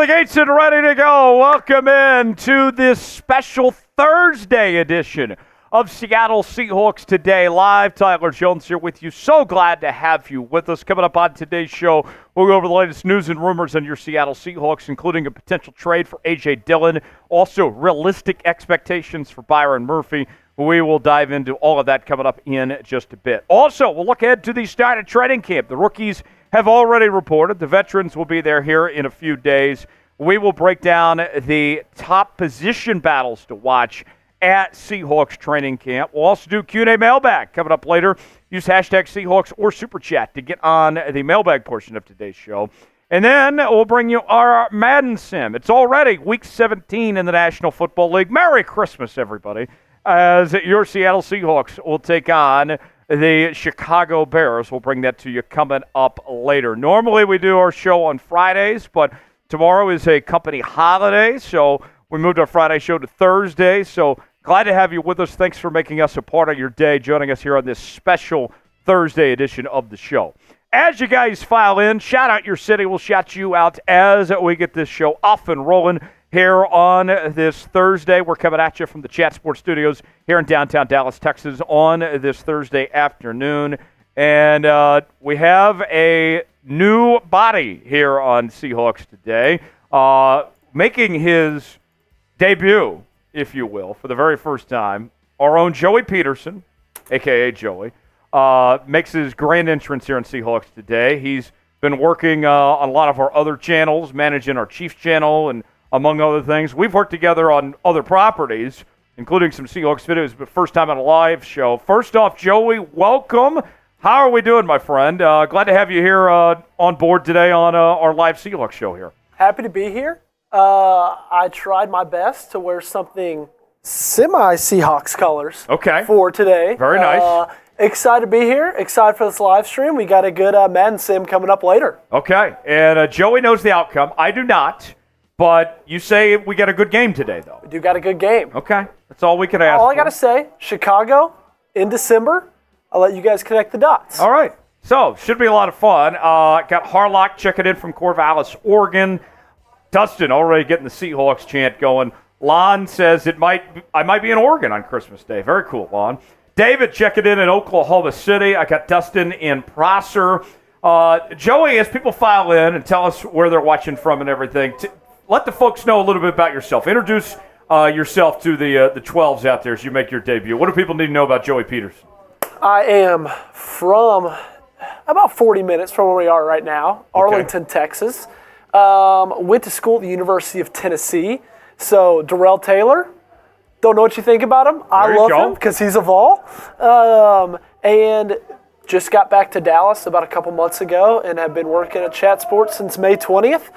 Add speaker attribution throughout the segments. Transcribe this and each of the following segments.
Speaker 1: the gates and ready to go. Welcome in to this special Thursday edition of Seattle Seahawks Today Live. Tyler Jones here with you. So glad to have you with us. Coming up on today's show, we'll go over the latest news and rumors on your Seattle Seahawks, including a potential trade for A.J. Dillon, also realistic expectations for Byron Murphy. We will dive into all of that coming up in just a bit. Also, we'll look ahead to the start of training camp. The rookies have already reported. The veterans will be there here in a few days. We will break down the top position battles to watch at Seahawks training camp. We'll also do Q&A mailbag coming up later. Use hashtag Seahawks or Super Chat to get on the mailbag portion of today's show. And then we'll bring you our Madden Sim. It's already Week 17 in the National Football League. Merry Christmas, everybody, as your Seattle Seahawks will take on the Chicago Bears. We'll bring that to you coming up later. Normally we do our show on Fridays, but tomorrow is a company holiday, so we moved our Friday show to Thursday. So glad to have you with us. Thanks for making us a part of your day, joining us here on this special Thursday edition of the show. As you guys file in, shout out your city. We'll shout you out as we get this show off and rolling here on this Thursday. We're coming at you from the Chat Sports Studios here in downtown Dallas, Texas on this Thursday afternoon. And we have a new body here on Seahawks Today, making his debut, if you will, for the very first time. Our own Joey Peterson, a.k.a. Joey, makes his grand entrance here on Seahawks Today. He's been working on a lot of our other channels, managing our Chiefs channel and among other things. We've worked together on other properties, including some Seahawks videos, but first time on a live show. First off, Joey, welcome. How are we doing, my friend? Glad to have you here on board today on our live Seahawks show here.
Speaker 2: Happy to be here. I tried my best to wear something semi-Seahawks colors for today.
Speaker 1: Very nice.
Speaker 2: Excited to be here. Excited for this live stream. We got a good Madden Sim coming up later.
Speaker 1: Okay, and Joey knows the outcome. I do not. But you say we got a good game today, though.
Speaker 2: We do got a good game.
Speaker 1: Okay. That's all we can ask
Speaker 2: All I got to say, Chicago in December. I'll let you guys connect the dots.
Speaker 1: All right. So, should be a lot of fun. Got Harlock checking in from Corvallis, Oregon. Dustin already getting the Seahawks chant going. Lon says I might be in Oregon on Christmas Day. Very cool, Lon. David checking in Oklahoma City. I got Dustin in Prosser. Joey, as people file in and tell us where they're watching from and everything, let the folks know a little bit about yourself. Introduce yourself to the 12s out there as you make your debut. What do people need to know about Joey Peterson?
Speaker 2: I am from about 40 minutes from where we are right now, Arlington, Texas. Went to school at the University of Tennessee. So Darrell Taylor, don't know what you think about him. I love him because he's a Vol. And just got back to Dallas about a couple months ago and have been working at Chat Sports since May 20th.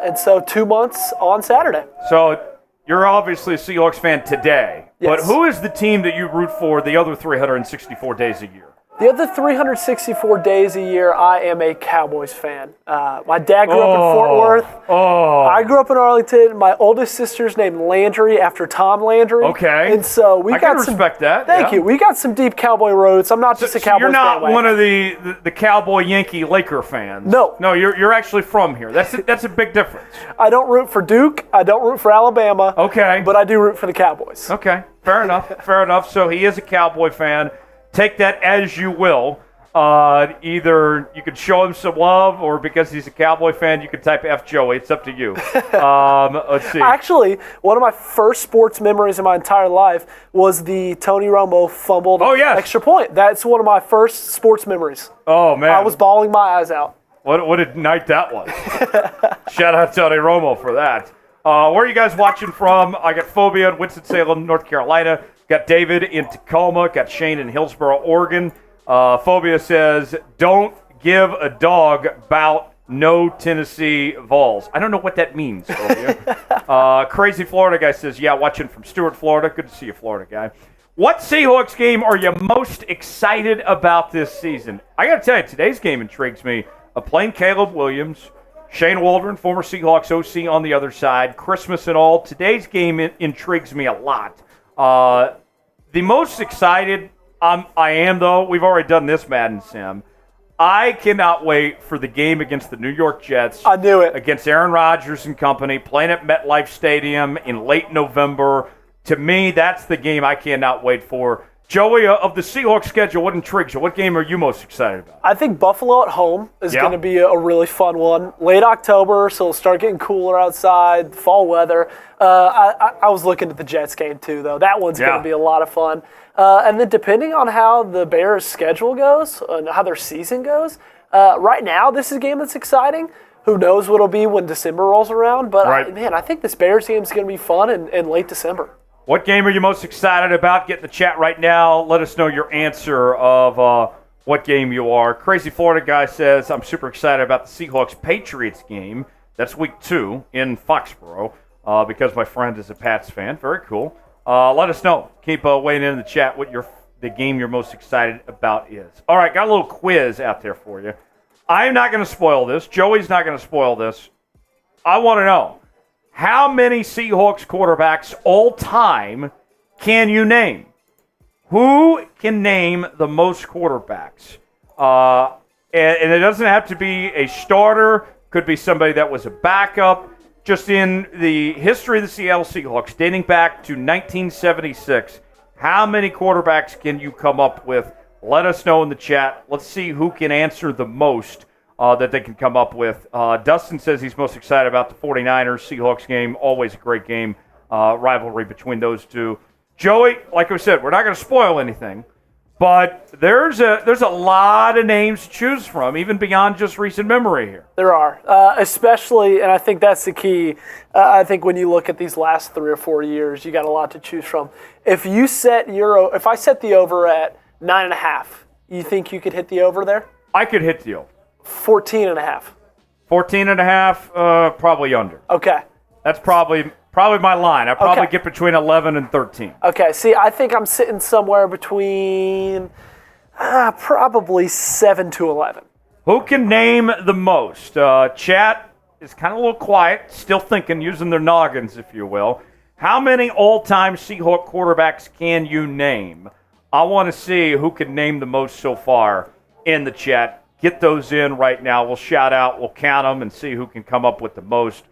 Speaker 2: And so 2 months on Saturday.
Speaker 1: So you're obviously a Seahawks fan today.
Speaker 2: Yes.
Speaker 1: But who is the team that you root for the other 364 days a year?
Speaker 2: The other 364 days a year, I am a Cowboys fan. My dad grew up in Fort Worth. I grew up in Arlington. My oldest sister's named Landry after Tom Landry.
Speaker 1: Okay.
Speaker 2: And so we got some.
Speaker 1: Respect that.
Speaker 2: Thank you. We got some deep Cowboy roots. I'm not just a Cowboys fan.
Speaker 1: You're not one of the Cowboy Yankee Laker fans.
Speaker 2: No.
Speaker 1: No, you're actually from here. That's a big difference.
Speaker 2: I don't root for Duke. I don't root for Alabama.
Speaker 1: Okay.
Speaker 2: But I do root for the Cowboys.
Speaker 1: Okay. Fair enough. Fair enough. So he is a Cowboy fan. Take that as you will. Either you could show him some love, or because he's a Cowboy fan, you could type F Joey. It's up to you. Let's see.
Speaker 2: Actually, one of my first sports memories in my entire life was the Tony Romo fumbled extra point. That's one of my first sports memories.
Speaker 1: Oh, man.
Speaker 2: I was bawling my eyes out.
Speaker 1: What a night that was. Shout out to Tony Romo for that. Where are you guys watching from? I got Phobia in Winston-Salem, North Carolina. Got David in Tacoma. Got Shane in Hillsboro, Oregon. Phobia says, don't give a dog about no Tennessee Vols. I don't know what that means, Phobia. Crazy Florida guy says, yeah, watching from Stuart, Florida. Good to see you, Florida guy. What Seahawks game are you most excited about this season? I got to tell you, today's game intrigues me. Playing Caleb Williams, Shane Waldron, former Seahawks OC on the other side, Christmas and all. Today's game intrigues me a lot. The most excited I am, though, we've already done this Madden Sim. I cannot wait for the game against the New York Jets.
Speaker 2: I knew it.
Speaker 1: Against Aaron Rodgers and company, playing at MetLife Stadium in late November. To me, that's the game I cannot wait for. Joey, of the Seahawks schedule, what intrigues you? What game are you most excited about?
Speaker 2: I think Buffalo at home is going to be a really fun one. Late October, so it'll start getting cooler outside, fall weather. I was looking at the Jets game too, though. That one's going to be a lot of fun. And then depending on how the Bears' schedule goes and how their season goes, right now this is a game that's exciting. Who knows what it'll be when December rolls around. But, I think this Bears game is going to be fun in late December.
Speaker 1: What game are you most excited about? Get in the chat right now. Let us know your answer of what game you are. Crazy Florida guy says, I'm super excited about the Seahawks-Patriots game. That's week 2 in Foxborough because my friend is a Pats fan. Very cool. Let us know. Keep weighing in the chat what the game you're most excited about is. All right, got a little quiz out there for you. I'm not going to spoil this. Joey's not going to spoil this. I want to know. How many Seahawks quarterbacks all time can you name? Who can name the most quarterbacks? And it doesn't have to be a starter. Could be somebody that was a backup. Just in the history of the Seattle Seahawks, dating back to 1976, how many quarterbacks can you come up with? Let us know in the chat. Let's see who can answer the most. That they can come up with. Dustin says he's most excited about the 49ers-Seahawks game. Always a great game, rivalry between those two. Joey, like I said, we're not going to spoil anything, but there's a lot of names to choose from, even beyond just recent memory here.
Speaker 2: There are, especially, and I think that's the key. I think when you look at these last 3 or 4 years, you got a lot to choose from. If I set the over at 9.5, you think you could hit the over there?
Speaker 1: I could hit the over.
Speaker 2: 14.5.
Speaker 1: 14.5, probably under.
Speaker 2: Okay.
Speaker 1: That's probably my line. I probably get between 11 and 13.
Speaker 2: Okay. See, I think I'm sitting somewhere between probably 7 to 11.
Speaker 1: Who can name the most? Chat is kind of a little quiet, still thinking, using their noggins, if you will. How many all-time Seahawk quarterbacks can you name? I want to see who can name the most so far in the chat. Get those in right now. We'll shout out. We'll count them and see who can come up with the most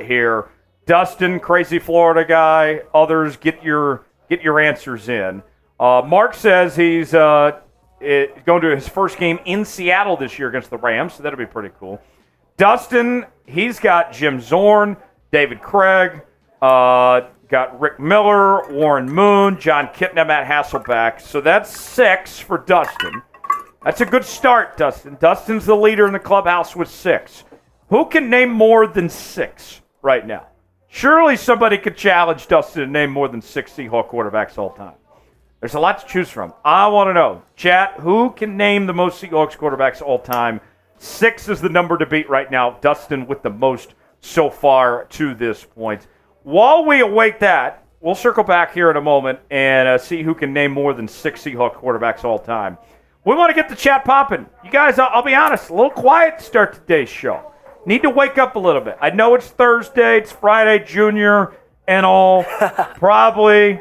Speaker 1: here. Dustin, Crazy Florida guy. Others, get your answers in. Mark says he's going to his first game in Seattle this year against the Rams, so that'll be pretty cool. Dustin, he's got Jim Zorn, David Craig, got Rick Miller, Warren Moon, John Kitna, Matt Hasselbeck. So that's 6 for Dustin. That's a good start, Dustin. Dustin's the leader in the clubhouse with 6. Who can name more than 6 right now? Surely somebody could challenge Dustin to name more than 6 Seahawk quarterbacks all time. There's a lot to choose from. I want to know, chat, who can name the most Seahawks quarterbacks all time? 6 is the number to beat right now. Dustin with the most so far to this point. While we await that, we'll circle back here in a moment and see who can name more than 6 Seahawk quarterbacks all time. We want to get the chat popping. You guys, I'll be honest, a little quiet to start today's show. Need to wake up a little bit. I know it's Thursday, it's Friday, Junior, and all. Probably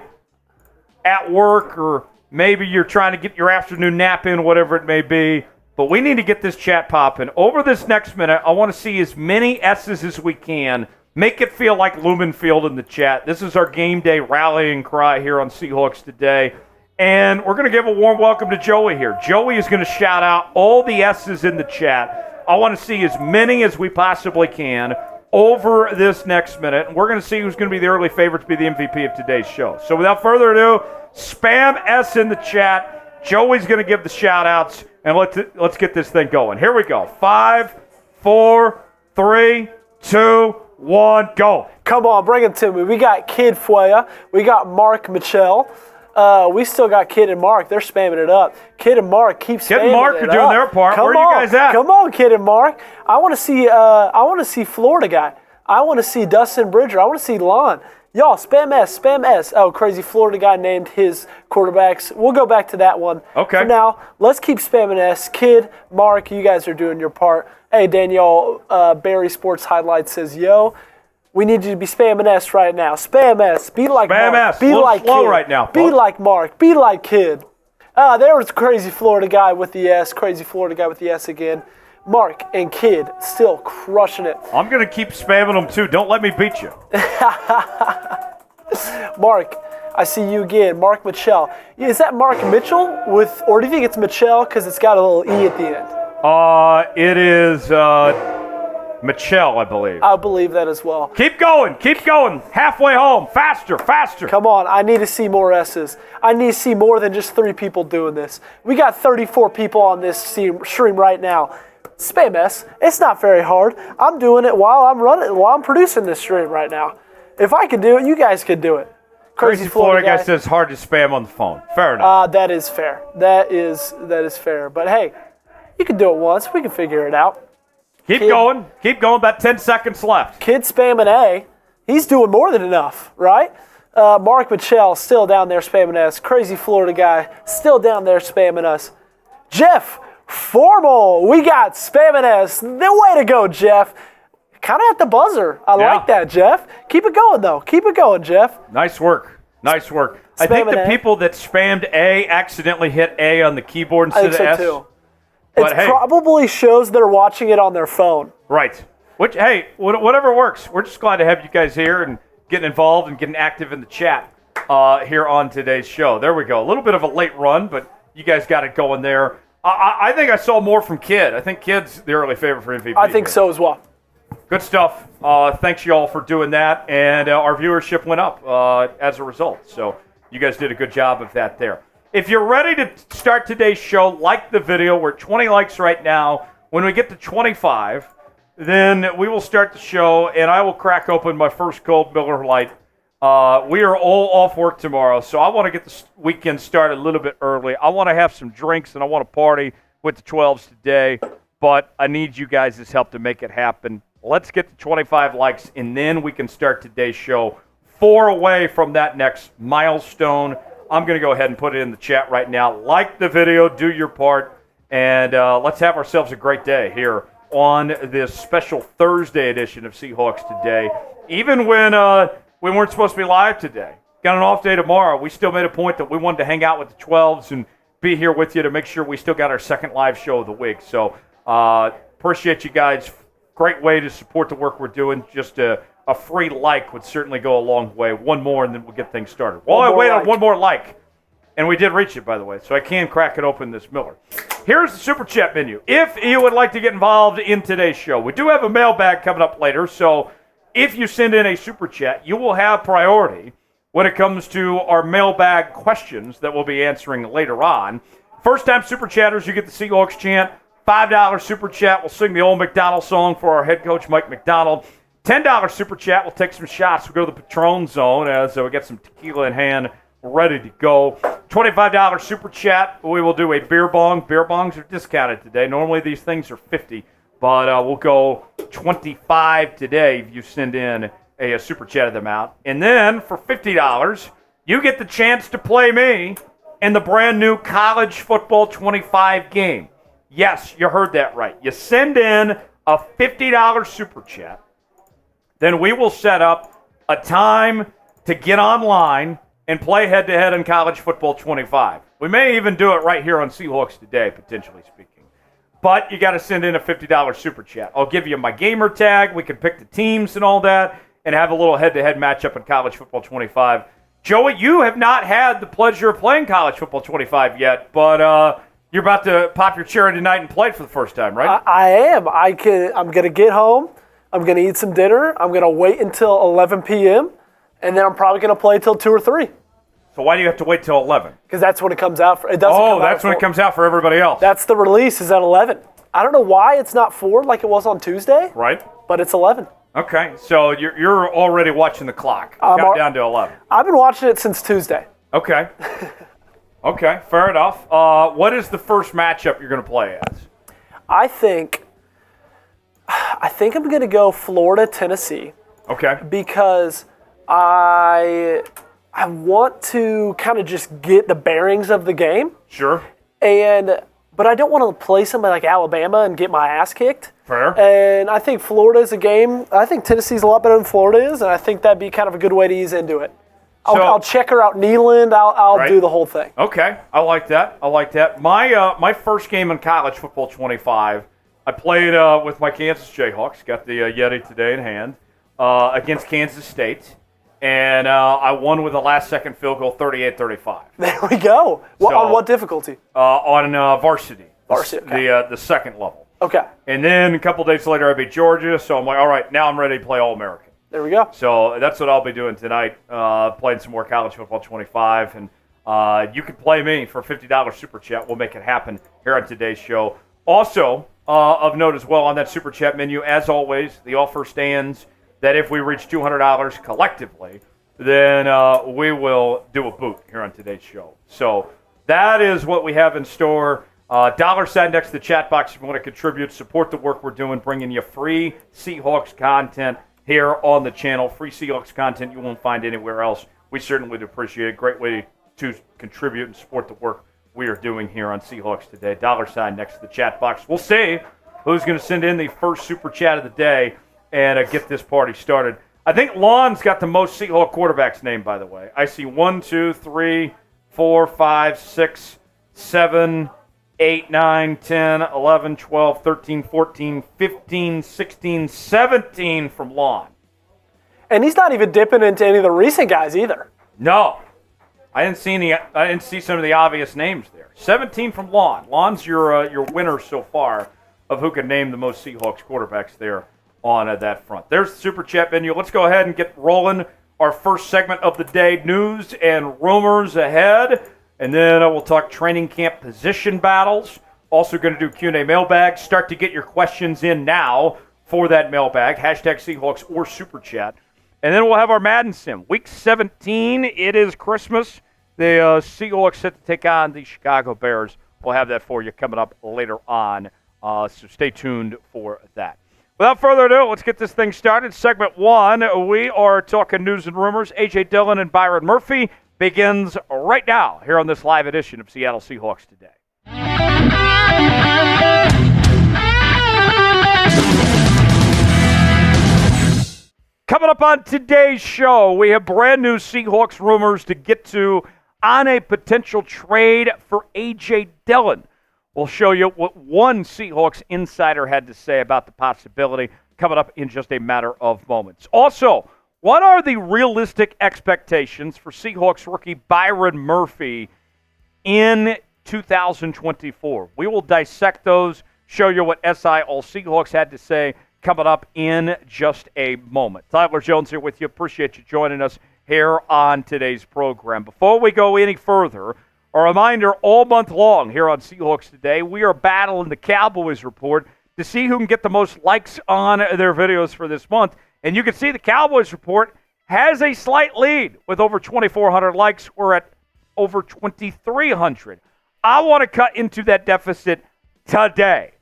Speaker 1: at work, or maybe you're trying to get your afternoon nap in, whatever it may be. But we need to get this chat popping. Over this next minute, I want to see as many S's as we can. Make it feel like Lumen Field in the chat. This is our game day rallying cry here on Seahawks Today. And we're going to give a warm welcome to Joey here. Joey is going to shout out all the S's in the chat. I want to see as many as we possibly can over this next minute. And we're going to see who's going to be the early favorite to be the MVP of today's show. So without further ado, spam S in the chat. Joey's going to give the shout outs. And let's get this thing going. Here we go. 5, 4, 3, 2, 1, go.
Speaker 2: Come on, bring it to me. We got Kid Fuea. We got Mark Michelle. We still got Kid and Mark. They're spamming it up. Kid and Mark keep spamming it up.
Speaker 1: Kid and Mark are doing their part. Where are you guys at?
Speaker 2: Come on, Kid and Mark. I want to see Florida guy. I want to see Dustin Bridger. I want to see Lon. Y'all, spam S, spam S. Oh, Crazy Florida guy named his quarterbacks. We'll go back to that one.
Speaker 1: Okay.
Speaker 2: For now, let's keep spamming S. Kid, Mark, you guys are doing your part. Hey, Danielle, Barry Sports Highlights says, yo, we need you to be spamming S right now. Spam S. Be like
Speaker 1: spam
Speaker 2: Mark.
Speaker 1: S.
Speaker 2: Be like
Speaker 1: slow
Speaker 2: Kid.
Speaker 1: right now.
Speaker 2: Be like Mark. Be like Kid. There was crazy Florida guy with the S. Crazy Florida guy with the S again. Mark and Kid still crushing it.
Speaker 1: I'm going to keep spamming them, too. Don't let me beat you.
Speaker 2: Mark, I see you again. Mark Mitchell. Is that Mark Mitchell or do you think it's Mitchell because it's got a little E at the end?
Speaker 1: It is Mitchell, I believe.
Speaker 2: I believe that as well.
Speaker 1: Keep going. Halfway home. Faster.
Speaker 2: Come on, I need to see more S's. I need to see more than just 3 people doing this. We got 34 people on this stream right now. Spam S. It's not very hard. I'm doing it while I'm producing this stream right now. If I could do it, you guys could do it.
Speaker 1: Crazy Florida guy says hard to spam on the phone. Fair enough.
Speaker 2: That is fair. That is fair. But hey, you can do it once. We can figure it out.
Speaker 1: Keep going. About 10 seconds left.
Speaker 2: Kid spamming A. He's doing more than enough, right? Mark Mitchell still down there spamming us. Crazy Florida guy still down there spamming us. Jeff Formal. We got spamming us. The way to go, Jeff. Kind of at the buzzer. I like that, Jeff. Keep it going, though. Keep it going, Jeff.
Speaker 1: Nice work. I think the people that spammed A accidentally hit A on the keyboard instead of S.
Speaker 2: Too. It probably shows they're watching it on their phone.
Speaker 1: Right. Which, hey, whatever works. We're just glad to have you guys here and getting involved and getting active in the chat here on today's show. There we go. A little bit of a late run, but you guys got it going there. I think I saw more from Kid. I think Kid's the early favorite for MVP.
Speaker 2: I think so as well.
Speaker 1: Good stuff. Thanks, you all, for doing that. And our viewership went up as a result. So you guys did a good job of that there. If you're ready to start today's show, like the video. We're at 20 likes right now. When we get to 25, then we will start the show, and I will crack open my first cold Miller Lite. We are all off work tomorrow, so I want to get the weekend started a little bit early. I want to have some drinks, and I want to party with the 12s today, but I need you guys' help to make it happen. Let's get to 25 likes, and then we can start today's show 4 away from that next milestone. I'm going to go ahead and put it in the chat right now. Like the video, do your part, and let's have ourselves a great day here on this special Thursday edition of Seahawks Today. Even when we weren't supposed to be live today, got an off day tomorrow, we still made a point that we wanted to hang out with the 12s and be here with you to make sure we still got our second live show of the week. So appreciate you guys. Great way to support the work we're doing. Just a free like would certainly go a long way. One more, and then we'll get things started. Well, I wait on one more like, and we did reach it, by the way, so I can crack it open this Miller. Here's the Super Chat menu. If you would like to get involved in today's show, we do have a mailbag coming up later, so if you send in a Super Chat, you will have priority when it comes to our mailbag questions that we'll be answering later on. First-time Super Chatters, you get the Seahawks chant. $5 Super Chat, we'll sing the old Macdonald song for our head coach, Mike Macdonald. $10 Super Chat, we'll take some shots. We'll go to the Patron Zone as we get some tequila in hand, ready to go. $25 Super Chat, we will do a beer bong. Beer bongs are discounted today. Normally these things are $50, but we'll go $25 today if you send in a Super Chat of them out. And then for $50, you get the chance to play me in the brand new College Football 25 game. Yes, you heard that right. You send in a $50 Super Chat, then we will set up a time to get online and play head-to-head in College Football 25. We may even do it right here on Seahawks Today, potentially speaking. But you got to send in a $50 Super Chat. I'll give you my gamer tag. We can pick the teams and all that and have a little head-to-head matchup in College Football 25. Joey, you have not had the pleasure of playing College Football 25 yet, but you're about to pop your cherry tonight and play it for the first time, right?
Speaker 2: I am. I'm going to get home. I'm going to eat some dinner. I'm going to wait until 11 p.m., and then I'm probably going to play till 2 or 3.
Speaker 1: So why do you have to wait till 11?
Speaker 2: Because that's when it comes out. It
Speaker 1: that's when it comes out for everybody else.
Speaker 2: That's the release is at 11. I don't know why it's not 4 like it was on Tuesday.
Speaker 1: Right.
Speaker 2: But it's 11.
Speaker 1: Okay, so you're already watching the clock. Count down to 11.
Speaker 2: I've been watching it since Tuesday.
Speaker 1: Okay. Okay, fair enough. What is the first matchup you're going to play as?
Speaker 2: I think I'm going to go Florida, Tennessee.
Speaker 1: Okay.
Speaker 2: Because I want to kind of just get the bearings of the game.
Speaker 1: Sure.
Speaker 2: But I don't want to play somebody like Alabama and get my ass kicked.
Speaker 1: Fair.
Speaker 2: And I think Florida's a game. I think Tennessee's a lot better than Florida is, and I think that'd be kind of a good way to ease into it. I'll check her out Neyland. I'll do the whole thing.
Speaker 1: Okay, I like that. My first game in college football 25, I played with my Kansas Jayhawks. Got the Yeti today in hand against Kansas State. And I won with a last-second field goal, 38-35.
Speaker 2: There we go. On what difficulty?
Speaker 1: On varsity.
Speaker 2: Varsity, okay.
Speaker 1: The second level.
Speaker 2: Okay.
Speaker 1: And then a couple days later, I beat Georgia. So I'm like, all right, now I'm ready to play All-American.
Speaker 2: There we go.
Speaker 1: So that's what I'll be doing tonight, playing some more college football 25. And you can play me for $50 Super Chat. We'll make it happen here on today's show. Also, of note as well on that Super Chat menu, as always, the offer stands that if we reach $200 collectively, then we will do a boot here on today's show. So that is what we have in store. $sign next to the chat box if you want to contribute, support the work we're doing, bringing you free Seahawks content here on the channel. Free Seahawks content you won't find anywhere else. We certainly would appreciate it. Great way to contribute and support the work we are doing here on Seahawks Today. $sign next to the chat box. We'll see who's going to send in the first Super Chat of the day and get this party started. I think Lon's got the most Seahawk quarterbacks named, by the way. I see 1, 2, 3, 4, 5, 6, 7, 8, 9, 10, 11, 12, 13, 14, 15, 16, 17 from Lon.
Speaker 2: And he's not even dipping into any of the recent guys either.
Speaker 1: No. I didn't see some of the obvious names there. 17 from Lon. Lon's your winner so far of who can name the most Seahawks quarterbacks there on that front. There's the Super Chat menu. Let's go ahead and get rolling our first segment of the day. News and rumors ahead. And then we'll talk training camp position battles. Also going to do Q&A mailbag. Start to get your questions in now for that mailbag. Hashtag Seahawks or Super Chat. And then we'll have our Madden Sim. Week 17, it is Christmas. The Seahawks set to take on the Chicago Bears. We'll have that for you coming up later on. So stay tuned for that. Without further ado, let's get this thing started. Segment 1, we are talking news and rumors. A.J. Dillon and Byron Murphy begins right now here on this live edition of Seattle Seahawks Today. Coming up on today's show, we have brand new Seahawks rumors to get to on a potential trade for A.J. Dillon. We'll show you what one Seahawks insider had to say about the possibility coming up in just a matter of moments. Also, what are the realistic expectations for Seahawks rookie Byron Murphy in 2024? We will dissect those, show you what SI All Seahawks had to say coming up in just a moment. Tyler Jones here with you. Appreciate you joining us here on today's program. Before we go any further, a reminder, all month long here on Seahawks Today, we are battling the Cowboys Report to see who can get the most likes on their videos for this month. And you can see the Cowboys Report has a slight lead with over 2,400 likes. We're at over 2,300. I want to cut into that deficit today.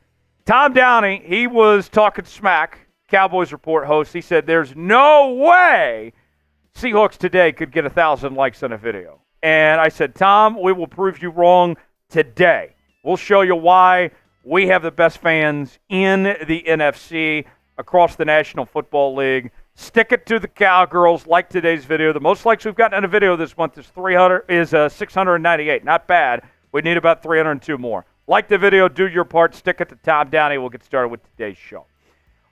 Speaker 1: Tom Downey, he was talking smack, Cowboys Report host. He said there's no way Seahawks Today could get 1,000 likes on a video. And I said, Tom, we will prove you wrong today. We'll show you why we have the best fans in the NFC across the National Football League. Stick it to the Cowgirls. Like today's video. The most likes we've gotten on a video this month is 698. Not bad. We need about 302 more. Like the video. Do your part. Stick it to Tom Downey. We'll get started with today's show.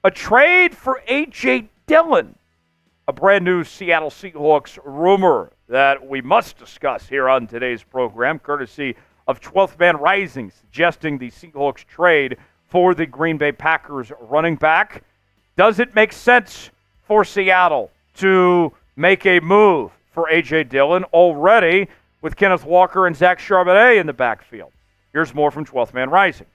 Speaker 1: A trade for A.J. Dillon. A brand new Seattle Seahawks rumor that we must discuss here on today's program, courtesy of 12th Man Rising, suggesting the Seahawks trade for the Green Bay Packers running back. Does it make sense for Seattle to make a move for A.J. Dillon already with Kenneth Walker and Zach Charbonnet in the backfield? Here's more from 12th Man Rising.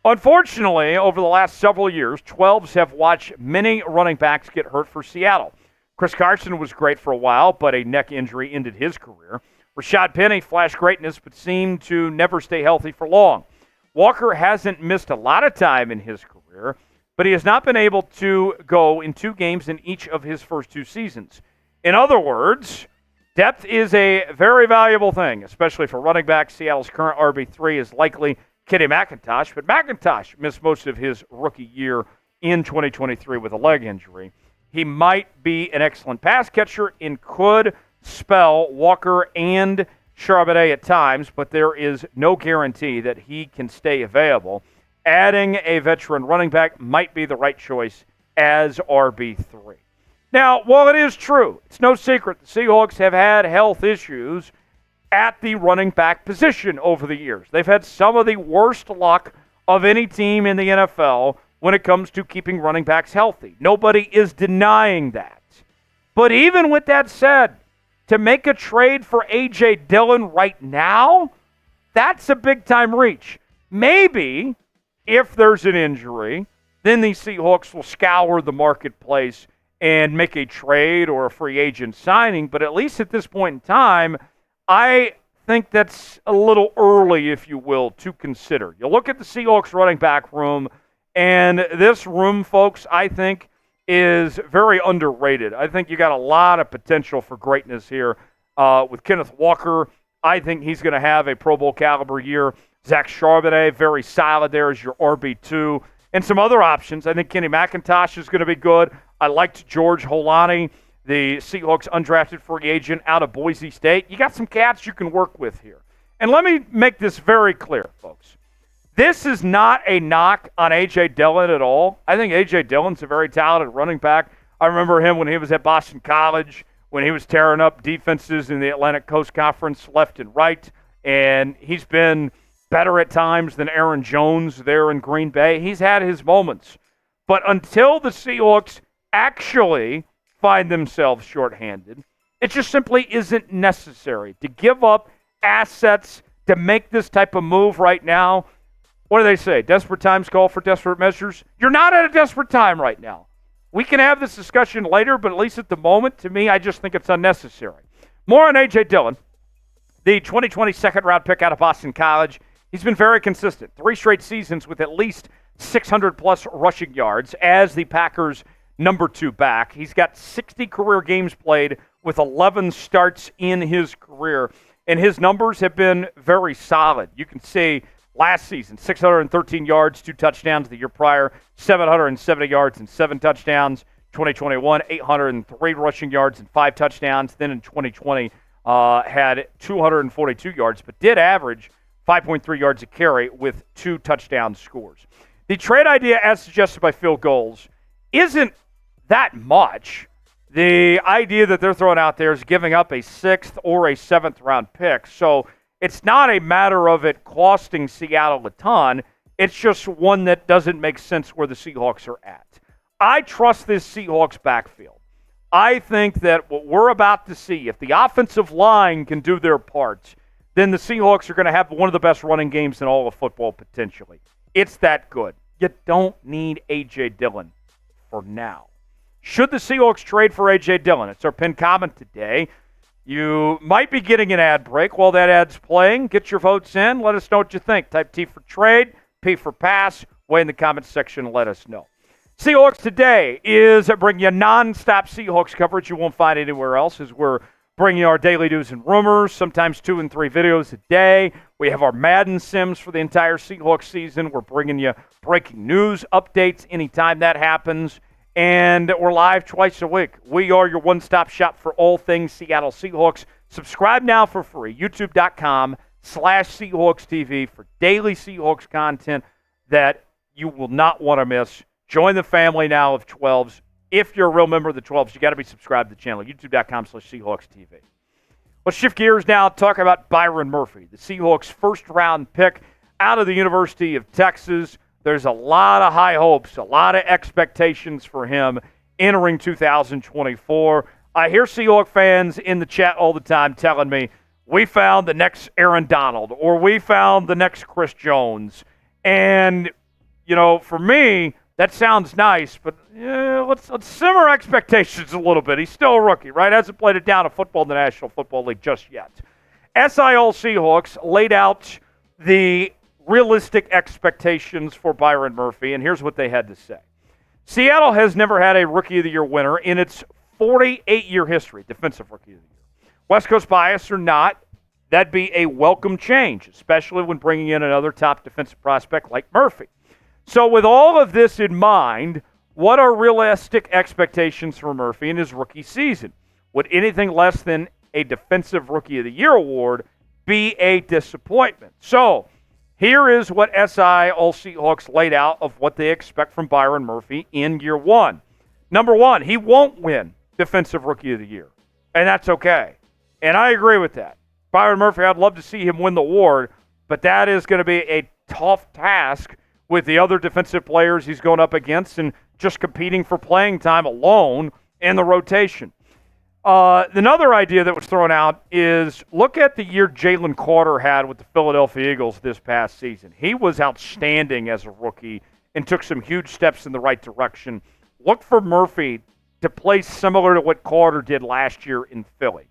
Speaker 1: Unfortunately, over the last several years, 12s have watched many running backs get hurt for Seattle. Chris Carson was great for a while, but a neck injury ended his career. Rashad Penny flashed greatness, but seemed to never stay healthy for long. Walker hasn't missed a lot of time in his career, but he has not been able to go in 2 games in each of his first 2 seasons. In other words, depth is a very valuable thing, especially for running backs. Seattle's current RB3 is likely Kenny McIntosh, but McIntosh missed most of his rookie year in 2023 with a leg injury. He might be an excellent pass catcher and could spell Walker and Charbonnet at times, but there is no guarantee that he can stay available. Adding a veteran running back might be the right choice as RB3. Now, while it is true, it's no secret the Seahawks have had health issues at the running back position over the years. They've had some of the worst luck of any team in the NFL when it comes to keeping running backs healthy. Nobody is denying that. But even with that said, to make a trade for A.J. Dillon right now, that's a big-time reach. Maybe, if there's an injury, then the Seahawks will scour the marketplace and make a trade or a free agent signing. But at least at this point in time, I think that's a little early, if you will, to consider. You look at the Seahawks running back room, and this room, folks, I think is very underrated. I think you got a lot of potential for greatness here with Kenneth Walker. I think he's going to have a Pro Bowl caliber year. Zach Charbonnet, very solid there as your RB2. And some other options. I think Kenny McIntosh is going to be good. I liked George Holani, the Seahawks undrafted free agent out of Boise State. You got some cats you can work with here. And let me make this very clear, folks. This is not a knock on A.J. Dillon at all. I think A.J. Dillon's a very talented running back. I remember him when he was at Boston College, when he was tearing up defenses in the Atlantic Coast Conference left and right. And he's been better at times than Aaron Jones there in Green Bay. He's had his moments. But until the Seahawks actually find themselves shorthanded, it just simply isn't necessary to give up assets to make this type of move right now. What do they say? Desperate times call for desperate measures. You're not at a desperate time right now. We can have this discussion later, but at least at the moment, to me, I just think it's unnecessary. More on A.J. Dillon, the 2020 second-round pick out of Boston College. He's been very consistent. 3 straight seasons with at least 600-plus rushing yards as the Packers' number 2 back. He's got 60 career games played with 11 starts in his career, and his numbers have been very solid. You can see last season, 613 yards, 2 touchdowns. The year prior, 770 yards and 7 touchdowns. 2021, 803 rushing yards and 5 touchdowns. Then in 2020, had 242 yards, but did average 5.3 yards a carry with 2 touchdown scores. The trade idea, as suggested by Phil Goals, isn't that much. The idea that they're throwing out there is giving up a 6th or a 7th round pick. So it's not a matter of it costing Seattle a ton. It's just one that doesn't make sense where the Seahawks are at. I trust this Seahawks backfield. I think that what we're about to see, if the offensive line can do their parts, then the Seahawks are going to have one of the best running games in all of football potentially. It's that good. You don't need A.J. Dillon for now. Should the Seahawks trade for A.J. Dillon? It's our pinned comment today. You might be getting an ad break while that ad's playing. Get your votes in. Let us know what you think. Type T for trade, P for pass. Way in the comments section and let us know. Seahawks Today is bringing you nonstop Seahawks coverage you won't find anywhere else as we're bringing you our daily news and rumors, sometimes 2 and 3 videos a day. We have our Madden Sims for the entire Seahawks season. We're bringing you breaking news updates anytime that happens. And we're live twice a week. We are your one-stop shop for all things Seattle Seahawks. Subscribe now for free. YouTube.com/Seahawks TV for daily Seahawks content that you will not want to miss. Join the family now of 12s. If you're a real member of the 12s, you got to be subscribed to the channel. YouTube.com/Seahawks TV. Let's shift gears now and talk about Byron Murphy, the Seahawks' first-round pick out of the University of Texas. There's a lot of high hopes, a lot of expectations for him entering 2024. I hear Seahawks fans in the chat all the time telling me, we found the next Aaron Donald, or we found the next Chris Jones. And, you know, for me, that sounds nice, but let's simmer expectations a little bit. He's still a rookie, right? Hasn't played it down to football in the National Football League just yet. SIL Seahawks laid out the realistic expectations for Byron Murphy, and here's what they had to say. Seattle has never had a Rookie of the Year winner in its 48-year history, Defensive Rookie of the Year. West Coast bias or not, that'd be a welcome change, especially when bringing in another top defensive prospect like Murphy. So with all of this in mind, what are realistic expectations for Murphy in his rookie season? Would anything less than a Defensive Rookie of the Year award be a disappointment. So here is what SI All Seahawks laid out of what they expect from Byron Murphy in year one. Number one, he won't win Defensive Rookie of the Year, and that's okay. And I agree with that. Byron Murphy, I'd love to see him win the award, but that is going to be a tough task with the other defensive players he's going up against and just competing for playing time alone in the rotation. Another idea that was thrown out is look at the year Jalen Carter had with the Philadelphia Eagles this past season. He was outstanding as a rookie and took some huge steps in the right direction. Look for Murphy to play similar to what Carter did last year in Philly.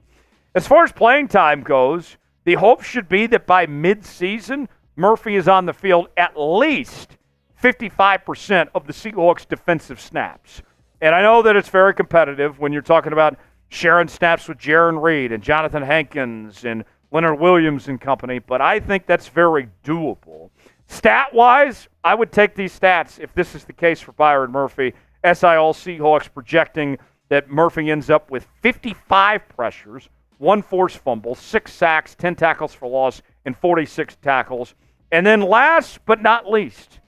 Speaker 1: As far as playing time goes, the hope should be that by mid-season, Murphy is on the field at least 55% of the Seahawks' defensive snaps. And I know that it's very competitive when you're talking about sharing snaps with Jarran Reed and Jonathan Hankins and Leonard Williams and company, but I think that's very doable. Stat-wise, I would take these stats if this is the case for Byron Murphy. SI All Seahawks projecting that Murphy ends up with 55 pressures, 1 forced fumble, 6 sacks, 10 tackles for loss, and 46 tackles. And then last but not least,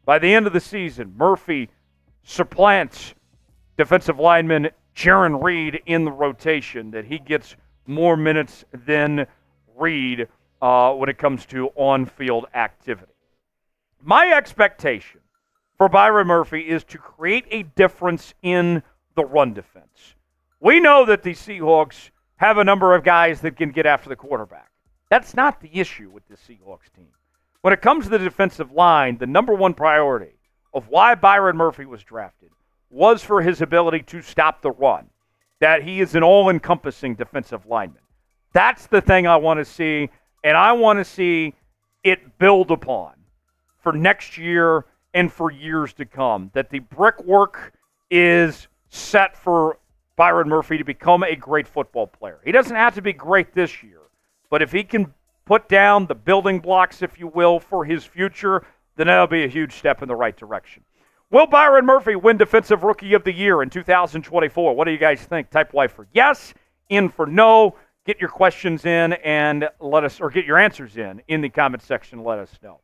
Speaker 1: by the end of the season, Murphy supplants defensive lineman Jarran Reed in the rotation, that he gets more minutes than Reed when it comes to on-field activity. My expectation for Byron Murphy is to create a difference in the run defense. We know that the Seahawks have a number of guys that can get after the quarterback. That's not the issue with the Seahawks team. When it comes to the defensive line, the number one priority of why Byron Murphy was drafted was for his ability to stop the run, that he is an all-encompassing defensive lineman. That's the thing I want to see, and I want to see it build upon for next year and for years to come, that the brickwork is set for Byron Murphy to become a great football player. He doesn't have to be great this year, but if he can put down the building blocks, if you will, for his future, then that'll be a huge step in the right direction. Will Byron Murphy win Defensive Rookie of the Year in 2024? What do you guys think? Type Y for yes, in for no. Get your questions in and get your answers in the comment section. Let us know.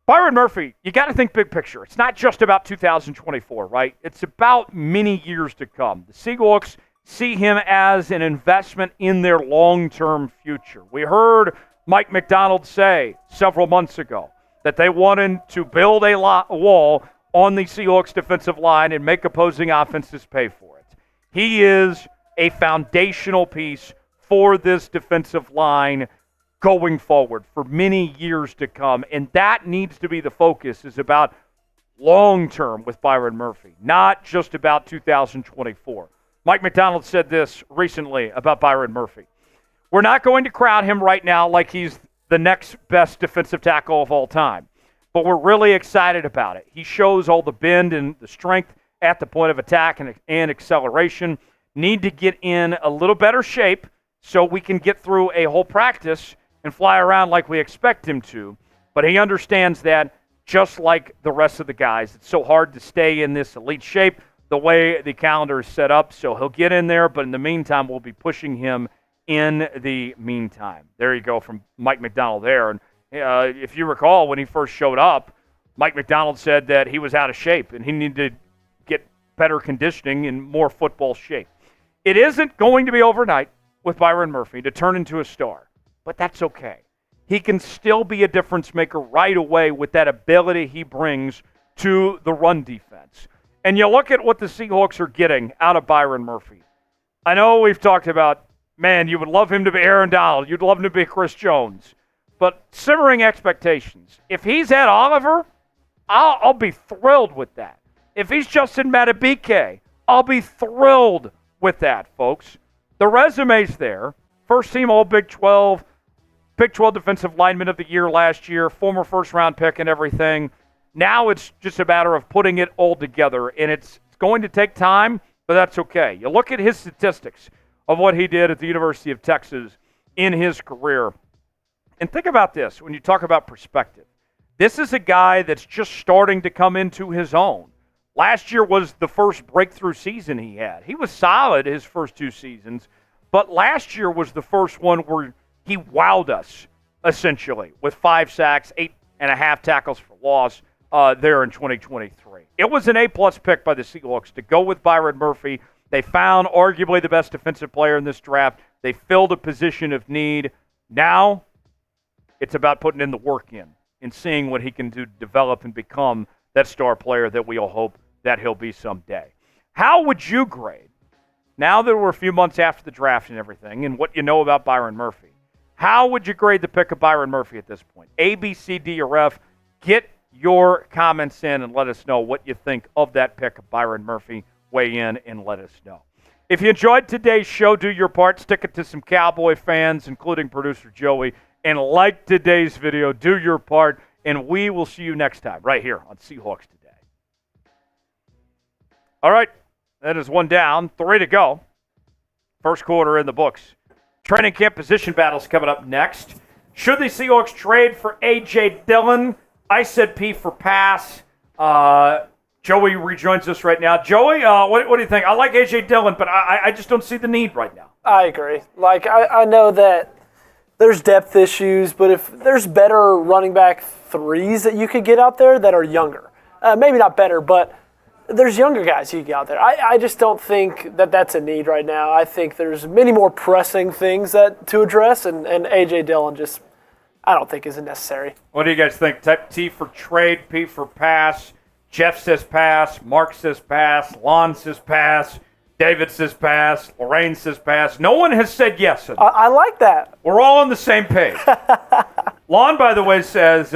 Speaker 1: Byron Murphy, you got to think big picture. It's not just about 2024, right? It's about many years to come. The Seahawks see him as an investment in their long-term future. We heard Mike Macdonald say several months ago that they wanted to build a wall on the Seahawks defensive line and make opposing offenses pay for it. He is a foundational piece for this defensive line going forward for many years to come, and that needs to be the focus, is about long-term with Byron Murphy, not just about 2024. Mike Macdonald said this recently about Byron Murphy. We're not going to crowd him right now like he's the next best defensive tackle of all time, but we're really excited about it. He shows all the bend and the strength at the point of attack and acceleration. Need to get in a little better shape so we can get through a whole practice and fly around like we expect him to. But he understands that, just like the rest of the guys. It's so hard to stay in this elite shape the way the calendar is set up. So he'll get in there, but in the meantime, we'll be pushing him in the meantime. There you go from Mike Macdonald there. And if you recall, when he first showed up, Mike Macdonald said that he was out of shape and he needed to get better conditioning and more football shape. It isn't going to be overnight with Byron Murphy to turn into a star. But that's okay. He can still be a difference maker right away with that ability he brings to the run defense. And you look at what the Seahawks are getting out of Byron Murphy. I know we've talked about, man, you would love him to be Aaron Donald. You'd love him to be Chris Jones. But simmering expectations. If he's at Oliver, I'll be thrilled with that. If he's Justin Madubuike, I'll be thrilled with that, folks. The resume's there. First team All-Big 12. Big 12 Defensive Lineman of the Year last year, former first-round pick and everything. Now it's just a matter of putting it all together, and it's going to take time, but that's okay. You look at his statistics of what he did at the University of Texas in his career, and think about this when you talk about perspective. This is a guy that's just starting to come into his own. Last year was the first breakthrough season he had. He was solid his first two seasons, but last year was the first one where he wowed us, essentially, with 5 sacks, 8.5 tackles for loss there in 2023. It was an A-plus pick by the Seahawks to go with Byron Murphy. They found arguably the best defensive player in this draft. They filled a position of need. Now it's about putting in the work in and seeing what he can do to develop and become that star player that we all hope that he'll be someday. How would you grade, now that we're a few months after the draft and everything, and what you know about Byron Murphy, how would you grade the pick of Byron Murphy at this point? A, B, C, D, or F? Get your comments in and let us know what you think of that pick of Byron Murphy. Weigh in and let us know. If you enjoyed today's show, do your part. Stick it to some Cowboy fans, including producer Joey, and like today's video. Do your part, and we will see you next time right here on Seahawks Today. All right, that is one down, 3 to go. First quarter in the books. Training camp position battles coming up next. Should the Seahawks trade for A.J. Dillon? I said P for pass. Joey rejoins us right now. Joey, what do you think? I like A.J. Dillon, but I just don't see the need right now.
Speaker 2: I agree. Like, I know that there's depth issues, but if there's better running back 3s that you could get out there that are younger, maybe not better, but there's younger guys you can get out there. I just don't think that that's a need right now. I think there's many more pressing things to address, and A.J. Dillon just, I don't think is necessary.
Speaker 1: What do you guys think? Type T for trade, P for pass. Jeff says pass. Mark says pass. Lon says pass. David says pass. Lorraine says pass. No one has said yes.
Speaker 2: I like that.
Speaker 1: We're all on the same page. Lon, by the way, says,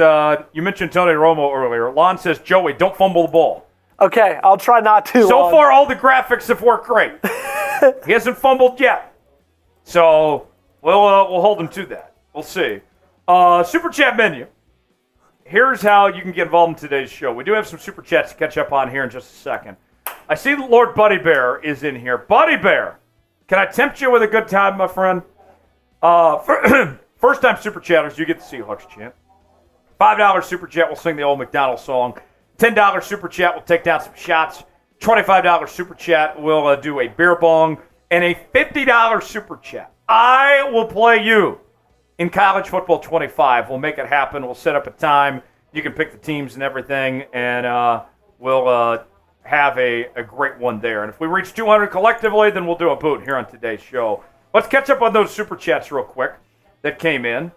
Speaker 1: you mentioned Tony Romo earlier. Lon says, Joey, don't fumble the ball.
Speaker 2: Okay, I'll try not to.
Speaker 1: So far, all the graphics have worked great. He hasn't fumbled yet. So we'll hold him to that. We'll see. Super Chat menu. Here's how you can get involved in today's show. We do have some Super Chats to catch up on here in just a second. I see that Lord Buddy Bear is in here. Buddy Bear, can I tempt you with a good time, my friend? First-time Super Chatters, you get the Seahawks chant. $5 Super Chat will sing the old Macdonald song. $10 Super Chat will take down some shots. $25 Super Chat will do a beer bong. And a $50 Super Chat. I will play you in College Football 25. We'll make it happen. We'll set up a time. You can pick the teams and everything, and we'll have a great one there. And if we reach 200 collectively, then we'll do a boot here on today's show. Let's catch up on those Super Chats real quick that came in.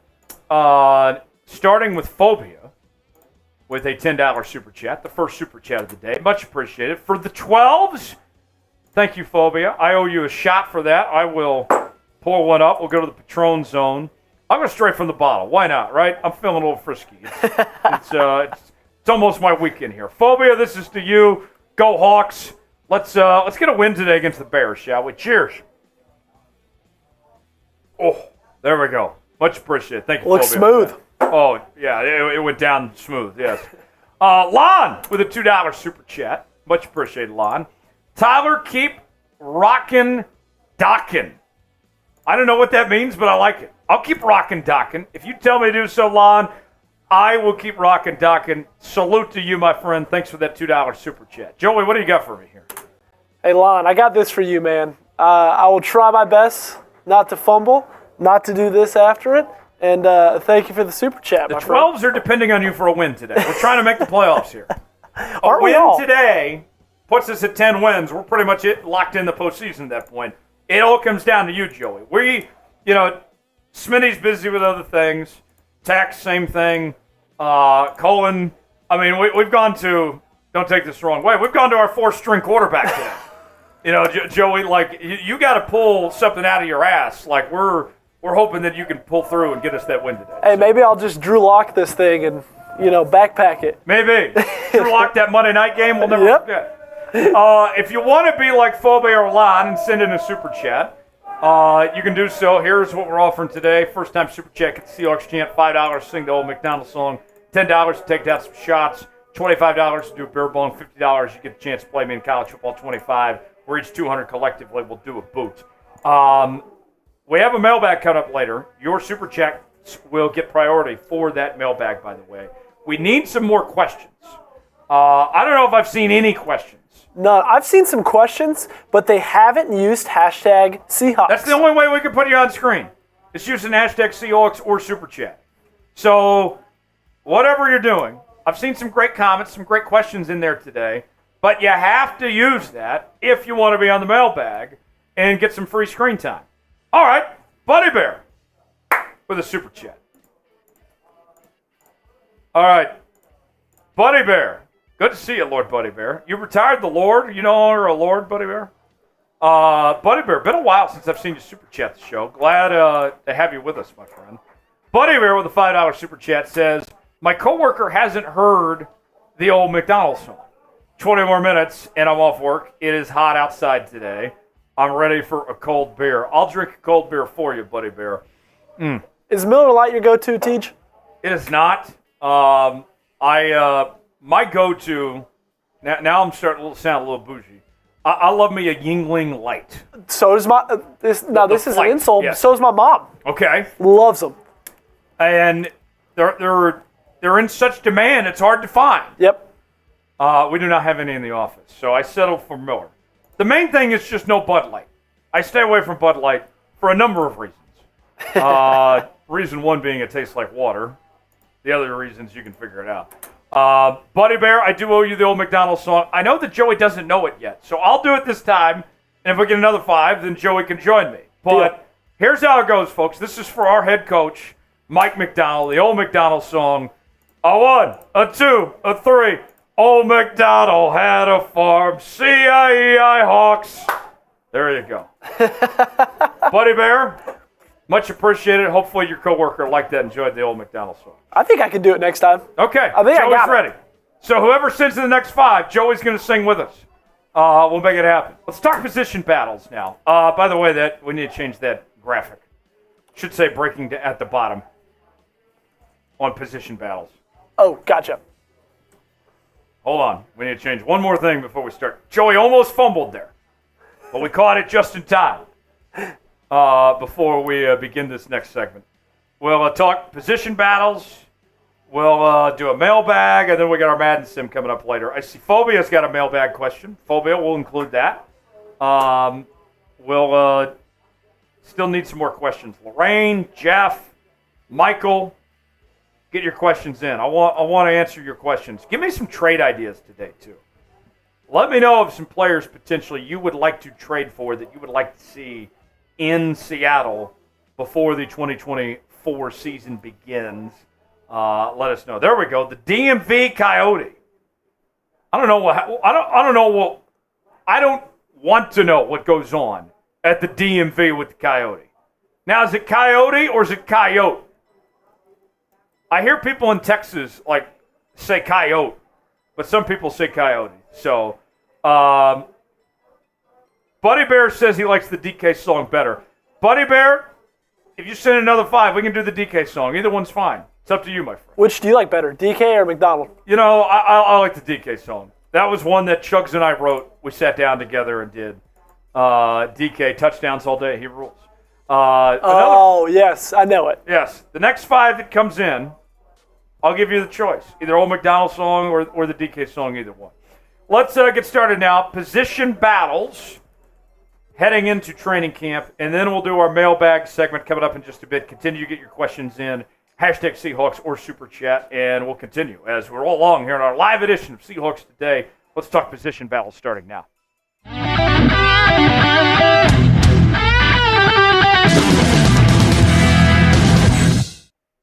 Speaker 1: Starting with Phobia with a $10 Super Chat, the first Super Chat of the day. Much appreciated. For the 12s, thank you, Phobia. I owe you a shot for that. I will pour one up. We'll go to the Patron zone. I'll go straight from the bottle. Why not, right? I'm feeling a little frisky. It's almost my weekend here. Phobia, this is to you. Go Hawks. Let's get a win today against the Bears, shall we? Cheers. Oh, there we go. Much appreciated. Thank you,
Speaker 2: Looks
Speaker 1: Phobia.
Speaker 2: smooth.
Speaker 1: Oh, yeah, it went down smooth, yes. Lon with a $2 Super Chat. Much appreciated, Lon. Tyler, keep rockin' dockin'. I don't know what that means, but I like it. I'll keep rockin' dockin'. If you tell me to do so, Lon, I will keep rockin' dockin'. Salute to you, my friend. Thanks for that $2 Super Chat. Joey, what do you got for me here?
Speaker 2: Hey, Lon, I got this for you, man. I will try my best not to fumble, not to do this after it, and thank you for the Super Chat, my friend.
Speaker 1: The 12s are depending on you for a win today. We're trying to make the playoffs here.
Speaker 2: Aren't we
Speaker 1: win
Speaker 2: all?
Speaker 1: today puts us at 10 wins. We're pretty much locked in the postseason at that point. It all comes down to you, Joey. Smitty's busy with other things. Tax, same thing. Colin, we've gone to, don't take this the wrong way, we've gone to our 4th-string quarterback today. Joey, you got to pull something out of your ass. We're hoping that you can pull through and get us that win today.
Speaker 2: Hey, maybe I'll just Drew Lock this thing and, backpack it.
Speaker 1: Maybe. Drew Lock that Monday night game, we'll never forget. If you want to be like Phobia or Lon and send in a Super Chat, you can do so. Here's what we're offering today. First time Super Chat, get the Seahawks chant. $5, sing the old McDonald song. $10 to take down some shots. $25 to do a beer bong. $50, you get a chance to play me in College Football 25. We reach 200 collectively, we'll do a boot. We have a mailbag cut up later. Your Super Chats will get priority for that mailbag, by the way. We need some more questions. I don't know if I've seen any questions
Speaker 2: None. I've seen some questions, but they haven't used hashtag Seahawks.
Speaker 1: That's the only way we can put you on screen. It's using hashtag Seahawks or Super Chat. So, whatever you're doing, I've seen some great comments, some great questions in there today, but you have to use that if you want to be on the mailbag and get some free screen time. All right, Buddy Bear with a Super Chat. All right, Buddy Bear. Good to see you, Lord Buddy Bear. You retired the Lord? You no longer a Lord, Buddy Bear? Buddy Bear, been a while since I've seen you Super Chat the show. Glad to have you with us, my friend. Buddy Bear with a $5 Super Chat says, my coworker hasn't heard the old Macdonald song. 20 more minutes, and I'm off work. It is hot outside today. I'm ready for a cold beer. I'll drink a cold beer for you, Buddy Bear.
Speaker 2: Is Miller Lite your go-to, Teach?
Speaker 1: It is not. My go-to, now I'm starting to sound a little bougie. I love me a Yingling Light.
Speaker 2: So does my, this is an insult,
Speaker 1: yes.
Speaker 2: So does my mom.
Speaker 1: Okay.
Speaker 2: Loves them.
Speaker 1: And they're in such demand, it's hard to find.
Speaker 2: Yep.
Speaker 1: We do not have any in the office, so I settle for Miller. The main thing is just no Bud Light. I stay away from Bud Light for a number of reasons. Reason one being it tastes like water. The other reasons you can figure it out. Buddy Bear, I do owe you the old McDonald's song. I know that Joey doesn't know it yet, so I'll do it this time. And if we get another 5, then Joey can join me. But here's how it goes, folks. This is for our head coach, Mike McDonald, the old McDonald song. A 1, a 2, a 3. Old McDonald had a farm. C-I-E-I Hawks. There you go. Buddy Bear, much appreciated. Hopefully your coworker liked that, enjoyed the old McDonald song.
Speaker 2: I think I can do it next time.
Speaker 1: Okay.
Speaker 2: I think
Speaker 1: Joey's
Speaker 2: I got
Speaker 1: ready. So whoever sends in the next 5, Joey's going to sing with us. We'll make it happen. Let's talk position battles now. By the way, that we need to change that graphic. Should say breaking at the bottom on position battles.
Speaker 2: Oh, gotcha.
Speaker 1: Hold on. We need to change one more thing before we start. Joey almost fumbled there, but we caught it just in time before we begin this next segment. We'll talk position battles. We'll do a mailbag, and then we got our Madden Sim coming up later. I see Phobia's got a mailbag question. Phobia, we'll include that. We'll still need some more questions. Lorraine, Jeff, Michael, get your questions in. I want to answer your questions. Give me some trade ideas today, too. Let me know of some players potentially you would like to trade for that you would like to see in Seattle before the 2024 season begins. Let us know. There we go. The DMV Coyote. I don't want to know what goes on at the DMV with the Coyote. Now, is it Coyote or is it Coyote? I hear people in Texas say Coyote, but some people say Coyote. So, Buddy Bear says he likes the DK song better. Buddy Bear, if you send another 5, we can do the DK song. Either one's fine. It's up to you, my friend.
Speaker 2: Which do you like better, DK or McDonald?
Speaker 1: You know, I like the DK song. That was one that Chugs and I wrote. We sat down together and did. DK, touchdowns all day. He rules.
Speaker 2: Yes, I know it.
Speaker 1: Yes. The next 5 that comes in, I'll give you the choice. Either old McDonald song or the DK song, either one. Let's get started now. Position battles heading into training camp, and then we'll do our mailbag segment coming up in just a bit. Continue to get your questions in. Hashtag Seahawks or Super Chat, and we'll continue as we're all along here in our live edition of Seahawks Today. Let's talk position battles starting now.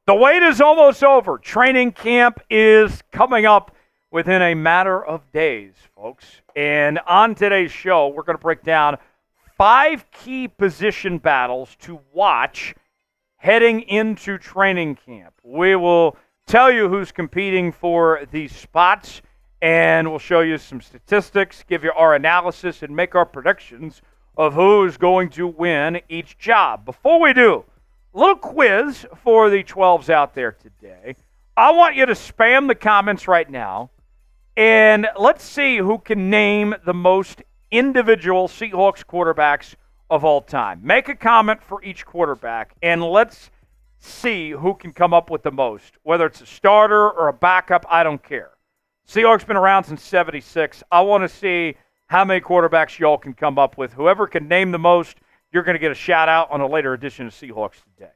Speaker 1: The wait is almost over. Training camp is coming up within a matter of days, folks. And on today's show, we're going to break down 5 key position battles to watch heading into training camp. We will tell you who's competing for these spots, and we'll show you some statistics, give you our analysis, and make our predictions of who's going to win each job. Before we do, a little quiz for the 12s out there today. I want you to spam the comments right now, and let's see who can name the most individual Seahawks quarterbacks of all time. Make a comment for each quarterback, and let's see who can come up with the most. Whether it's a starter or a backup, I don't care. Seahawks been around since '76. I want to see how many quarterbacks y'all can come up with. Whoever can name the most, you're going to get a shout-out on a later edition of Seahawks Today.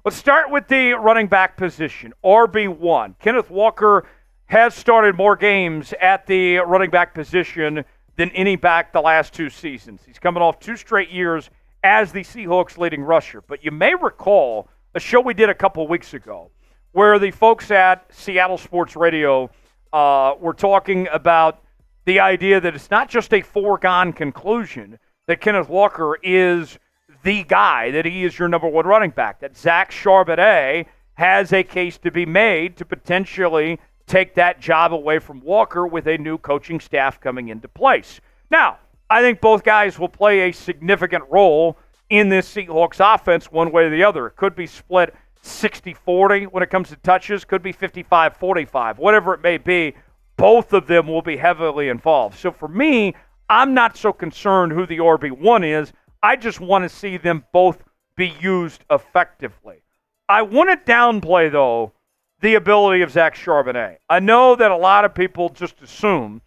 Speaker 1: Let's start with the running back position, RB1. Kenneth Walker has started more games at the running back position than any back the last 2 seasons. He's coming off 2 straight years as the Seahawks' leading rusher. But you may recall a show we did a couple weeks ago where the folks at Seattle Sports Radio were talking about the idea that it's not just a foregone conclusion that Kenneth Walker is the guy, that he is your number 1 running back, that Zach Charbonnet has a case to be made to potentially take that job away from Walker with a new coaching staff coming into place. Now, I think both guys will play a significant role in this Seahawks offense one way or the other. It could be split 60-40 when it comes to touches, could be 55-45, whatever it may be. Both of them will be heavily involved. So for me, I'm not so concerned who the RB1 is. I just want to see them both be used effectively. I want to downplay, though, the ability of Zach Charbonnet. I know that a lot of people just assume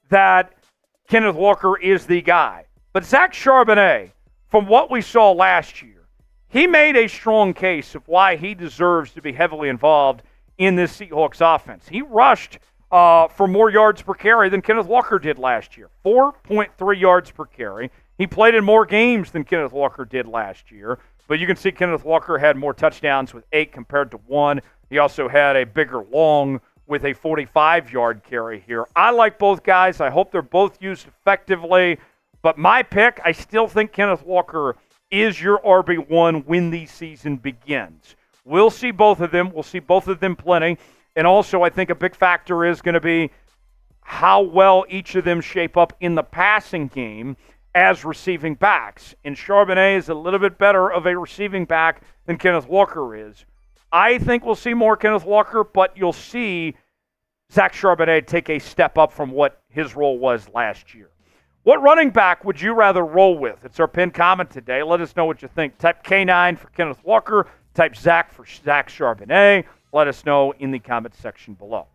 Speaker 1: that Kenneth Walker is the guy. But Zach Charbonnet, from what we saw last year, he made a strong case of why he deserves to be heavily involved in this Seahawks offense. He rushed for more yards per carry than Kenneth Walker did last year. 4.3 yards per carry. He played in more games than Kenneth Walker did last year. But you can see Kenneth Walker had more touchdowns with 8 compared to 1. He also had a bigger long with a 45-yard carry here. I like both guys. I hope they're both used effectively. But my pick, I still think Kenneth Walker is your RB1 when the season begins. We'll see both of them. We'll see both of them plenty. And also, I think a big factor is going to be how well each of them shape up in the passing game as receiving backs. And Charbonnet is a little bit better of a receiving back than Kenneth Walker is. I think we'll see more Kenneth Walker, but you'll see Zach Charbonnet take a step up from what his role was last year. What running back would you rather roll with? It's our pinned comment today. Let us know what you think. Type K9 for Kenneth Walker. Type Zach for Zach Charbonnet. Let us know in the comment section below.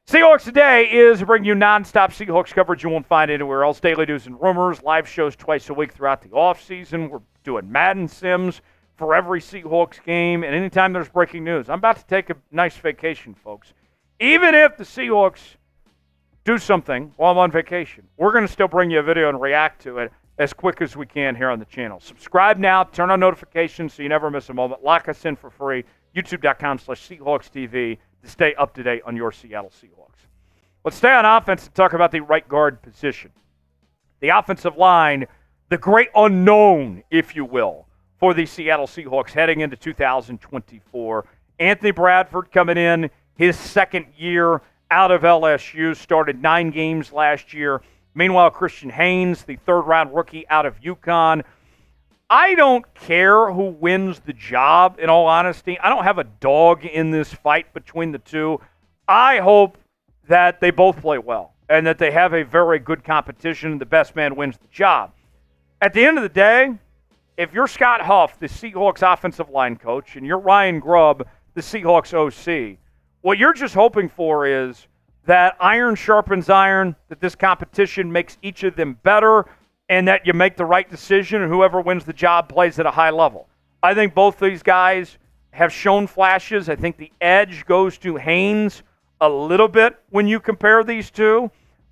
Speaker 1: Seahawks Today is bringing you nonstop Seahawks coverage you won't find anywhere else. Daily news and rumors, live shows twice a week throughout the offseason. We're doing Madden Sims for every Seahawks game, and anytime there's breaking news. I'm about to take a nice vacation, folks. Even if the Seahawks do something while I'm on vacation, we're going to still bring you a video and react to it as quick as we can here on the channel. Subscribe now, turn on notifications so you never miss a moment. Lock us in for free, youtube.com/SeahawksTV to stay up to date on your Seattle Seahawks. Let's stay on offense and talk about the right guard position. The offensive line, the great unknown, if you will, for the Seattle Seahawks heading into 2024. Anthony Bradford coming in his second year out of LSU, started 9 games last year. Meanwhile, Christian Haynes, the third-round rookie out of UConn. I don't care who wins the job, in all honesty. I don't have a dog in this fight between the two. I hope that they both play well and that they have a very good competition. The best man wins the job. At the end of the day, if you're Scott Huff, the Seahawks offensive line coach, and you're Ryan Grubb, the Seahawks OC, what you're just hoping for is that iron sharpens iron, that this competition makes each of them better, and that you make the right decision, and whoever wins the job plays at a high level. I think both these guys have shown flashes. I think the edge goes to Haynes a little bit when you compare these two,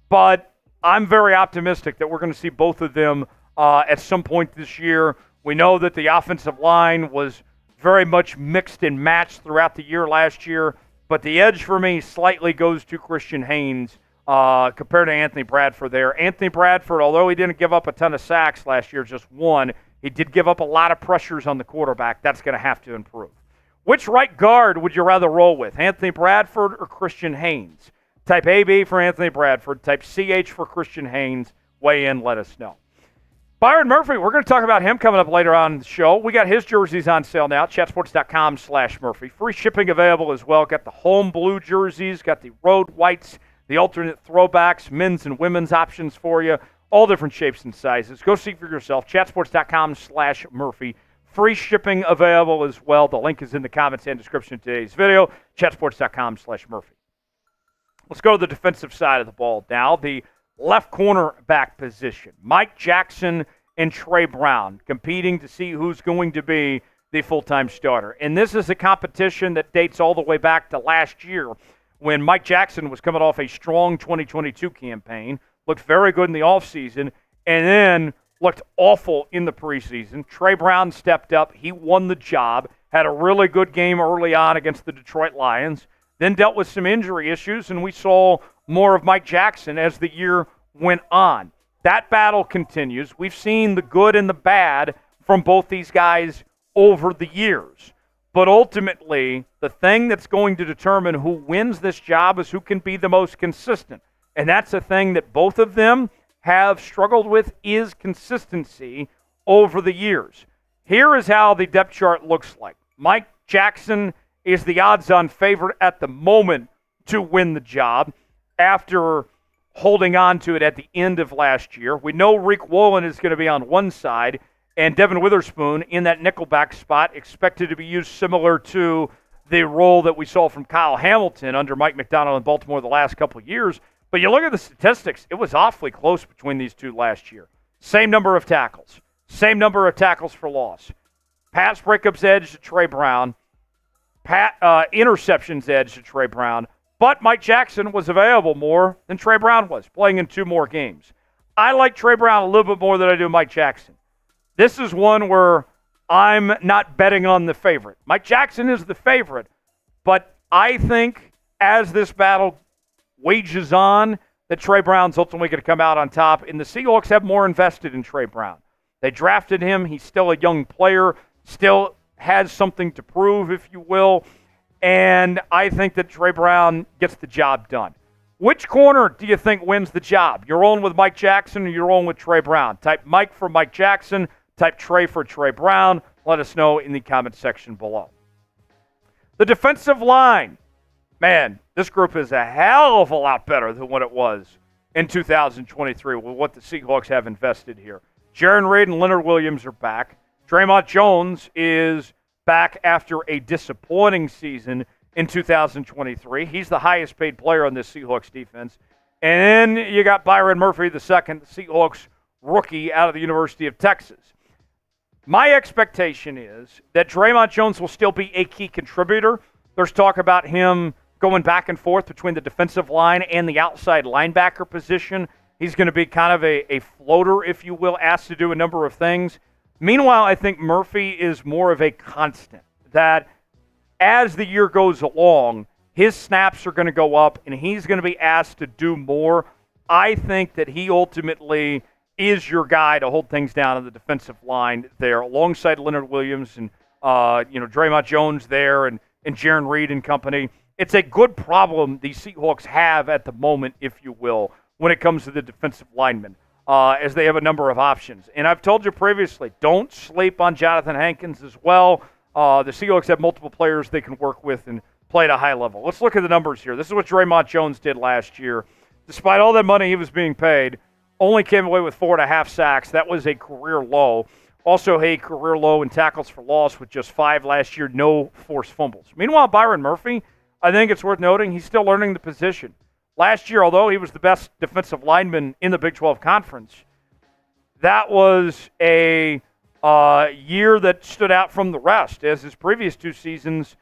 Speaker 1: but I'm very optimistic that we're going to see both of them at some point this year. We know that the offensive line was very much mixed and matched throughout the year last year, but the edge for me slightly goes to Christian Haynes compared to Anthony Bradford there. Anthony Bradford, although he didn't give up a ton of sacks last year, just 1, he did give up a lot of pressures on the quarterback. That's going to have to improve. Which right guard would you rather roll with, Anthony Bradford or Christian Haynes? Type AB for Anthony Bradford. Type CH for Christian Haynes. Weigh in, let us know. Byron Murphy, we're going to talk about him coming up later on in the show. We got his jerseys on sale now, chatsports.com/Murphy. Free shipping available as well. Got the home blue jerseys, got the road whites, the alternate throwbacks, men's and women's options for you, all different shapes and sizes. Go see for yourself, chatsports.com/Murphy. Free shipping available as well. The link is in the comments and description of today's video, chatsports.com/Murphy. Let's go to the defensive side of the ball now. The left cornerback position. Mike Jackson and Trey Brown competing to see who's going to be the full-time starter. And this is a competition that dates all the way back to last year when Mike Jackson was coming off a strong 2022 campaign, looked very good in the offseason, and then looked awful in the preseason. Trey Brown stepped up. He won the job, had a really good game early on against the Detroit Lions, then dealt with some injury issues, and we saw more of Mike Jackson as the year went on. That battle continues. We've seen the good and the bad from both these guys over the years. But ultimately, the thing that's going to determine who wins this job is who can be the most consistent. And that's a thing that both of them have struggled with, is consistency over the years. Here is how the depth chart looks like. Mike Jackson is the odds-on favorite at the moment to win the job after holding on to it at the end of last year. We know Riq Woolen is going to be on one side, and Devon Witherspoon in that nickelback spot, expected to be used similar to the role that we saw from Kyle Hamilton under Mike Macdonald in Baltimore the last couple of years. But you look at the statistics, it was awfully close between these two last year. Same number of tackles. Same number of tackles for loss. Pass breakups edge to Trey Brown. Interceptions edge to Trey Brown. But Mike Jackson was available more than Trey Brown was, playing in 2 more games. I like Trey Brown a little bit more than I do Mike Jackson. This is one where I'm not betting on the favorite. Mike Jackson is the favorite, but I think as this battle wages on, that Trey Brown's ultimately going to come out on top, and the Seahawks have more invested in Trey Brown. They drafted him. He's still a young player, still has something to prove, if you will, and I think that Trey Brown gets the job done. Which corner do you think wins the job? You're rolling with Mike Jackson or you're rolling with Trey Brown? Type Mike for Mike Jackson, type Trey for Trey Brown. Let us know in the comment section below. The defensive line. Man, this group is a hell of a lot better than what it was in 2023 with what the Seahawks have invested here. Jarran Reed and Leonard Williams are back. Dre'Mont Jones is back after a disappointing season in 2023. He's the highest paid player on this Seahawks defense. And then you got Byron Murphy II, the Seahawks rookie out of the University of Texas. My expectation is that Dre'Mont Jones will still be a key contributor. There's talk about him going back and forth between the defensive line and the outside linebacker position. He's going to be kind of a floater, if you will, asked to do a number of things. Meanwhile, I think Murphy is more of a constant, that as the year goes along, his snaps are going to go up and he's going to be asked to do more. I think that he ultimately is your guy to hold things down on the defensive line there, alongside Leonard Williams and Dre'Mont Jones there and Jarran Reed and company. It's a good problem the Seahawks have at the moment, if you will, when it comes to the defensive linemen, as they have a number of options. And I've told you previously, don't sleep on Jonathan Hankins as well. The Seahawks have multiple players they can work with and play at a high level. Let's look at the numbers here. This is what Dre'Mont Jones did last year. Despite all that money he was being paid, only came away with 4.5 sacks. That was a career low. Also a career low in tackles for loss with just 5 last year, no forced fumbles. Meanwhile, Byron Murphy, I think it's worth noting, he's still learning the position. Last year, although he was the best defensive lineman in the Big 12 Conference, that was a year that stood out from the rest. As his previous 2 seasons,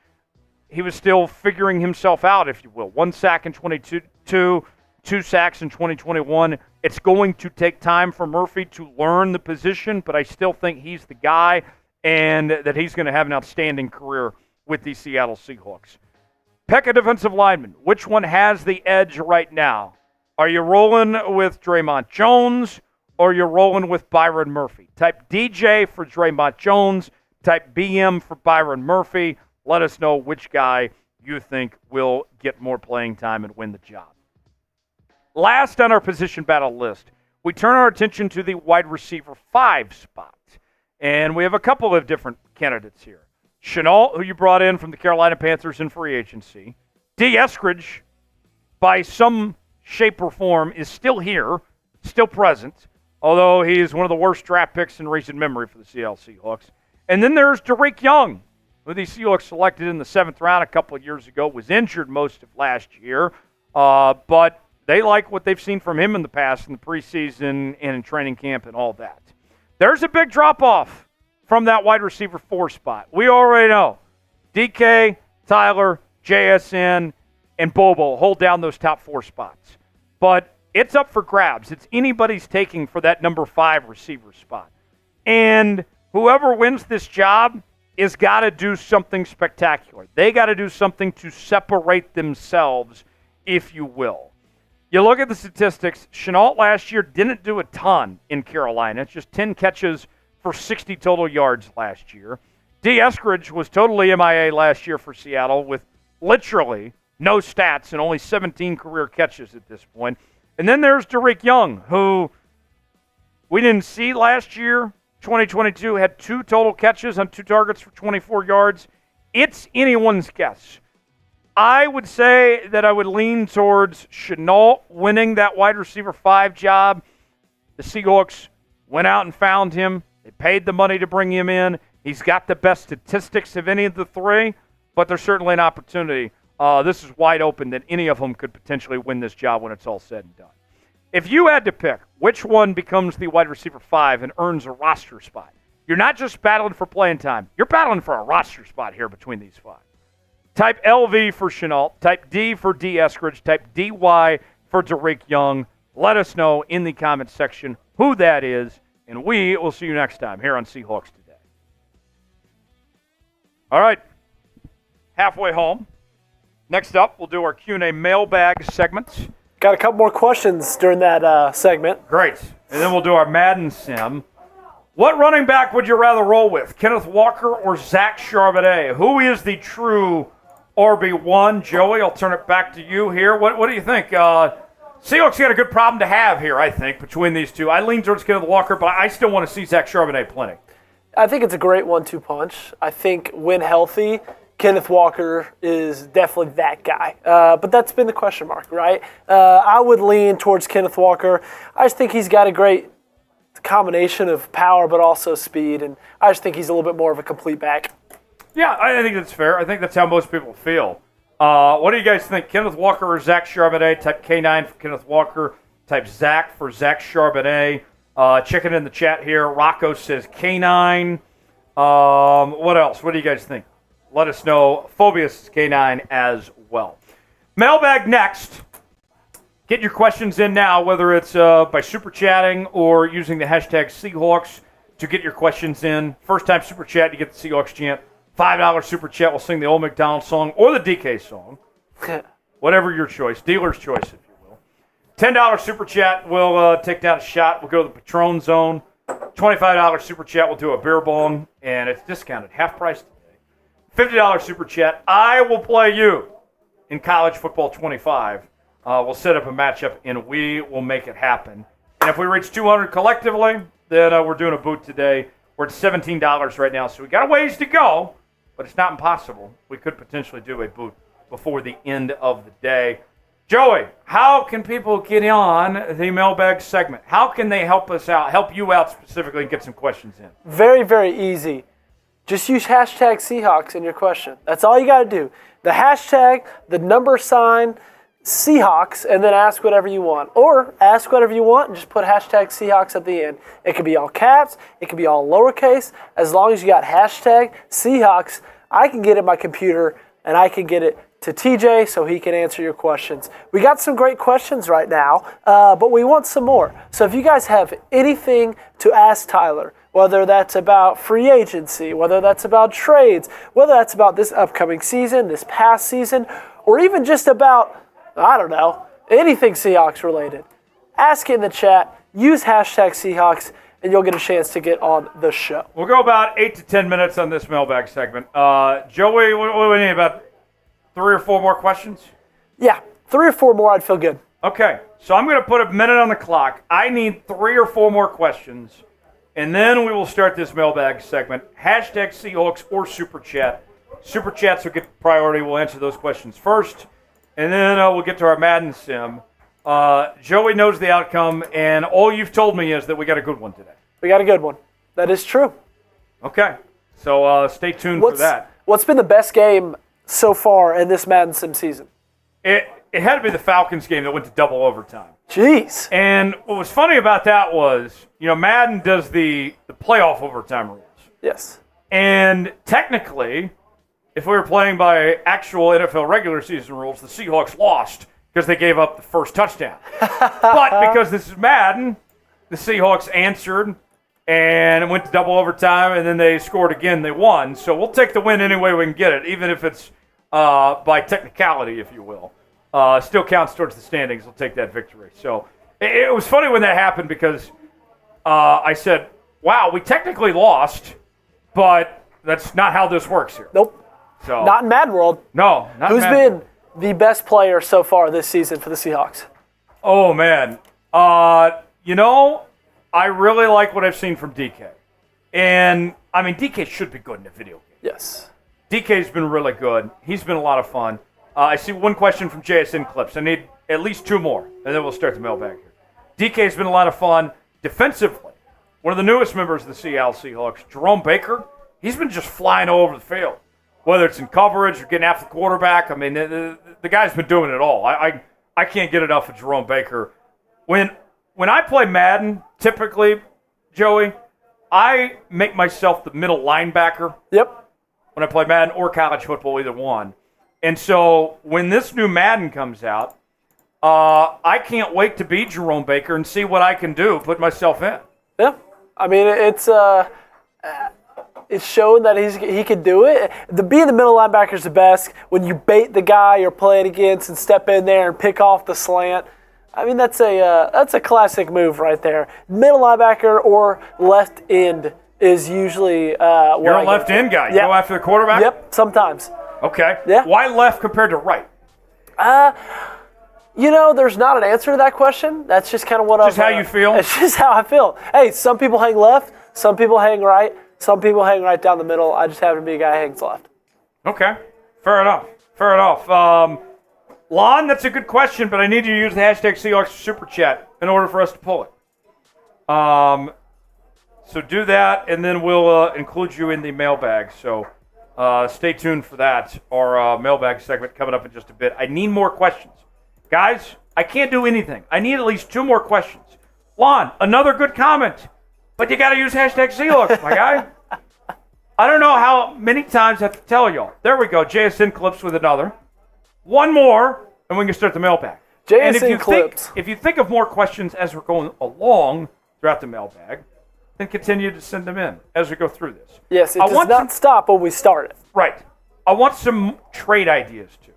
Speaker 1: he was still figuring himself out, if you will. 1 sack in 2022, 2 sacks in 2021. It's going to take time for Murphy to learn the position, but I still think he's the guy and that he's going to have an outstanding career with the Seattle Seahawks. Pick a defensive lineman. Which one has the edge right now? Are you rolling with Dre'Mont Jones or you're rolling with Byron Murphy? Type DJ for Dre'Mont Jones. Type BM for Byron Murphy. Let us know which guy you think will get more playing time and win the job. Last on our position battle list, we turn our attention to the wide receiver 5 spot. And we have a couple of different candidates here. Shenault, who you brought in from the Carolina Panthers in free agency. D. Eskridge, by some shape or form, is still here, still present, although he is one of the worst draft picks in recent memory for the Seattle Seahawks. And then there's Riq Young, who the Seahawks selected in the 7th round a couple of years ago, was injured most of last year, but They like what they've seen from him in the past, in the preseason and in training camp and all that. There's a big drop-off from that wide receiver 4 spot. We already know DK, Tyler, JSN, and Bobo hold down those top 4 spots. But it's up for grabs. It's anybody's taking for that number 5 receiver spot. And whoever wins this job is got to do something spectacular. They got to do something to separate themselves, if you will. You look at the statistics, Shenault last year didn't do a ton in Carolina. It's just 10 catches for 60 total yards last year. D. Eskridge was totally MIA last year for Seattle with literally no stats and only 17 career catches at this point. And then there's Riq Woolen, who we didn't see last year. 2022 had 2 total catches on 2 targets for 24 yards. It's anyone's guess. I would say that I would lean towards Shenault winning that wide receiver 5 job. The Seahawks went out and found him. They paid the money to bring him in. He's got the best statistics of any of the 3, but there's certainly an opportunity. This is wide open that any of them could potentially win this job when it's all said and done. If you had to pick which one becomes the wide receiver 5 and earns a roster spot, you're not just battling for playing time. You're battling for a roster spot here between these 5. Type LV for Shenault, type D for D. Eskridge, type DY for Riq Woolen. Let us know in the comments section who that is, and we will see you next time here on Seahawks Today. All right, halfway home. Next up, we'll do our Q&A mailbag segment.
Speaker 2: Got a couple more questions during that segment.
Speaker 1: Great. And then we'll do our Madden Sim. What running back would you rather roll with, Kenneth Walker or Zach Charbonnet? Who is the true RB1? Joey, I'll turn it back to you here. What do you think? Seahawks got a good problem to have here, I think, between these two. I lean towards Kenneth Walker, but I still want to see Zach Charbonnet plenty.
Speaker 2: I think it's a great 1-2 punch. I think when healthy, Kenneth Walker is definitely that guy. But that's been the question mark, right? I would lean towards Kenneth Walker. I just think he's got a great combination of power but also speed, and I just think he's a little bit more of a complete back.
Speaker 1: Yeah, I think that's fair. I think that's how most people feel. What do you guys think? Kenneth Walker or Zach Charbonnet? Type K9 for Kenneth Walker. Type Zach for Zach Charbonnet. Chicken in the chat here. Rocco says K9. What else? What do you guys think? Let us know. Phobius is K9 as well. Mailbag next. Get your questions in now, whether it's by super chatting or using the hashtag Seahawks to get your questions in. First time super chat, you get the Seahawks chant. $5 super chat, we'll sing the old Macdonald song or the DK song. Whatever your choice. Dealer's choice, if you will. $10 super chat, we'll take down a shot. We'll go to the Patron zone. $25 super chat, we'll do a beer bong, and it's discounted. Half price today. $50 super chat, I will play you in college football 25. We'll set up a matchup, and we will make it happen. And if we reach 200 collectively, then we're doing a boot today. We're at $17 right now, so we got a ways to go, but it's not impossible. We could potentially do a boot before the end of the day. Joey, how can people get on the mailbag segment? How can they help us out, help you out specifically, and get some questions in?
Speaker 2: Very, very easy. Just use hashtag Seahawks in your question. That's all you got to do. The hashtag, the number sign, Seahawks, and then ask whatever you want. Or ask whatever you want and just put hashtag Seahawks at the end. It could be all caps. It could be all lowercase. As long as you got hashtag Seahawks, I can get it in my computer and I can get it to TJ so he can answer your questions. We got some great questions right now, but we want some more. So if you guys have anything to ask Tyler, whether that's about free agency, whether that's about trades, whether that's about this upcoming season, this past season, or even just about, I don't know, anything Seahawks related, ask it in the chat, use hashtag Seahawks, and you'll get a chance to get on the show.
Speaker 1: We'll go about 8 to 10 minutes on this mailbag segment. Joey, what do we need, about 3 or 4 more questions?
Speaker 2: Yeah, 3 or 4 more, I'd feel good.
Speaker 1: Okay, so I'm going to put a minute on the clock. I need 3 or 4 more questions, and then we will start this mailbag segment. Hashtag Seahawks or Super Chat. Super Chats will get priority. We'll answer those questions first, and then we'll get to our Madden Sim. Joey knows the outcome, and all you've told me is that we got a good one today.
Speaker 2: We got a good one. That is true.
Speaker 1: Okay, so stay tuned for that.
Speaker 2: What's been the best game so far in this Madden Sim season?
Speaker 1: it had to be the Falcons game that went to double overtime.
Speaker 2: Jeez.
Speaker 1: And what was funny about that was, Madden does the playoff overtime rules.
Speaker 2: Yes.
Speaker 1: And technically, if we were playing by actual NFL regular season rules, the Seahawks lost because they gave up the first touchdown. But because this is Madden, the Seahawks answered and it went to double overtime, and then they scored again. They won. So we'll take the win any way we can get it, even if it's by technicality, if you will. Still counts towards the standings. We'll take that victory. So it was funny when that happened because I said, wow, we technically lost, but that's not how this works here.
Speaker 2: Nope.
Speaker 1: So,
Speaker 2: not in Madden World.
Speaker 1: No, not
Speaker 2: Who's
Speaker 1: in Madden.
Speaker 2: been the best player so far this season for the Seahawks?
Speaker 1: Oh, man. I really like what I've seen from DK. And, DK should be good in a video game.
Speaker 2: Yes.
Speaker 1: DK's been really good. He's been a lot of fun. I see one question from JSN Clips. I need at least two more, and then we'll start the mailbag here. DK's been a lot of fun defensively. One of the newest members of the Seattle Seahawks, Jerome Baker, he's been just flying all over the field, whether it's in coverage or getting after the quarterback. The guy's been doing it all. I can't get enough of Jerome Baker. When I play Madden, typically, Joey, I make myself the middle linebacker.
Speaker 2: Yep.
Speaker 1: When I play Madden or college football, either one. And so when this new Madden comes out, I can't wait to be Jerome Baker and see what I can do, put myself in.
Speaker 2: Yeah. It's shown that he can do it. Being the middle linebacker is the best. When you bait the guy you're playing against and step in there and pick off the slant, that's a classic move right there. Middle linebacker or left end is usually
Speaker 1: You're a left end guy. You go after the quarterback?
Speaker 2: Yep, sometimes.
Speaker 1: Okay.
Speaker 2: Yeah.
Speaker 1: Why left compared to right?
Speaker 2: There's not an answer to that question. That's just kind of what
Speaker 1: Just how you feel?
Speaker 2: It's just how I feel. Hey, some people hang left, some people hang right, some people hang right down the middle. I just happen to be a guy who hangs left.
Speaker 1: Okay. Fair enough. Lon, that's a good question, but I need you to use the hashtag Seahawks Super Chat in order for us to pull it. So do that, and then we'll include you in the mailbag. So stay tuned for that. Our mailbag segment coming up in just a bit. I need more questions. Guys, I can't do anything. I need at least two more questions. Lon, another good comment, but you got to use hashtag Seahawks, my guy. I don't know how many times I have to tell y'all. There we go. JSN Clips with another. One more, and we can start the mailbag.
Speaker 2: JSN Clips.
Speaker 1: If you think of more questions as we're going along throughout the mailbag, then continue to send them in as we go through this.
Speaker 2: Yes, it does not stop when we start it.
Speaker 1: Right. I want some trade ideas, too.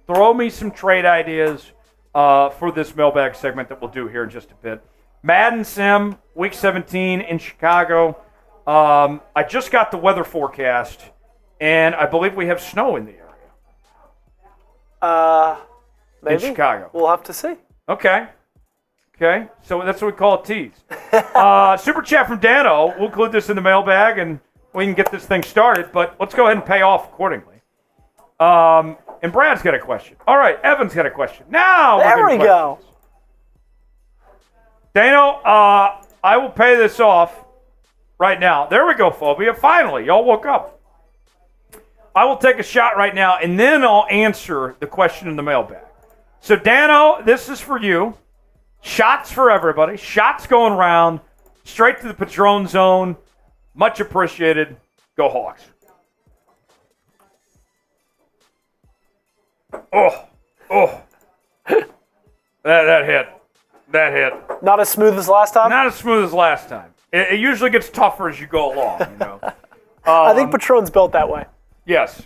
Speaker 1: Throw me some trade ideas for this mailbag segment that we'll do here in just a bit. Madden Sim, Week 17 in Chicago. I just got the weather forecast, and I believe we have snow in the area.
Speaker 2: Maybe.
Speaker 1: In Chicago.
Speaker 2: We'll have to see.
Speaker 1: Okay. So that's what we call a tease. Super chat from Dano. We'll include this in the mailbag, and we can get this thing started, but let's go ahead and pay off accordingly. And Brad's got a question. All right, Evan's got a question. Now
Speaker 2: there we go.
Speaker 1: Dano, I will pay this off right now. There we go, Phobia. Finally, y'all woke up. I will take a shot right now, and then I'll answer the question in the mailbag. So, Dano, this is for you. Shots for everybody. Shots going around. Straight to the Patron zone. Much appreciated. Go Hawks. Oh. That hit.
Speaker 2: Not as smooth as last time?
Speaker 1: Not as smooth as last time. It usually gets tougher as you go along,
Speaker 2: I think Patron's built that way.
Speaker 1: Yes,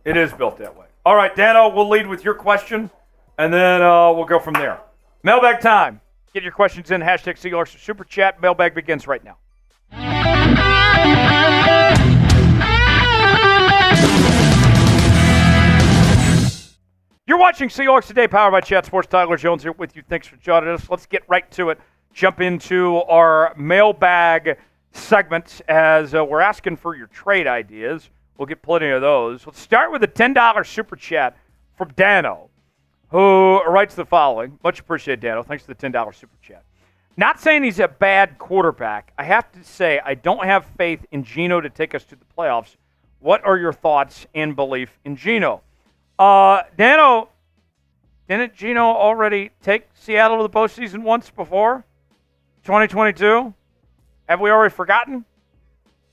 Speaker 1: it is built that way. All right, Dano, we'll lead with your question, and then we'll go from there. Mailbag time. Get your questions in. Hashtag Seahawks Super Chat. Mailbag begins right now. You're watching Seahawks Today, powered by Chat Sports. Tyler Jones here with you. Thanks for joining us. Let's get right to it. Jump into our mailbag segment as we're asking for your trade ideas. We'll get plenty of those. Let's start with a $10 Super Chat from Dano, who writes the following. Much appreciated, Dano. Thanks for the $10 Super Chat. Not saying he's a bad quarterback. I have to say I don't have faith in Geno to take us to the playoffs. What are your thoughts and belief in Geno? Dano, Didn't Geno already take Seattle to the postseason once before? 2022? Have we already forgotten?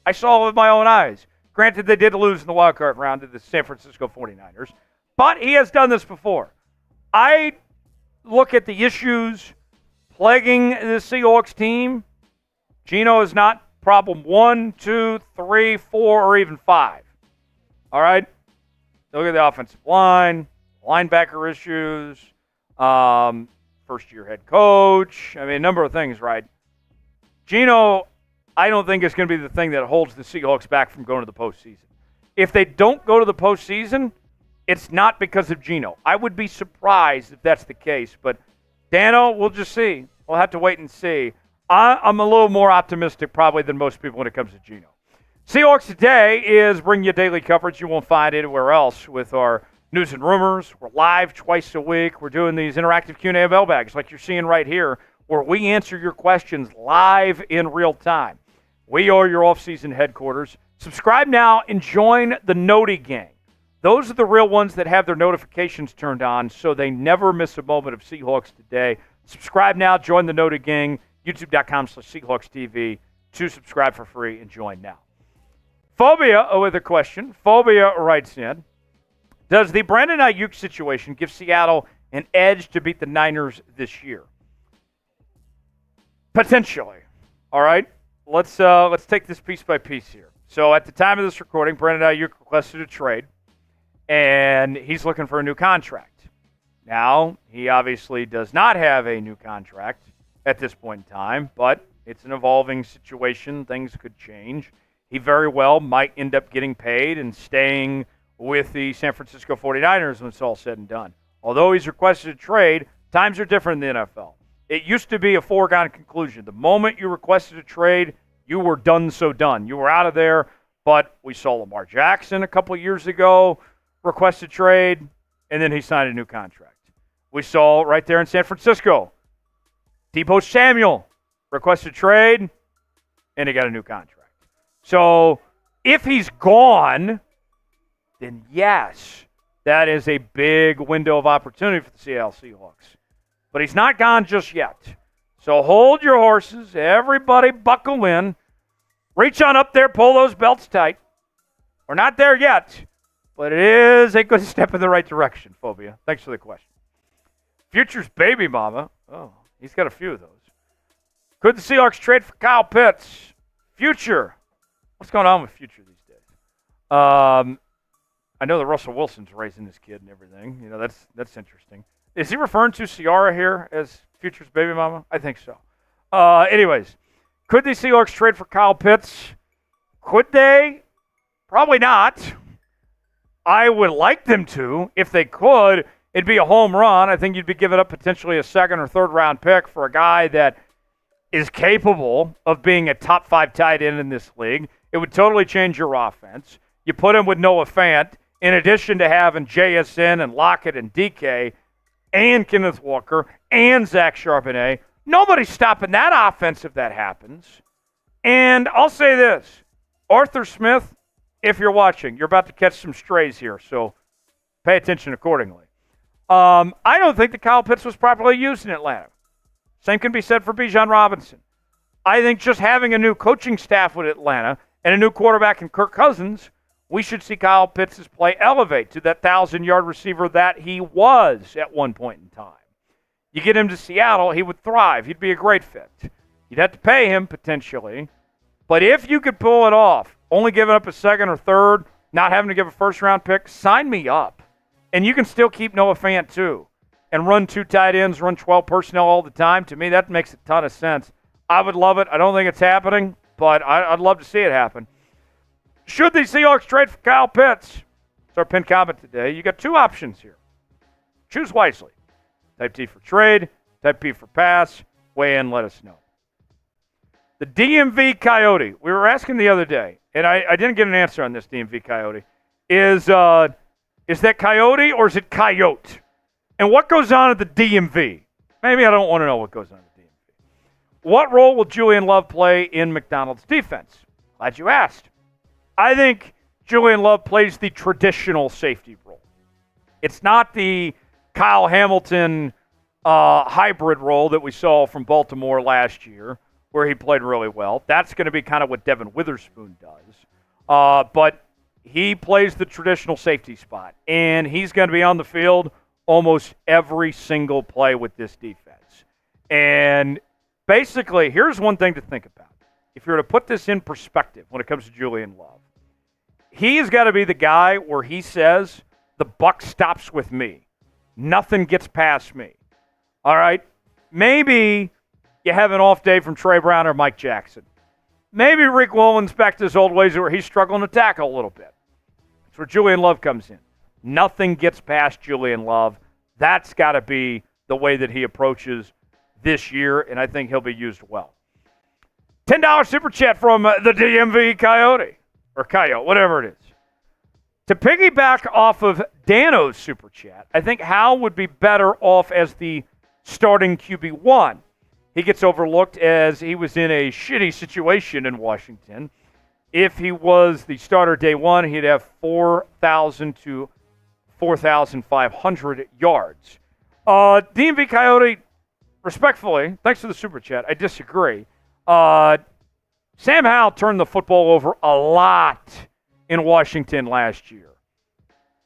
Speaker 1: I saw it with my own eyes. Granted, they did lose in the wild card round to the San Francisco 49ers, but he has done this before. I look at the issues plaguing the Seahawks team. Geno is not problem 1, 2, 3, 4, or even 5. All right? Look at the offensive line, linebacker issues, first-year head coach. I mean, a number of things, right? Geno, I don't think it's going to be the thing that holds the Seahawks back from going to the postseason. If they don't go to the postseason, it's not because of Geno. I would be surprised if that's the case, but Dano, we'll just see. We'll have to wait and see. I'm a little more optimistic probably than most people when it comes to Geno. Seahawks Today is bringing you daily coverage you won't find anywhere else with our news and rumors. We're live twice a week. We're doing these interactive Q&A mailbags like you're seeing right here, where we answer your questions live in real time. We are your off-season headquarters. Subscribe now and join the Noti Gang. Those are the real ones that have their notifications turned on so they never miss a moment of Seahawks Today. Subscribe now, join the Noti Gang, youtube.com/Seahawks TV to subscribe for free and join now. Phobia with a question. Phobia writes in, does the Brandon Ayuk situation give Seattle an edge to beat the Niners this year? Potentially. All right. Let's take this piece by piece here. So at the time of this recording, Brandon Ayuk requested a trade, and he's looking for a new contract. Now, he obviously does not have a new contract at this point in time, but it's an evolving situation. Things could change. He very well might end up getting paid and staying with the San Francisco 49ers when it's all said and done. Although he's requested a trade, times are different in the NFL. It used to be a foregone conclusion. The moment you requested a trade, you were done so done. You were out of there, but we saw Lamar Jackson a couple of years ago request a trade, and then he signed a new contract. We saw right there in San Francisco, Deebo Samuel requested a trade, and he got a new contract. So if he's gone, then yes, that is a big window of opportunity for the Seattle Seahawks. But he's not gone just yet. So hold your horses. Everybody buckle in. Reach on up there. Pull those belts tight. We're not there yet, but it is a good step in the right direction, Phobia. Thanks for the question. Future's baby mama. Oh, he's got a few of those. Could the Seahawks trade for Kyle Pitts? Future. What's going on with Future these days? I know that Russell Wilson's raising this kid and everything. You know, that's interesting. Is he referring to Ciara here as Future's baby mama? I think so. Anyways, could the Seahawks trade for Kyle Pitts? Could they? Probably not. I would like them to. If they could, it'd be a home run. I think you'd be giving up potentially a second or third round pick for a guy that is capable of being a top 5 tight end in this league. It would totally change your offense. You put him with Noah Fant, in addition to having JSN and Lockett and DK, and Kenneth Walker, and Zach Charbonnet. Nobody's stopping that offense if that happens. And I'll say this. Arthur Smith, if you're watching, you're about to catch some strays here, so pay attention accordingly. I don't think that Kyle Pitts was properly used in Atlanta. Same can be said for Bijan Robinson. I think just having a new coaching staff with Atlanta and a new quarterback in Kirk Cousins, we should see Kyle Pitts' play elevate to that 1,000-yard receiver that he was at one point in time. You get him to Seattle, he would thrive. He'd be a great fit. You'd have to pay him potentially. But if you could pull it off, only giving up a second or third, not having to give a first-round pick, sign me up. And you can still keep Noah Fant too. And run 2 tight ends, run 12 personnel all the time. To me, that makes a ton of sense. I would love it. I don't think it's happening, but I'd love to see it happen. Should the Seahawks trade for Kyle Pitts? It's our pinned comment today. You got 2 options here. Choose wisely. Type T for trade, type P for pass. Weigh in, let us know. The DMV Coyote. We were asking the other day, and I didn't get an answer on this DMV Coyote. Is that Coyote or is it Coyote? And what goes on at the DMV? Maybe I don't want to know what goes on at the DMV. What role will Julian Love play in Macdonald's defense? Glad you asked. I think Julian Love plays the traditional safety role. It's not the Kyle Hamilton hybrid role that we saw from Baltimore last year, where he played really well. That's going to be kind of what Devon Witherspoon does. But he plays the traditional safety spot, and he's going to be on the field almost every single play with this defense. And basically, here's one thing to think about. If you're to put this in perspective when it comes to Julian Love, he's got to be the guy where he says, the buck stops with me. Nothing gets past me. All right? Maybe you have an off day from Trey Brown or Mike Jackson. Maybe Riq Woolen's back to his old ways where he's struggling to tackle a little bit. That's where Julian Love comes in. Nothing gets past Julian Love. That's got to be the way that he approaches this year, and I think he'll be used well. $10 super chat from the DMV Coyote, or Coyote, whatever it is. To piggyback off of Dano's super chat, I think Howell would be better off as the starting QB1. He gets overlooked as he was in a shitty situation in Washington. If he was the starter day one, he'd have 4,000 to 4,500 yards. DMV Coyote, respectfully, thanks for the super chat. I disagree. Sam Howell turned the football over a lot in Washington last year.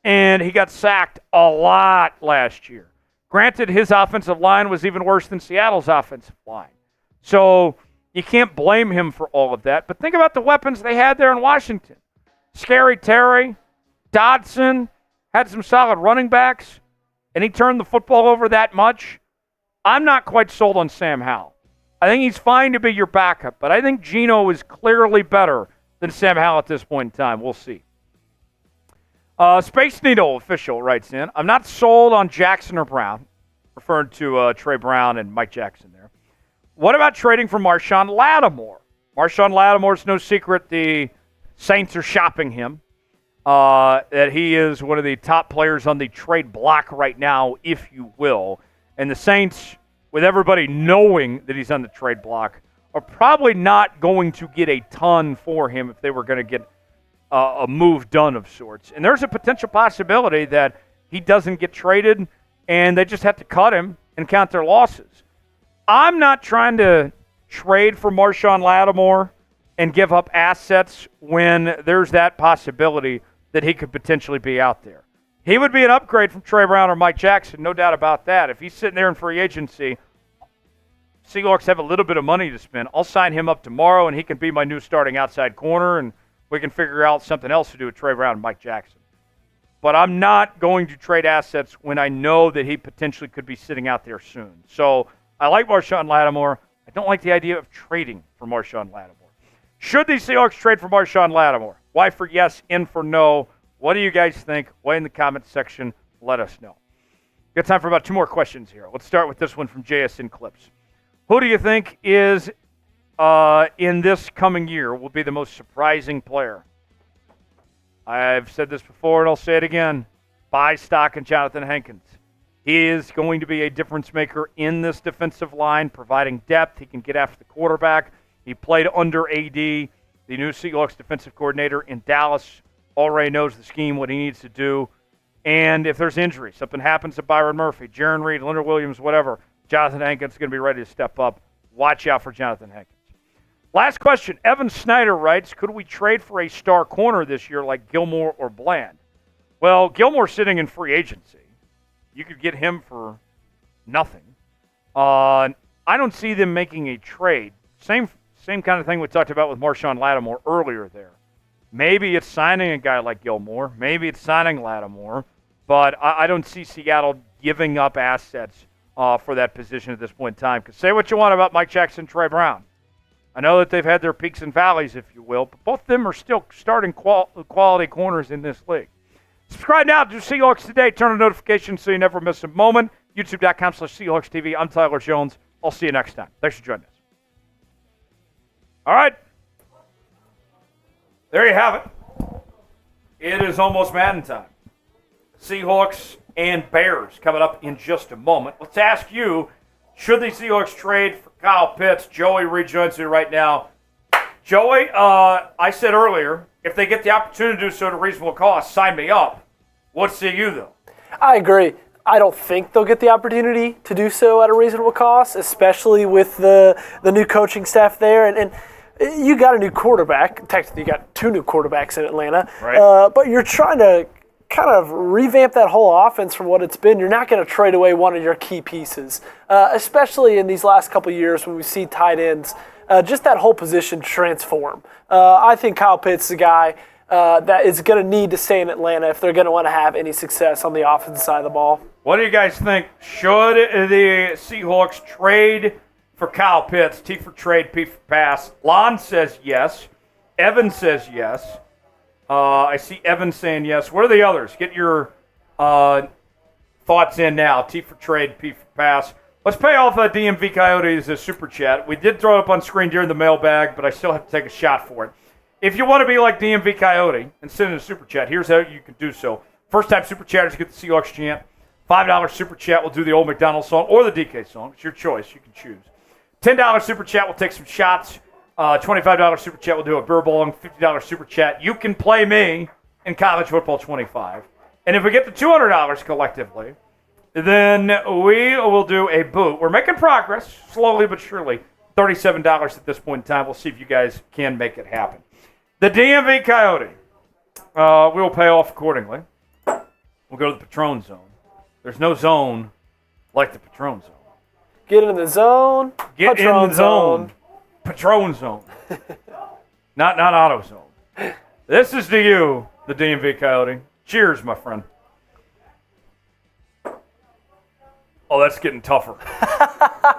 Speaker 1: And he got sacked a lot last year. Granted, his offensive line was even worse than Seattle's offensive line. So you can't blame him for all of that. But think about the weapons they had there in Washington. Scary Terry, Dodson, had some solid running backs, and he turned the football over that much. I'm not quite sold on Sam Howell. I think he's fine to be your backup, but I think Geno is clearly better than Sam Howell at this point in time. We'll see. Space Needle official writes in, I'm not sold on Jackson or Brown, referring to Trey Brown and Mike Jackson there. What about trading for Marshawn Lattimore? Marshawn Lattimore's no secret the Saints are shopping him, that he is one of the top players on the trade block right now, if you will. And the Saints, with everybody knowing that he's on the trade block, are probably not going to get a ton for him if they were going to get a move done of sorts. And there's a potential possibility that he doesn't get traded and they just have to cut him and count their losses. I'm not trying to trade for Marshawn Lattimore and give up assets when there's that possibility that he could potentially be out there. He would be an upgrade from Trey Brown or Mike Jackson, no doubt about that. If he's sitting there in free agency, Seahawks have a little bit of money to spend. I'll sign him up tomorrow, and he can be my new starting outside corner, and we can figure out something else to do with Trey Brown and Mike Jackson. But I'm not going to trade assets when I know that he potentially could be sitting out there soon. So I like Marshawn Lattimore. I don't like the idea of trading for Marshawn Lattimore. Should the Seahawks trade for Marshawn Lattimore? Y for yes, N for no. What do you guys think? Weigh in the comments section. Let us know. Got time for about 2 more questions here. Let's start with this one from JSN Clips. Who do you think is, in this coming year, will be the most surprising player? I've said this before, and I'll say it again. Buy stock in Jonathan Hankins. He is going to be a difference maker in this defensive line, providing depth. He can get after the quarterback. He played under AD, the new Seahawks defensive coordinator in Dallas. Already knows the scheme, what he needs to do. And if there's injury, something happens to Byron Murphy, Jaron Reed, Leonard Williams, whatever, Jonathan Hankins is going to be ready to step up. Watch out for Jonathan Hankins. Last question. Evan Snyder writes, could we trade for a star corner this year like Gilmore or Bland? Well, Gilmore's sitting in free agency. You could get him for nothing. I don't see them making a trade. Same kind of thing we talked about with Marshawn Lattimore earlier there. Maybe it's signing a guy like Gilmore. Maybe it's signing Lattimore. But I don't see Seattle giving up assets for that position at this point in time. Because say what you want about Mike Jackson and Trey Brown. I know that they've had their peaks and valleys, if you will, but both of them are still starting quality corners in this league. Subscribe now to Seahawks Today. Turn on notifications so you never miss a moment. YouTube.com/Seahawks TV. I'm Tyler Jones. I'll see you next time. Thanks for joining us. All right. There you have it. It is almost Madden time. Seahawks and Bears coming up in just a moment. Let's ask you, should the Seahawks trade for Kyle Pitts? Joey rejoins me right now. Joey, I said earlier, if they get the opportunity to do so at a reasonable cost, sign me up. What say you, though?
Speaker 2: I agree. I don't think they'll get the opportunity to do so at a reasonable cost, especially with the new coaching staff there. And you got a new quarterback. Technically, you got 2 new quarterbacks in Atlanta.
Speaker 1: Right.
Speaker 2: But you're trying to kind of revamp that whole offense from what it's been. You're not going to trade away one of your key pieces, especially in these last couple of years when we see tight ends, just that whole position transform. I think Kyle Pitts is a guy that is going to need to stay in Atlanta if they're going to want to have any success on the offensive side of the ball.
Speaker 1: What do you guys think? Should the Seahawks trade for Kyle Pitts? T for trade, P for pass. Lon says yes. Evan says yes. I see Evan saying yes. What are the others? Get your thoughts in now. T for trade, P for pass. Let's pay off DMV Coyotes' super chat. We did throw it up on screen during the mailbag, but I still have to take a shot for it. If you want to be like DMV Coyote and send in a super chat, here's how you can do so. First-time super chatters get the Seahawks chant. $5 super chat will do the old Macdonald song or the DK song. It's your choice. You can choose. $10 super chat will take some shots. $25 super chat will do a beer bong. $50 super chat. You can play me in college football 25. And if we get to $200 collectively, then we will do a boot. We're making progress, slowly but surely. $37 at this point in time. We'll see if you guys can make it happen. The DMV Coyote, we will pay off accordingly. We'll go to the Patron Zone. There's no zone like the Patron Zone.
Speaker 2: Get in the zone.
Speaker 1: Get
Speaker 2: Patron
Speaker 1: in the zone. Patron Zone. not Auto Zone. This is to you, the DMV Coyote. Cheers, my friend. Oh, that's getting tougher.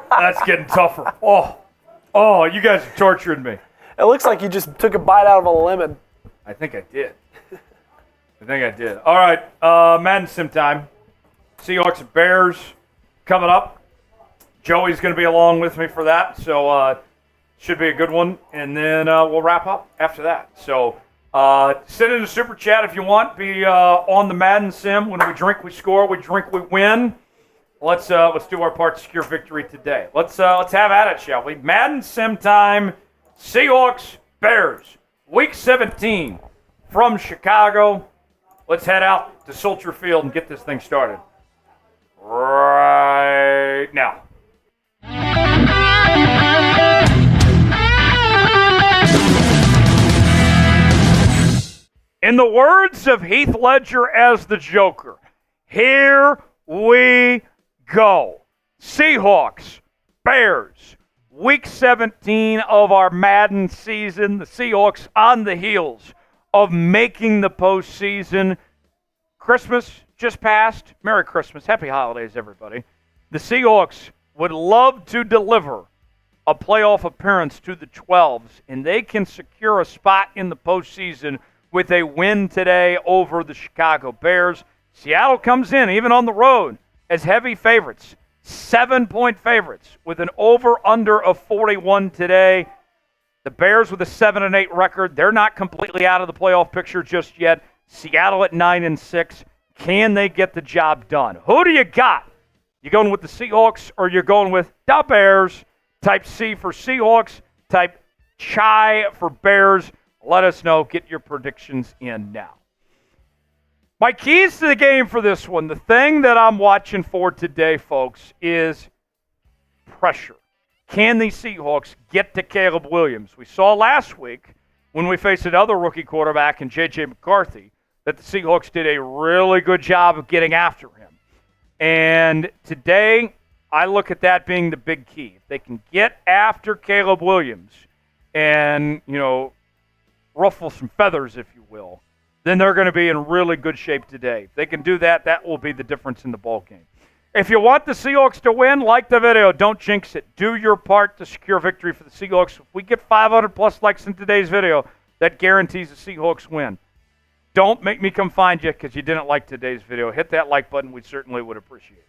Speaker 1: That's getting tougher. Oh, you guys are torturing me.
Speaker 2: It looks like you just took a bite out of a lemon.
Speaker 1: I think I did. All right, Madden Sim time. Seahawks and Bears coming up. Joey's going to be along with me for that, so should be a good one. And then we'll wrap up after that. So send in a super chat if you want. Be on the Madden Sim. When we drink, we score. We drink, we win. Let's do our part to secure victory today. Let's have at it, shall we? Madden Sim time. Seahawks, Bears, Week 17 from Chicago. Let's head out to Soldier Field and get this thing started right now. In the words of Heath Ledger as the Joker, here we go. Seahawks, Bears, Week 17 of our Madden season. The Seahawks on the heels of making the postseason. Christmas just passed. Merry Christmas. Happy holidays, everybody. The Seahawks would love to deliver a playoff appearance to the 12s, and they can secure a spot in the postseason with a win today over the Chicago Bears. Seattle comes in, even on the road, as heavy favorites. 7-point favorites with an over-under of 41 today. The Bears with a 7-8 record. They're not completely out of the playoff picture just yet. Seattle at 9-6. Can they get the job done? Who do you got? You going with the Seahawks or you're going with the Bears? Type C for Seahawks. Type Chai for Bears. Let us know. Get your predictions in now. My keys to the game for this one, the thing that I'm watching for today, folks, is pressure. Can the Seahawks get to Caleb Williams? We saw last week when we faced another rookie quarterback in J.J. McCarthy that the Seahawks did a really good job of getting after him. And today, I look at that being the big key. If they can get after Caleb Williams and, ruffle some feathers, if you will, then they're going to be in really good shape today. If they can do that, that will be the difference in the ball game. If you want the Seahawks to win, like the video. Don't jinx it. Do your part to secure victory for the Seahawks. If we get 500-plus likes in today's video, that guarantees the Seahawks win. Don't make me come find you because you didn't like today's video. Hit that like button. We certainly would appreciate it.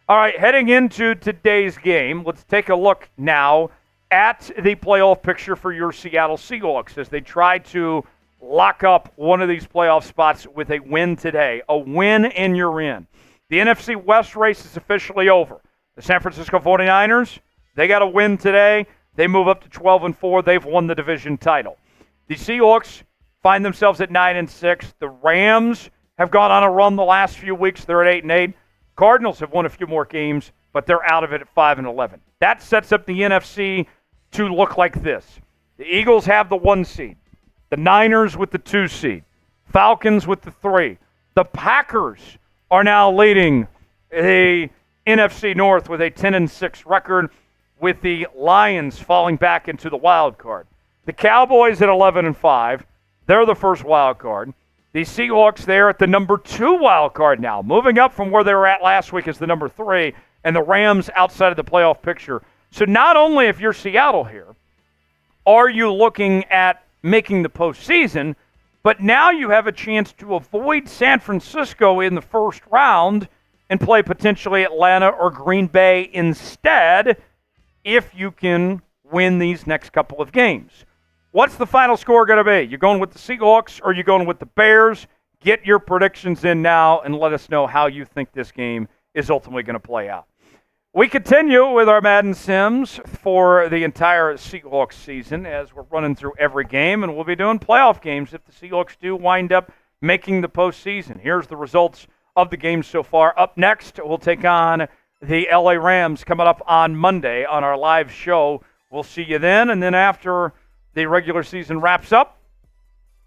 Speaker 1: All right, heading into today's game, let's take a look now at the playoff picture for your Seattle Seahawks as they try to lock up one of these playoff spots with a win today. A win and you're in. The NFC West race is officially over. The San Francisco 49ers, they got a win today. They move up to 12-4. They've won the division title. The Seahawks find themselves at 9-6. The Rams have gone on a run the last few weeks. They're at 8-8. Cardinals have won a few more games, but they're out of it at 5-11. That sets up the NFC to look like this. The Eagles have the 1 seed. The Niners with the 2 seed. Falcons with the 3. The Packers are now leading the NFC North with a 10-6 record, with the Lions falling back into the wild card. The Cowboys at 11-5. They're the first wild card. The Seahawks there at the number 2 wild card now, moving up from where they were at last week as the number 3, and the Rams outside of the playoff picture. So not only if you're Seattle here, are you looking at making the postseason, but now you have a chance to avoid San Francisco in the first round and play potentially Atlanta or Green Bay instead if you can win these next couple of games. What's the final score going to be? You going with the Seahawks or you going with the Bears? Get your predictions in now and let us know how you think this game is ultimately going to play out. We continue with our Madden Sims for the entire Seahawks season as we're running through every game, and we'll be doing playoff games if the Seahawks do wind up making the postseason. Here's the results of the games so far. Up next, we'll take on the LA Rams coming up on Monday on our live show. We'll see you then, and then after the regular season wraps up,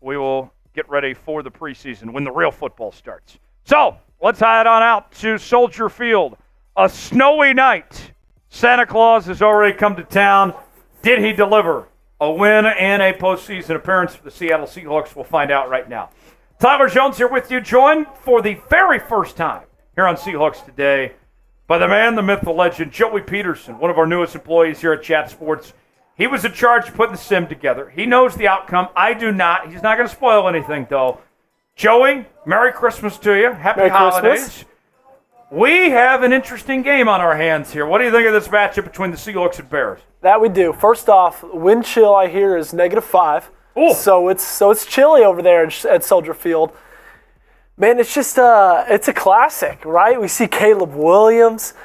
Speaker 1: we will get ready for the preseason when the real football starts. So, let's head on out to Soldier Field. A snowy night. Santa Claus has already come to town. Did he deliver a win and a postseason appearance for the Seattle Seahawks? We'll find out right now. Tyler Jones here with you, joined for the very first time here on Seahawks Today by the man, the myth, the legend, Joey Peterson, one of our newest employees here at Chat Sports. He was in charge of putting the sim together. He knows the outcome. I do not. He's not going to spoil anything, though. Joey, Merry Christmas to you. Happy
Speaker 2: Merry
Speaker 1: holidays.
Speaker 2: Christmas.
Speaker 1: We have an interesting game on our hands here. What do you think of this matchup between the Seahawks and Bears?
Speaker 2: That we do. First off, wind chill I hear is -5.
Speaker 1: Ooh.
Speaker 2: So it's chilly over there at Soldier Field. Man, it's just it's a classic, right? We see Caleb Williams.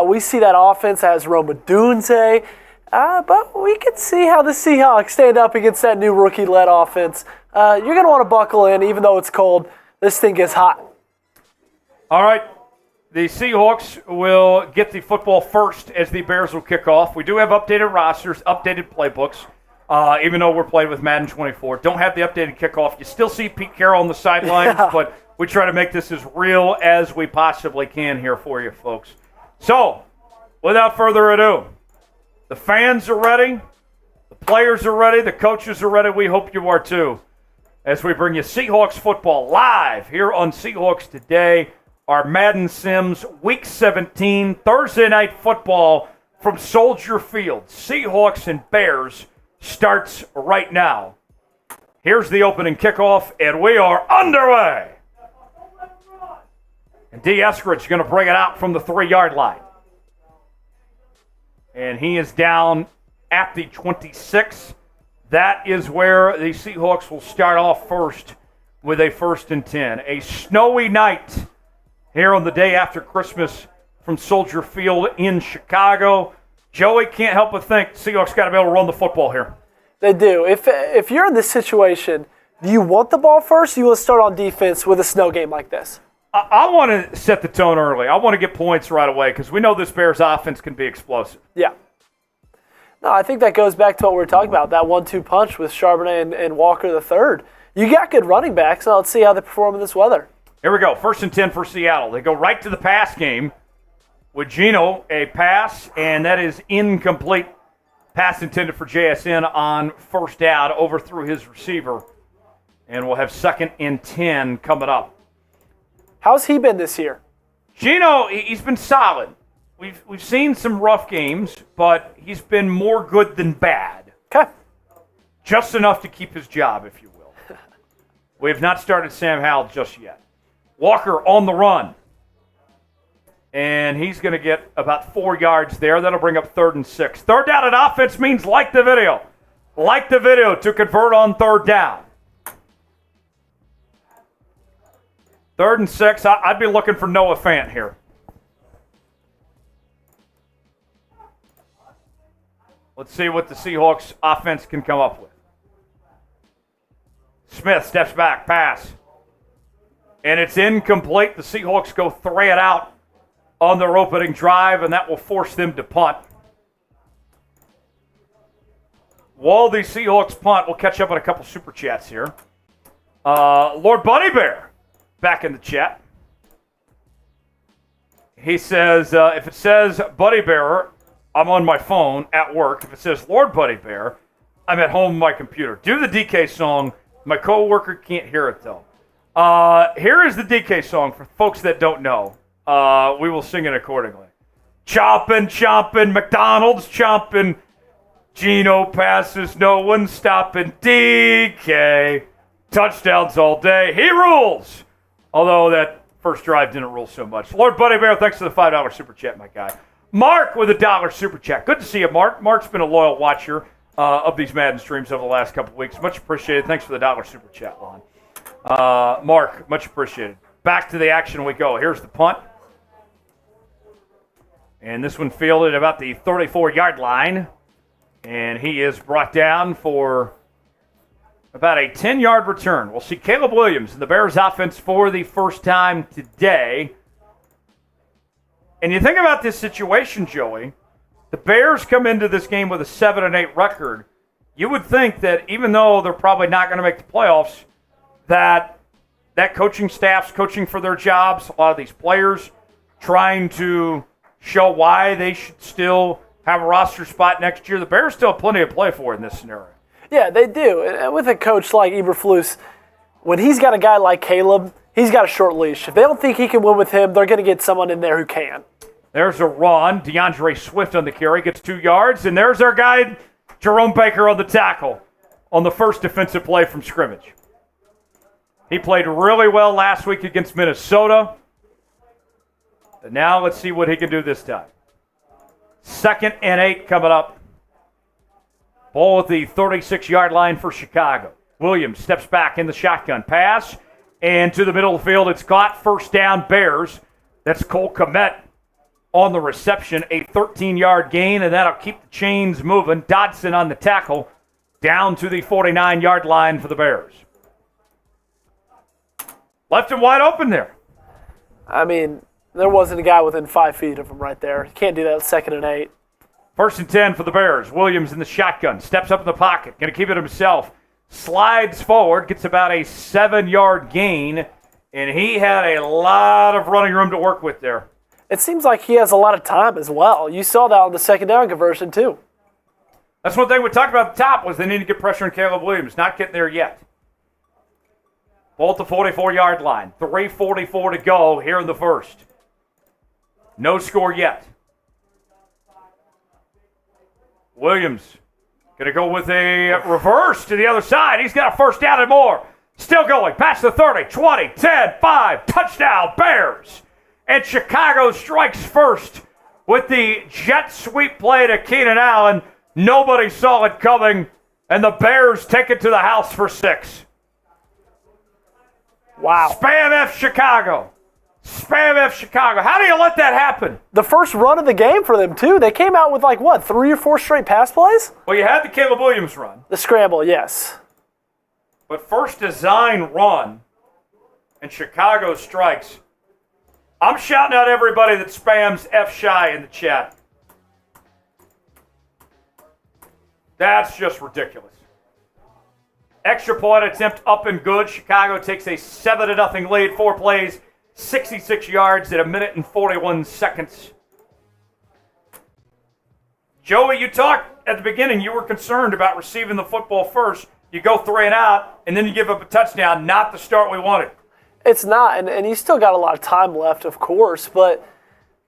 Speaker 2: We see that offense has Odunze. But we can see how the Seahawks stand up against that new rookie-led offense. You're going to want to buckle in, even though it's cold. This thing gets hot.
Speaker 1: All right. The Seahawks will get the football first as the Bears will kick off. We do have updated rosters, updated playbooks, even though we're playing with Madden 24. Don't have the updated kickoff. You still see Pete Carroll on the sidelines, but we try to make this as real as we possibly can here for you folks. So, without further ado, the fans are ready, the players are ready, the coaches are ready. We hope you are too, as we bring you Seahawks football live here on Seahawks Today. Our Madden Sims Week 17 Thursday Night Football from Soldier Field. Seahawks and Bears starts right now. Here's the opening kickoff, and we are underway. And D. Eskridge going to bring it out from the 3-yard line. And he is down at the 26. That is where the Seahawks will start off first with a 1st and 10. A snowy night here on the day after Christmas from Soldier Field in Chicago. Joey, can't help but think Seahawks got to be able to run the football here.
Speaker 2: They do. If you're in this situation, do you want the ball first or do you want to start on defense with a snow game like this?
Speaker 1: I want to set the tone early. I want to get points right away because we know this Bears offense can be explosive.
Speaker 2: Yeah. No, I think that goes back to what we were talking about, that 1-2 punch with Charbonnet and Walker III. You got good running backs, so let's see how they perform in this weather.
Speaker 1: Here we go. 1st and 10 for Seattle. They go right to the pass game with Geno, a pass, and that is incomplete. Pass intended for JSN on 1st down, overthrew his receiver. And we'll have 2nd and 10 coming up.
Speaker 2: How's he been this year?
Speaker 1: Geno, he's been solid. We've seen some rough games, but he's been more good than bad.
Speaker 2: Okay.
Speaker 1: Just enough to keep his job, if you will. We have not started Sam Howell just yet. Walker on the run. And he's going to get about 4 yards there. That'll bring up 3rd and 6. 3rd down at offense means like the video. Like the video to convert on 3rd down. 3rd and 6. I'd be looking for Noah Fant here. Let's see what the Seahawks offense can come up with. Smith steps back, pass. And it's incomplete. The Seahawks go 3 it out on their opening drive, and that will force them to punt. While the Seahawks punt, we'll catch up on a couple Super Chats here. Lord Bunny Bear, back in the chat. He says, if it says Buddy Bear, I'm on my phone at work. If it says Lord Buddy Bear, I'm at home on my computer. Do the DK song. My coworker can't hear it, though. Here is the DK song for folks that don't know. We will sing it accordingly. Chopping, chomping, McDonald's chomping. Geno passes, no one stopping. DK. Touchdowns all day. He rules. Although that first drive didn't rule so much. Lord Buddy Bear, thanks for the $5 super chat, my guy. Mark with a $1 super chat. Good to see you, Mark. Mark's been a loyal watcher of these Madden streams over the last couple of weeks. Much appreciated. Thanks for the $1 super chat, Lon. Mark, much appreciated. Back to the action we go. Here's the punt. And this one fielded about the 34-yard line. And he is brought down for about a 10-yard return. We'll see Caleb Williams in the Bears offense for the first time today. And you think about this situation, Joey. The Bears come into this game with a 7-8 record. You would think that even though they're probably not going to make the playoffs, that coaching staff's coaching for their jobs, a lot of these players trying to show why they should still have a roster spot next year. The Bears still have plenty to play for in this scenario.
Speaker 2: Yeah, they do. And with a coach like Eberflus, when he's got a guy like Caleb, he's got a short leash. If they don't think he can win with him, they're going to get someone in there who can.
Speaker 1: There's a run. DeAndre Swift on the carry, gets 2 yards. And there's our guy, Jerome Baker, on the tackle on the first defensive play from scrimmage. He played really well last week against Minnesota. And now let's see what he can do this time. 2nd and 8 coming up. Ball at the 36-yard line for Chicago. Williams steps back in the shotgun pass. And to the middle of the field, it's caught. First down, Bears. That's Cole Kmet on the reception. A 13-yard gain, and that'll keep the chains moving. Dodson on the tackle. Down to the 49-yard line for the Bears. Left him wide open there.
Speaker 2: I mean, there wasn't a guy within 5 feet of him right there. You can't do that 2nd and 8.
Speaker 1: 1st and 10 for the Bears. Williams in the shotgun. Steps up in the pocket. Going to keep it himself. Slides forward. Gets about a 7-yard gain. And he had a lot of running room to work with there.
Speaker 2: It seems like he has a lot of time as well. You saw that on the 2nd down conversion too.
Speaker 1: That's one thing we talked about at the top was they need to get pressure on Caleb Williams. Not getting there yet. Ball at the 44-yard line. 3:44 to go here in the first. No score yet. Williams going to go with a reverse to the other side. He's got a first down and more. Still going. Past the 30, 20, 10, 5. Touchdown, Bears. And Chicago strikes first with the jet sweep play to Keenan Allen. Nobody saw it coming. And the Bears take it to the house for 6.
Speaker 2: Wow.
Speaker 1: Spam F Chicago. Spam F Chicago. How do you let that happen?
Speaker 2: The first run of the game for them, too. They came out with 3 or 4 straight pass plays?
Speaker 1: Well, you had the Caleb Williams run.
Speaker 2: The scramble, yes.
Speaker 1: But first design run, and Chicago strikes. I'm shouting out everybody that spams F Shy in the chat. That's just ridiculous. Extra point attempt up and good. Chicago takes a 7-0 lead. 4 plays. 66 yards at 1 minute and 41 seconds. Joey, you talked at the beginning, you were concerned about receiving the football first. You go 3 and out, and then you give up a touchdown. Not the start we wanted.
Speaker 2: It's not, and you still got a lot of time left, of course, but,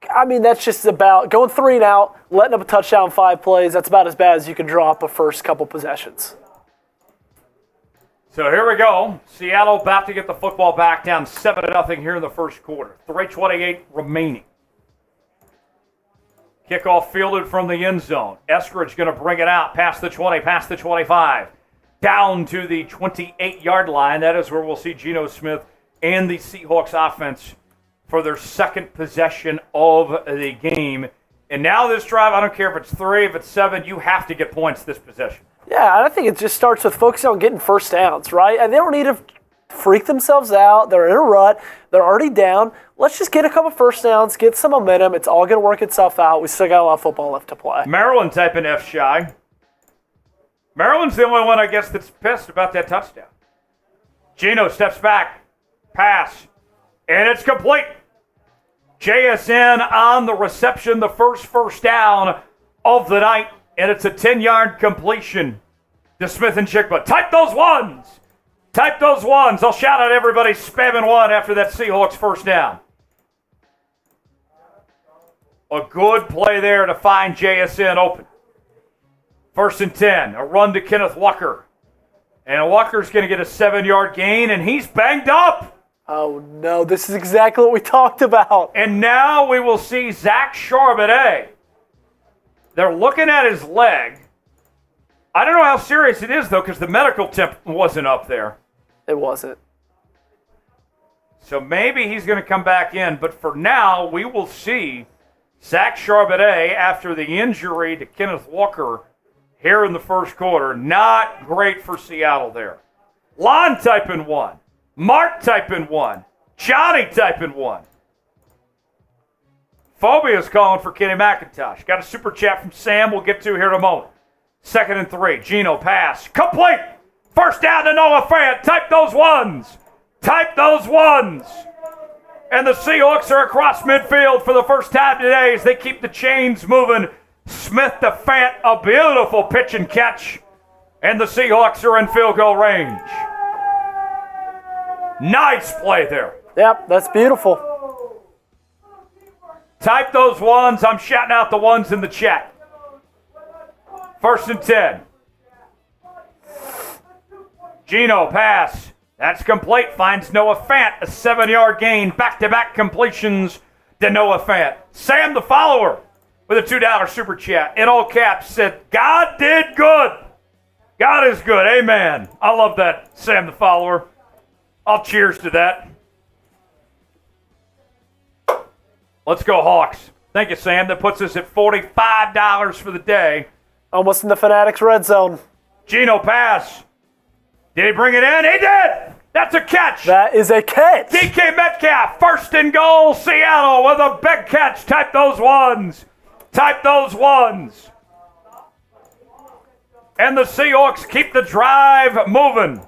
Speaker 2: I mean, that's just about going 3 and out, letting up a touchdown 5 plays. That's about as bad as you can draw up a first couple possessions.
Speaker 1: So here we go. Seattle about to get the football back, down 7-0 here in the first quarter. 3:28 remaining. Kickoff fielded from the end zone. Eskridge going to bring it out past the 20, past the 25. Down to the 28-yard line. That is where we'll see Geno Smith and the Seahawks offense for their second possession of the game. And now this drive, I don't care if it's 3, if it's 7, you have to get points this possession.
Speaker 2: Yeah, I think it just starts with focusing on getting first downs, right? And they don't need to freak themselves out. They're in a rut. They're already down. Let's just get a couple first downs, get some momentum. It's all going to work itself out. We still got a lot of football left to play.
Speaker 1: Maryland typing F shy. Maryland's the only one, I guess, that's pissed about that touchdown. Geno steps back, pass, and it's complete. JSN on the reception, the first down of the night, and it's a 10-yard completion to Smith-Njigba. Type those ones. Type those ones. I'll shout out everybody spamming one after that Seahawks first down. A good play there to find JSN open. 1st and 10, a run to Kenneth Walker. And Walker's going to get a 7-yard gain, and he's banged up.
Speaker 2: Oh, no, this is exactly what we talked about.
Speaker 1: And now we will see Zach Charbonnet. They're looking at his leg. I don't know how serious it is, though, because the medical temp wasn't up there.
Speaker 2: It wasn't.
Speaker 1: So maybe he's going to come back in. But for now, we will see Zach Charbonnet after the injury to Kenneth Walker here in the first quarter. Not great for Seattle there. Lon typing one. Mark typing one. Johnny typing one. Phobia's calling for Kenny McIntosh. Got a super chat from Sam we'll get to here in a moment. 2nd and 3. Geno pass. Complete. First down to Noah Fant. Type those ones. Type those ones. And the Seahawks are across midfield for the first time today as they keep the chains moving. Smith to Fant, a beautiful pitch and catch. And the Seahawks are in field goal range. Nice play there.
Speaker 2: Yep, that's beautiful.
Speaker 1: Type those ones. I'm shouting out the ones in the chat. 1st and 10. Geno pass. That's complete. Finds Noah Fant. A 7-yard gain. Back-to-back completions to Noah Fant. Sam the follower with a $2 super chat. In all caps said, God did good. God is good. Amen. I love that, Sam the follower. I'll cheers to that. Let's go Hawks. Thank you, Sam. That puts us at $45 for the day.
Speaker 2: Almost in the Fanatics red zone.
Speaker 1: Geno pass. Did he bring it in? He did. That's a catch.
Speaker 2: That is a catch.
Speaker 1: DK Metcalf, 1st and goal, Seattle with a big catch. Type those ones. Type those ones. And the Seahawks keep the drive moving.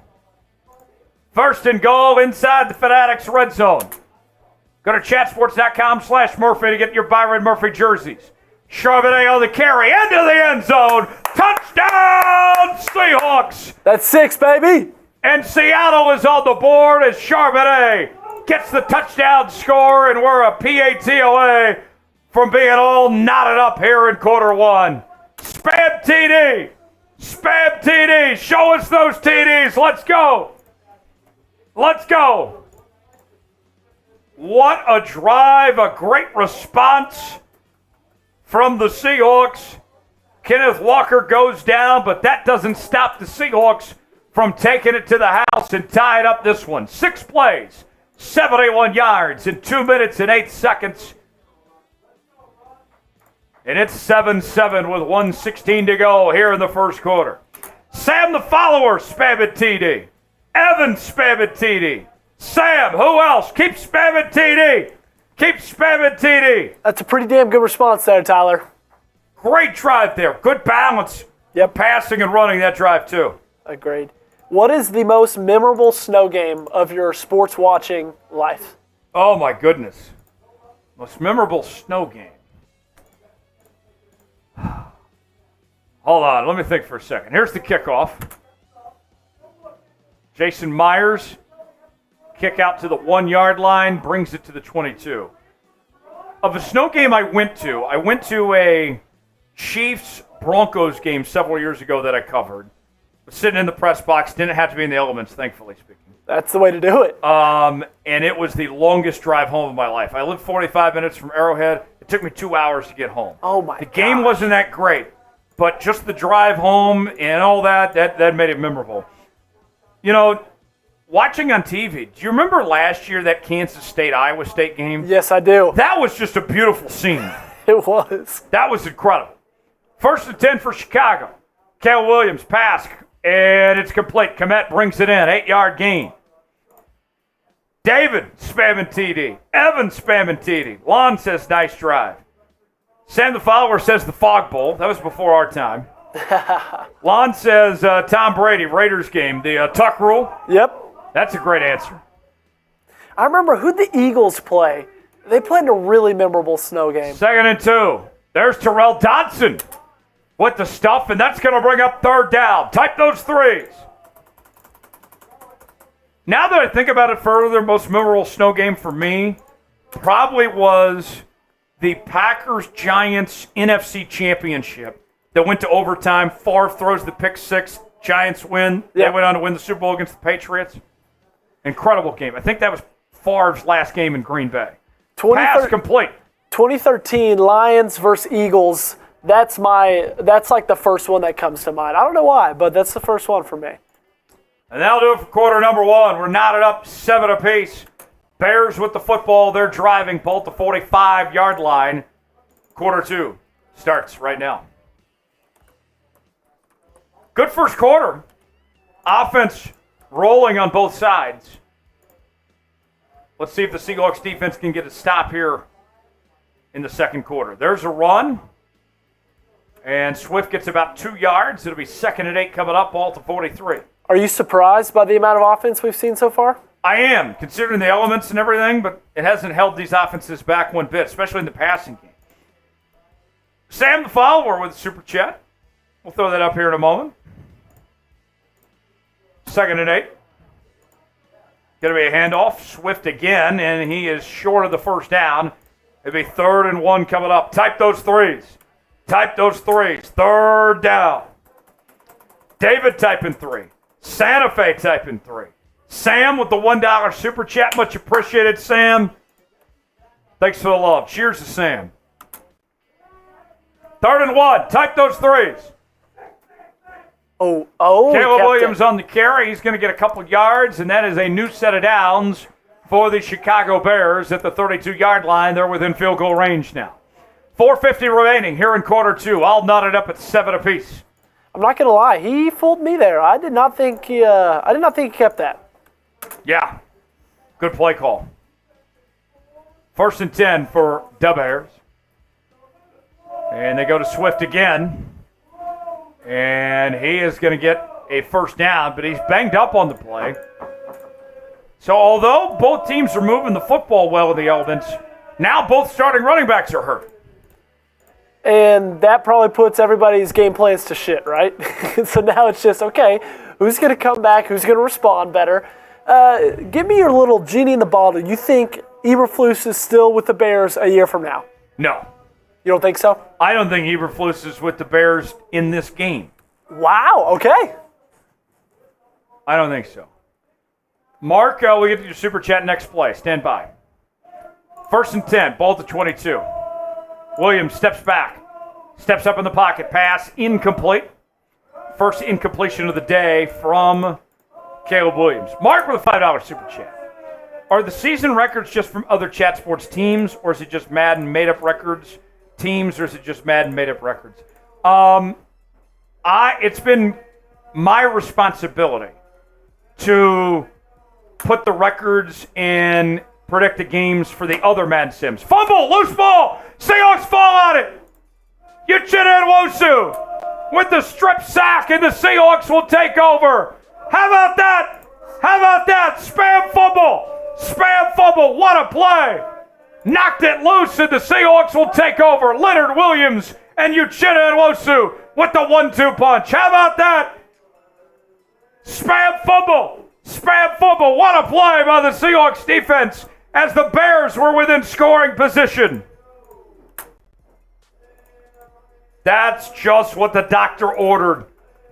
Speaker 1: 1st and goal inside the Fanatics red zone. Go to chatsports.com/Murphy to get your Byron Murphy jerseys. Charbonnet on the carry into the end zone. Touchdown, Seahawks.
Speaker 2: That's 6, baby.
Speaker 1: And Seattle is on the board as Charbonnet gets the touchdown score, and we're a PAT away from being all knotted up here in quarter one. Spam TD. Spam TD. Show us those TDs. Let's go. Let's go. What a drive, a great response from the Seahawks. Kenneth Walker goes down, but that doesn't stop the Seahawks from taking it to the house and tying up this one. 6 plays, 71 yards in 2 minutes and 8 seconds. And it's 7-7 with 1:16 to go here in the first quarter. Sam the follower, spamming TD. Evan spamming TD. Sam, who else? Keep spamming TD. Keep spamming TD.
Speaker 2: That's a pretty damn good response there, Tyler.
Speaker 1: Great drive there. Good balance.
Speaker 2: Yep.
Speaker 1: Passing and running that drive too.
Speaker 2: Agreed. What is the most memorable snow game of your sports watching life?
Speaker 1: Oh my goodness. Most memorable snow game. Hold on, let me think for a second. Here's the kickoff. Jason Myers, kick out to the 1-yard line, brings it to the 22. Of a snow game I went to a Chiefs-Broncos game several years ago that I covered. Was sitting in the press box, didn't have to be in the elements, thankfully speaking.
Speaker 2: That's the way to do it.
Speaker 1: And it was the longest drive home of my life. I lived 45 minutes from Arrowhead. It took me 2 hours to get home.
Speaker 2: Oh, my God.
Speaker 1: The game wasn't that great, but just the drive home and all that made it memorable. You know, watching on TV, do you remember last year that Kansas State-Iowa State game?
Speaker 2: Yes, I do.
Speaker 1: That was just a beautiful scene.
Speaker 2: It was.
Speaker 1: That was incredible. 1st and 10 for Chicago. Cal Williams pass, and it's complete. Komet brings it in, 8-yard gain. David spamming TD. Evan spamming TD. Lon says nice drive. Sam the Follower says the Fog Bowl. That was before our time. Lon says Tom Brady, Raiders game. The Tuck rule.
Speaker 2: Yep.
Speaker 1: That's a great answer.
Speaker 2: I remember who'd the Eagles play. They played in a really memorable snow game.
Speaker 1: 2nd and 2. There's Terrell Dodson with the stuff, and that's going to bring up 3rd down. Type those threes. Now that I think about it further, most memorable snow game for me probably was the Packers-Giants NFC Championship that went to overtime. Favre throws the pick six. Giants win.
Speaker 2: Yeah.
Speaker 1: They went on to win the Super Bowl against the Patriots. Incredible game. I think that was Favre's last game in Green Bay. Pass complete.
Speaker 2: 2013 Lions versus Eagles. That's like the first one that comes to mind. I don't know why, but that's the first one for me.
Speaker 1: And that'll do it for quarter number 1. We're knotted up 7 apiece. Bears with the football. They're driving both the 45-yard line. Quarter 2 starts right now. Good first quarter. Offense rolling on both sides. Let's see if the Seahawks defense can get a stop here in the second quarter. There's a run. And Swift gets about 2 yards. It'll be 2nd and 8 coming up, ball to 43.
Speaker 2: Are you surprised by the amount of offense we've seen so far?
Speaker 1: I am, considering the elements and everything, but it hasn't held these offenses back one bit, especially in the passing game. Sam the Follower with a super chat. We'll throw that up here in a moment. 2nd and 8. Going to be a handoff. Swift again, and he is short of the first down. It'll be 3rd and 1 coming up. Type those threes. Type those threes. 3rd down. David typing 3. Santa Fe typing 3. Sam with the $1 super chat. Much appreciated, Sam. Thanks for the love. Cheers to Sam. 3rd and 1. Type those threes.
Speaker 2: Oh.
Speaker 1: Caleb Williams on the carry. He's going to get a couple yards, and that is a new set of downs for the Chicago Bears at the 32-yard line. They're within field goal range now. 4:50 remaining here in quarter 2. All knotted up at 7 apiece.
Speaker 2: I'm not gonna lie, he fooled me there. I did not think he kept that.
Speaker 1: Yeah, good play call. 1st and 10 for the Bears, and they go to Swift again, and he is going to get a first down, but he's banged up on the play. So although both teams are moving the football well in the elements, now both starting running backs are hurt.
Speaker 2: And that probably puts everybody's game plans to shit, right? So now it's just, okay, who's going to come back? Who's going to respond better? Give me your little genie in the bottle. You think Eberflus is still with the Bears a year from now?
Speaker 1: No.
Speaker 2: You don't think so?
Speaker 1: I don't think Eberflus is with the Bears in this game.
Speaker 2: Wow, okay.
Speaker 1: I don't think so. Mark, we'll get to your super chat next play. Stand by. 1st and 10, ball to 22. Williams steps back, steps up in the pocket, pass incomplete. First incompletion of the day from Caleb Williams. Mark with a $5 super chat. Are the season records just from other chat sports teams, or is it just Madden made-up records teams, or is it just Madden made-up records? It's been my responsibility to put the records and predict the games for the other Madden Sims. Fumble, loose ball, Seahawks fall on it. Geno Smith with the strip sack, and the Seahawks will take over. How about that? How about that? Spam fumble. Spam fumble. What a play. Knocked it loose, and the Seahawks will take over. Leonard Williams and Geno Smith with the 1-2 punch. How about that? Spam fumble. Spam fumble. What a play by the Seahawks defense as the Bears were within scoring position. That's just what the doctor ordered.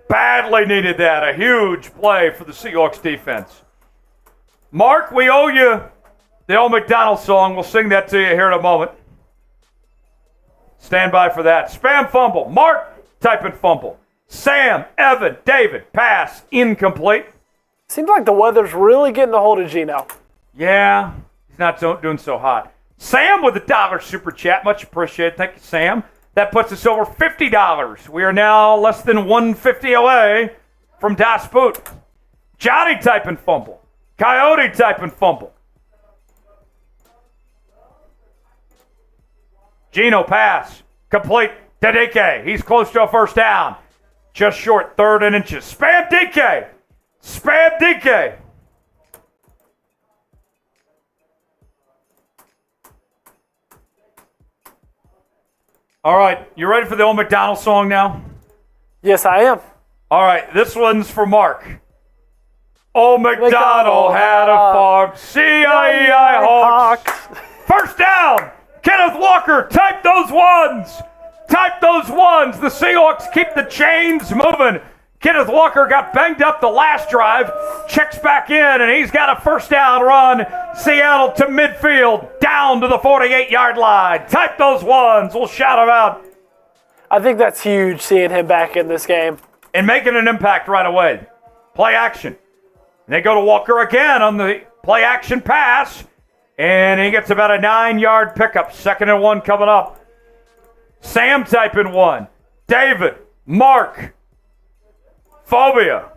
Speaker 1: Badly needed that. A huge play for the Seahawks defense. Mark, we owe you the old Macdonald song. We'll sing that to you here in a moment. Stand by for that. Spam fumble. Mark, typing fumble. Sam, Evan, David, pass, incomplete.
Speaker 2: Seems like the weather's really getting a hold of Geno.
Speaker 1: Yeah, he's not doing so hot. Sam with a $1 super chat. Much appreciated. Thank you, Sam. That puts us over $50. We are now less than $150 away from Das Boot. Johnny typing fumble. Coyote typing fumble. Geno pass. Complete to DK. He's close to a first down. Just short, 3rd and inches. Spam DK. Spam DK. All right, you ready for the old Macdonald song now?
Speaker 2: Yes, I am.
Speaker 1: All right, this one's for Mark. Old Macdonald had a farm. C-I-E-I Hawks. First down. Kenneth Walker, type those ones. Type those ones. The Seahawks keep the chains moving. Kenneth Walker got banged up the last drive. Checks back in, and he's got a first down run. Seattle to midfield, down to the 48-yard line. Type those ones. We'll shout them out.
Speaker 2: I think that's huge, seeing him back in this game.
Speaker 1: And making an impact right away. Play action. And they go to Walker again on the play action pass. And he gets about a 9-yard pickup. 2nd and 1 coming up. Sam typing one. David, Mark, Phobia.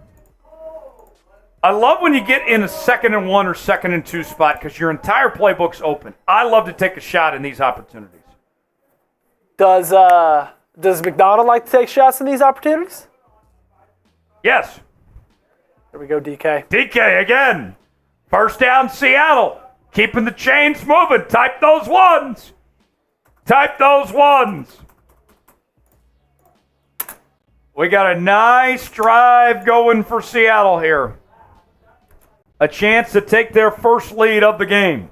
Speaker 1: I love when you get in a 2nd and 1 or 2nd and 2 spot because your entire playbook's open. I love to take a shot in these opportunities.
Speaker 2: Does Macdonald like to take shots in these opportunities?
Speaker 1: Yes.
Speaker 2: There we go, DK.
Speaker 1: DK again. First down, Seattle. Keeping the chains moving. Type those ones. Type those ones. We got a nice drive going for Seattle here. A chance to take their first lead of the game.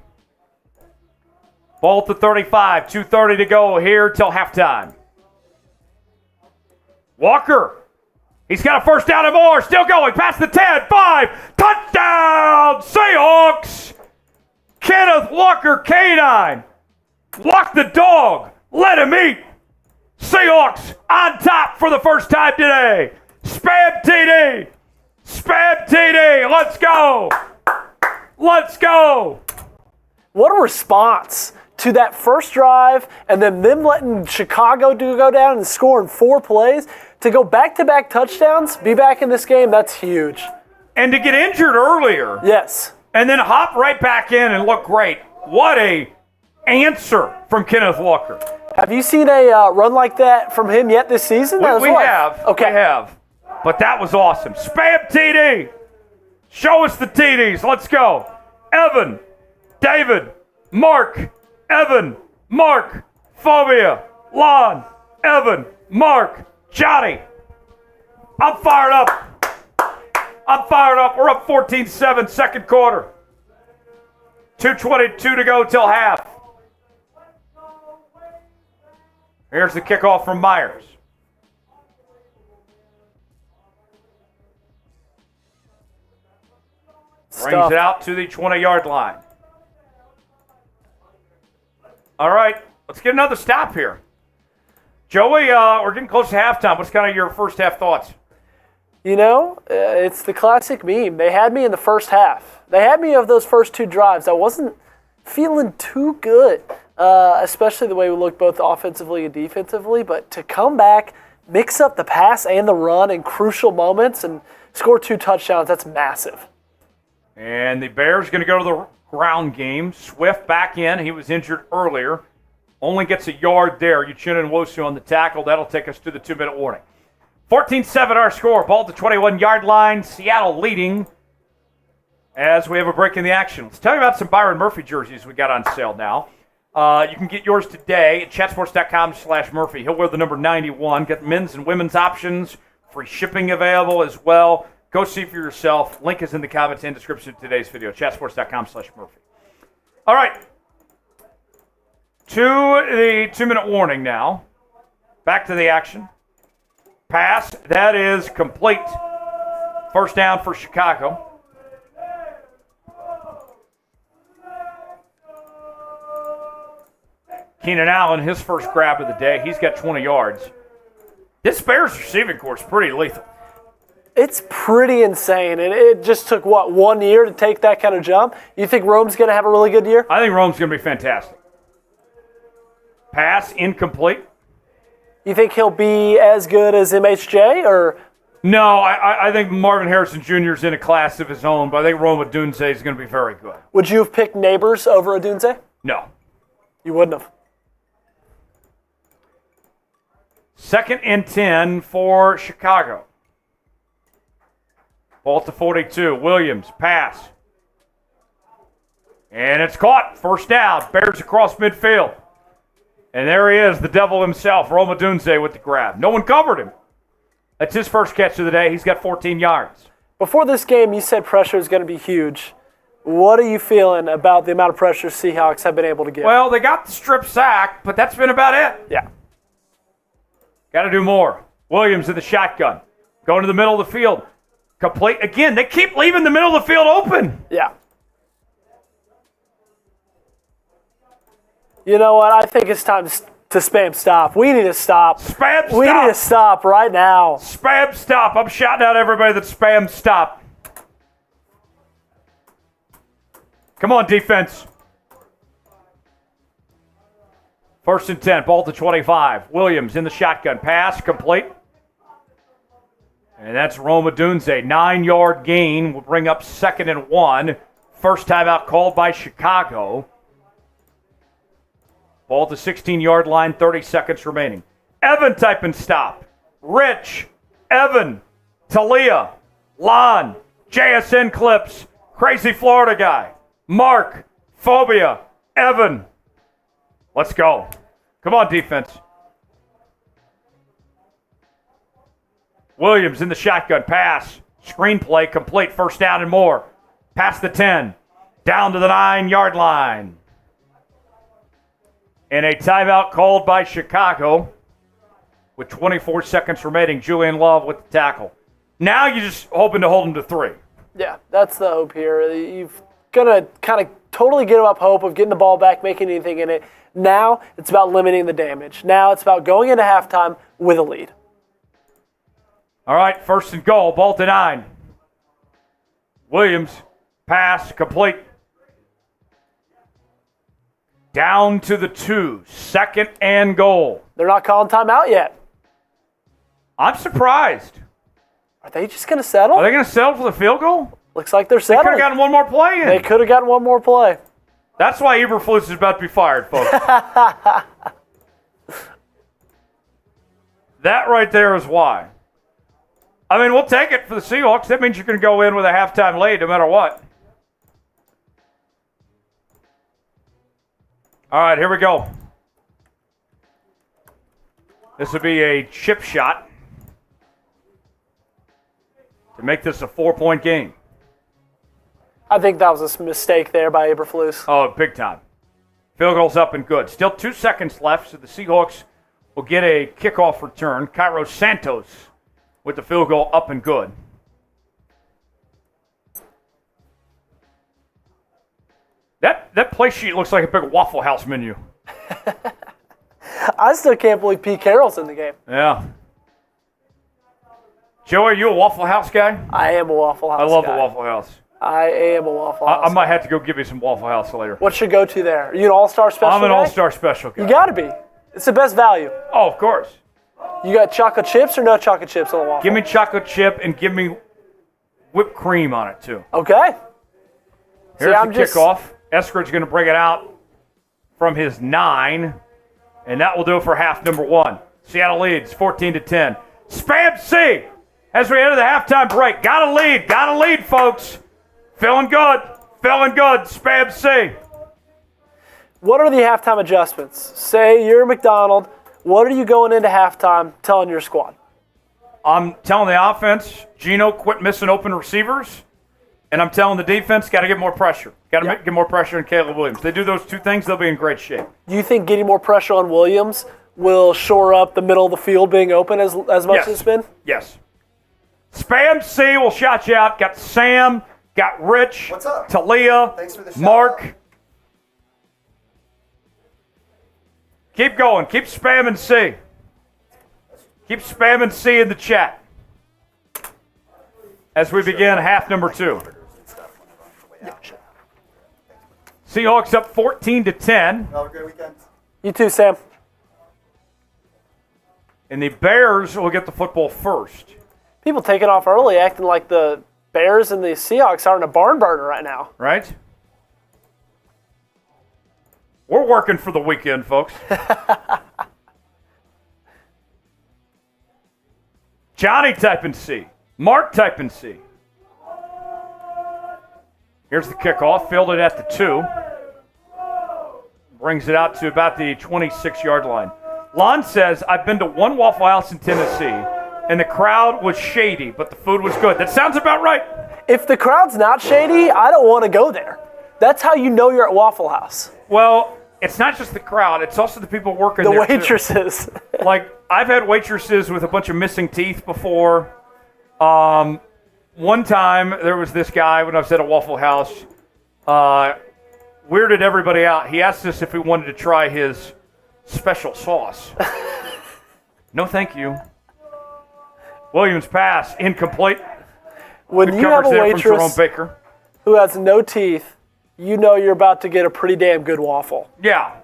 Speaker 1: Ball to 35. 2:30 to go here till halftime. Walker. He's got a first down and more. Still going. Past the 10. 5. Touchdown, Seahawks. Kenneth Walker, K9. Walk the dog. Let him eat. Seahawks on top for the first time today. Spam TD. Spam TD. Let's go. Let's go.
Speaker 2: What a response to that first drive, and then them letting Chicago go down and score in 4 plays. To go back-to-back touchdowns, be back in this game, that's huge.
Speaker 1: And to get injured earlier.
Speaker 2: Yes.
Speaker 1: And then hop right back in and look great. What a answer from Kenneth Walker.
Speaker 2: Have you seen a run like that from him yet this season?
Speaker 1: We have.
Speaker 2: Okay.
Speaker 1: We have. But that was awesome. Spam TD. Show us the TDs. Let's go. Evan, David, Mark, Evan, Mark, Phobia, Lon, Evan, Mark, Johnny. I'm fired up. I'm fired up. We're up 14-7, second quarter. 2:22 to go till half. Here's the kickoff from Myers. Brings it out to the 20-yard line. All right, let's get another stop here. Joey, we're getting close to halftime. What's kind of your first half thoughts?
Speaker 2: You know, it's the classic meme. They had me in the first half. They had me of those first 2 drives. I wasn't feeling too good, especially the way we looked both offensively and defensively. But to come back, mix up the pass and the run in crucial moments and score 2 touchdowns, that's massive.
Speaker 1: And the Bears going to go to the ground game. Swift back in. He was injured earlier. Only gets a yard there. Uchenna Nwosu on the tackle. That'll take us to the 2-minute warning. 14-7 our score. Ball at the 21-yard line. Seattle leading as we have a break in the action. Let's tell you about some Byron Murphy jerseys we got on sale now. You can get yours today at chatsports.com/Murphy. He'll wear the number 91. Get men's and women's options. Free shipping available as well. Go see for yourself. Link is in the comments and description of today's video. chatsports.com/Murphy. All right. To the 2-minute warning now. Back to the action. Pass. That is complete. First down for Chicago. Keenan Allen, his first grab of the day. He's got 20 yards. This Bears receiving corps is pretty lethal.
Speaker 2: It's pretty insane, and it just took, 1 year to take that kind of jump? You think Rome's going to have a really good year?
Speaker 1: I think Rome's going to be fantastic. Pass, incomplete.
Speaker 2: You think he'll be as good as MHJ, or?
Speaker 1: No, I think Marvin Harrison Jr. is in a class of his own, but I think Rome Odunze is going to be very good.
Speaker 2: Would you have picked Neighbors over Odunze?
Speaker 1: No.
Speaker 2: You wouldn't have.
Speaker 1: 2nd and 10 for Chicago. Ball to 42. Williams, pass. And it's caught. First down. Bears across midfield. And there he is, the devil himself, Odunze with the grab. No one covered him. That's his first catch of the day. He's got 14 yards.
Speaker 2: Before this game, you said pressure is going to be huge. What are you feeling about the amount of pressure Seahawks have been able to get?
Speaker 1: Well, they got the strip sack, but that's been about it.
Speaker 2: Yeah.
Speaker 1: Got to do more. Williams in the shotgun. Going to the middle of the field. Complete. Again, they keep leaving the middle of the field open.
Speaker 2: Yeah. You know what? I think it's time to spam stop. We need to stop.
Speaker 1: Spam stop.
Speaker 2: We need to stop right now.
Speaker 1: Spam stop. I'm shouting out everybody that spam stop. Come on, defense. 1st and 10. Ball to 25. Williams in the shotgun. Pass complete. And that's Odunze. 9-yard gain will bring up 2nd and 1. First timeout called by Chicago. Ball to 16-yard line, 30 seconds remaining. Evan type and stop. Rich, Evan, Talia, Lon, JSN clips, crazy Florida guy, Mark, Phobia, Evan. Let's go. Come on, defense. Williams in the shotgun. Pass. Screenplay complete. First down and more. Past the 10. Down to the 9-yard line. And a timeout called by Chicago with 24 seconds remaining. Julian Love with the tackle. Now you're just hoping to hold him to 3.
Speaker 2: Yeah, that's the hope here. You've going to kind of totally give up hope of getting the ball back, making anything in it. Now it's about limiting the damage. Now it's about going into halftime with a lead.
Speaker 1: All right, 1st and goal. Ball to 9. Williams, pass, complete. Down to the 2. 2nd and goal.
Speaker 2: They're not calling timeout yet.
Speaker 1: I'm surprised.
Speaker 2: Are they just going to settle?
Speaker 1: Are they going to settle for the field goal?
Speaker 2: Looks like they're
Speaker 1: They
Speaker 2: settling.
Speaker 1: could have gotten one more play in.
Speaker 2: They could have gotten one more play.
Speaker 1: That's why Eberflus is about to be fired, folks. That right there is why. I mean, we'll take it for the Seahawks. That means you're going to go in with a halftime lead no matter what. All right, here we go. This would be a chip shot to make this a 4-point game.
Speaker 2: I think that was a mistake there by Eberflus.
Speaker 1: Oh, big time. Field goal's up and good. Still 2 seconds left, so the Seahawks will get a kickoff return. Cairo Santos with the field goal up and good. That play sheet looks like a big Waffle House menu.
Speaker 2: I still can't believe Pete Carroll's in the game.
Speaker 1: Yeah. Joe, are you a Waffle House guy?
Speaker 2: I am a Waffle House
Speaker 1: I love
Speaker 2: guy.
Speaker 1: the Waffle House.
Speaker 2: I am a Waffle House
Speaker 1: I might have to go give you some Waffle House later.
Speaker 2: What's your go-to there? Are you an all-star special
Speaker 1: I'm an
Speaker 2: guy?
Speaker 1: all-star special guy.
Speaker 2: You got to be. It's the best value.
Speaker 1: Oh, of course.
Speaker 2: You got chocolate chips or no chocolate chips on the waffle?
Speaker 1: Give me chocolate chip and give me whipped cream on it, too.
Speaker 2: Okay.
Speaker 1: Here's the kickoff. Eskridge's going to bring it out from his 9, and that will do it for half number 1. Seattle leads 14-10. Spam C as we enter the halftime break. Got a lead, folks. Feeling good. Spam C.
Speaker 2: What are the halftime adjustments? Say you're Macdonald. What are you going into halftime telling your squad?
Speaker 1: I'm telling the offense, Geno, quit missing open receivers. And I'm telling the defense, got to get more pressure. Got to get more pressure on Caleb Williams. They do those 2 things, they'll be in great shape.
Speaker 2: Do you think getting more pressure on Williams will shore up the middle of the field being open as much as it's been?
Speaker 1: Yes. Spam C will shout you out. Got Sam, got Rich,
Speaker 3: What's up?
Speaker 1: Talia,
Speaker 3: Thanks for the shout
Speaker 1: Mark.
Speaker 3: out.
Speaker 1: Keep going. Keep spamming C. Keep spamming C in the chat as we begin half number 2. Seahawks up 14-10.
Speaker 3: Have a great weekend.
Speaker 2: You too, Sam.
Speaker 1: And the Bears will get the football first.
Speaker 2: People taking off early, acting like the Bears and the Seahawks aren't a barn burner right now.
Speaker 1: Right? We're working for the weekend, folks. Johnny typing C. Mark typing C. Here's the kickoff. Fielded at the 2. Brings it out to about the 26-yard line. Lon says, I've been to one Waffle House in Tennessee, and the crowd was shady, but the food was good. That sounds about right.
Speaker 2: If the crowd's not shady, I don't want to go there. That's how you know you're at Waffle House.
Speaker 1: Well, it's not just the crowd. It's also the people working there,
Speaker 2: the waitresses.
Speaker 1: Like, I've had waitresses with a bunch of missing teeth before. One time, there was this guy when I was at a Waffle House, weirded everybody out. He asked us if we wanted to try his special sauce. No, thank you. Williams pass, incomplete.
Speaker 2: When
Speaker 1: Good
Speaker 2: you have a
Speaker 1: coverage there from
Speaker 2: waitress
Speaker 1: Jerome Baker.
Speaker 2: who has no teeth, you know you're about to get a pretty damn good waffle.
Speaker 1: Yeah.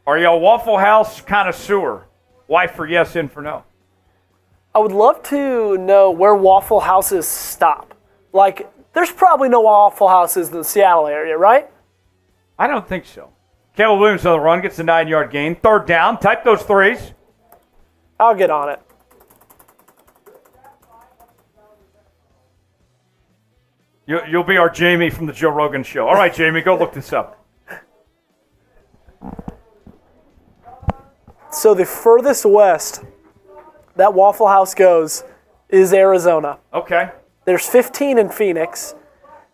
Speaker 1: Are you a Waffle House connoisseur? Y for yes, N for no.
Speaker 2: I would love to know where Waffle Houses stop. Like, there's probably no Waffle Houses in the Seattle area, right?
Speaker 1: I don't think so. Caleb Williams on the run, gets a 9-yard gain. 3rd down, type those threes.
Speaker 2: I'll get on it.
Speaker 1: You'll be our Jamie from the Joe Rogan show. All right, Jamie, go look this up.
Speaker 2: So the furthest west that Waffle House goes is Arizona.
Speaker 1: Okay.
Speaker 2: There's 15 in Phoenix.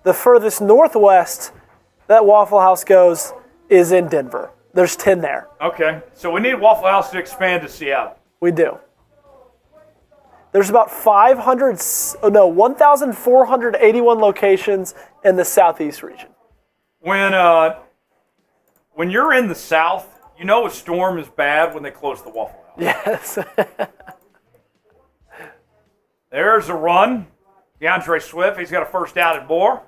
Speaker 2: The furthest northwest that Waffle House goes is in Denver. There's 10 there.
Speaker 1: Okay. So we need Waffle House to expand to Seattle.
Speaker 2: We do. There's about 1,481 locations in the southeast region.
Speaker 1: When you're in the South, you know a storm is bad when they close the Waffle House.
Speaker 2: Yes.
Speaker 1: There's a run. DeAndre Swift, he's got a first down and more.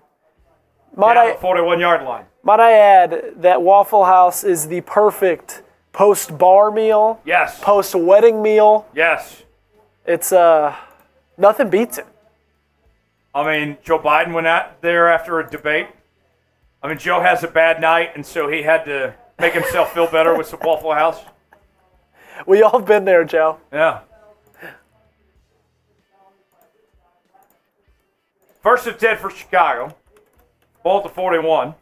Speaker 2: Might
Speaker 1: Down the 41-yard line.
Speaker 2: Might I add that Waffle House is the perfect post-bar meal,
Speaker 1: Yes.
Speaker 2: post-wedding meal.
Speaker 1: Yes.
Speaker 2: It's, nothing beats it.
Speaker 1: I mean, Joe Biden went out there after a debate. I mean, Joe has a bad night, and so he had to make himself feel better with some Waffle House.
Speaker 2: We all been there, Joe.
Speaker 1: Yeah. First and 10 for Chicago. Ball at the 41.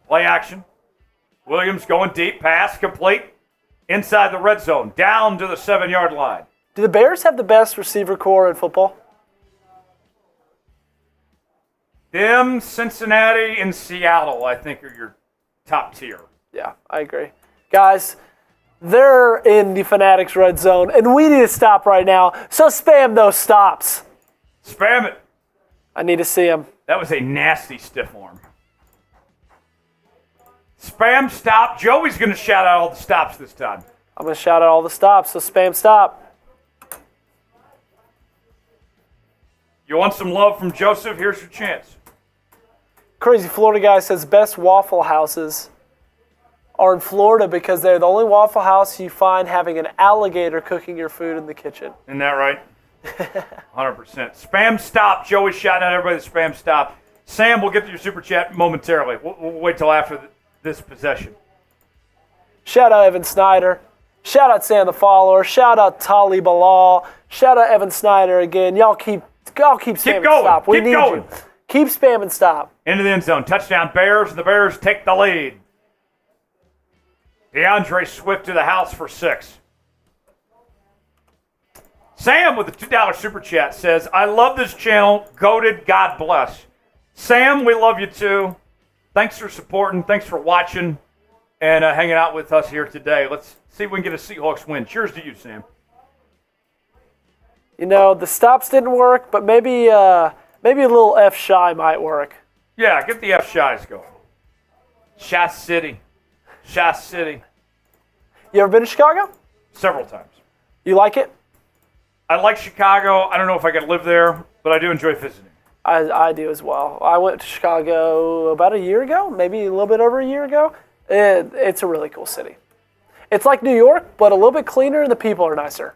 Speaker 1: Play action. Williams going deep. Pass complete. Inside the red zone. Down to the 7-yard line.
Speaker 2: Do the Bears have the best receiver core in football?
Speaker 1: Them, Cincinnati, and Seattle, I think, are your top tier.
Speaker 2: Yeah, I agree. Guys, they're in the Fanatics red zone, and we need to stop right now, so spam those stops.
Speaker 1: Spam it.
Speaker 2: I need to see them.
Speaker 1: That was a nasty stiff arm. Spam stop. Joey's going to shout out all the stops this time.
Speaker 2: I'm going to shout out all the stops, so spam stop.
Speaker 1: You want some love from Joseph? Here's your chance.
Speaker 2: Crazy Florida guy says best Waffle Houses are in Florida because they're the only Waffle House you find having an alligator cooking your food in the kitchen.
Speaker 1: Isn't that right? 100%. Spam stop. Joey's shouting out everybody to spam stop. Sam, we'll get to your super chat momentarily. We'll wait till after this possession.
Speaker 2: Shout out Evan Snyder. Shout out Sam the Follower. Shout out Tali Bilal. Shout out Evan Snyder again. Y'all keep spamming
Speaker 1: going.
Speaker 2: stop. We
Speaker 1: Keep
Speaker 2: need
Speaker 1: going.
Speaker 2: you. Keep spamming stop.
Speaker 1: Into the end zone. Touchdown Bears. The Bears take the lead. DeAndre Swift to the house for 6. Sam with the $2 super chat says, I love this channel. Goated. God bless. Sam, we love you too. Thanks for supporting. Thanks for watching and hanging out with us here today. Let's see if we can get a Seahawks win. Cheers to you, Sam.
Speaker 2: You know, the stops didn't work, but maybe a little F shy might work.
Speaker 1: Yeah, get the F-Shies going. Shy City. Shy City.
Speaker 2: You ever been to Chicago?
Speaker 1: Several times.
Speaker 2: You like it?
Speaker 1: I like Chicago. I don't know if I could live there, but I do enjoy visiting.
Speaker 2: I do as well. I went to Chicago about a year ago, maybe a little bit over a year ago. It's a really cool city. It's like New York, but a little bit cleaner and the people are nicer.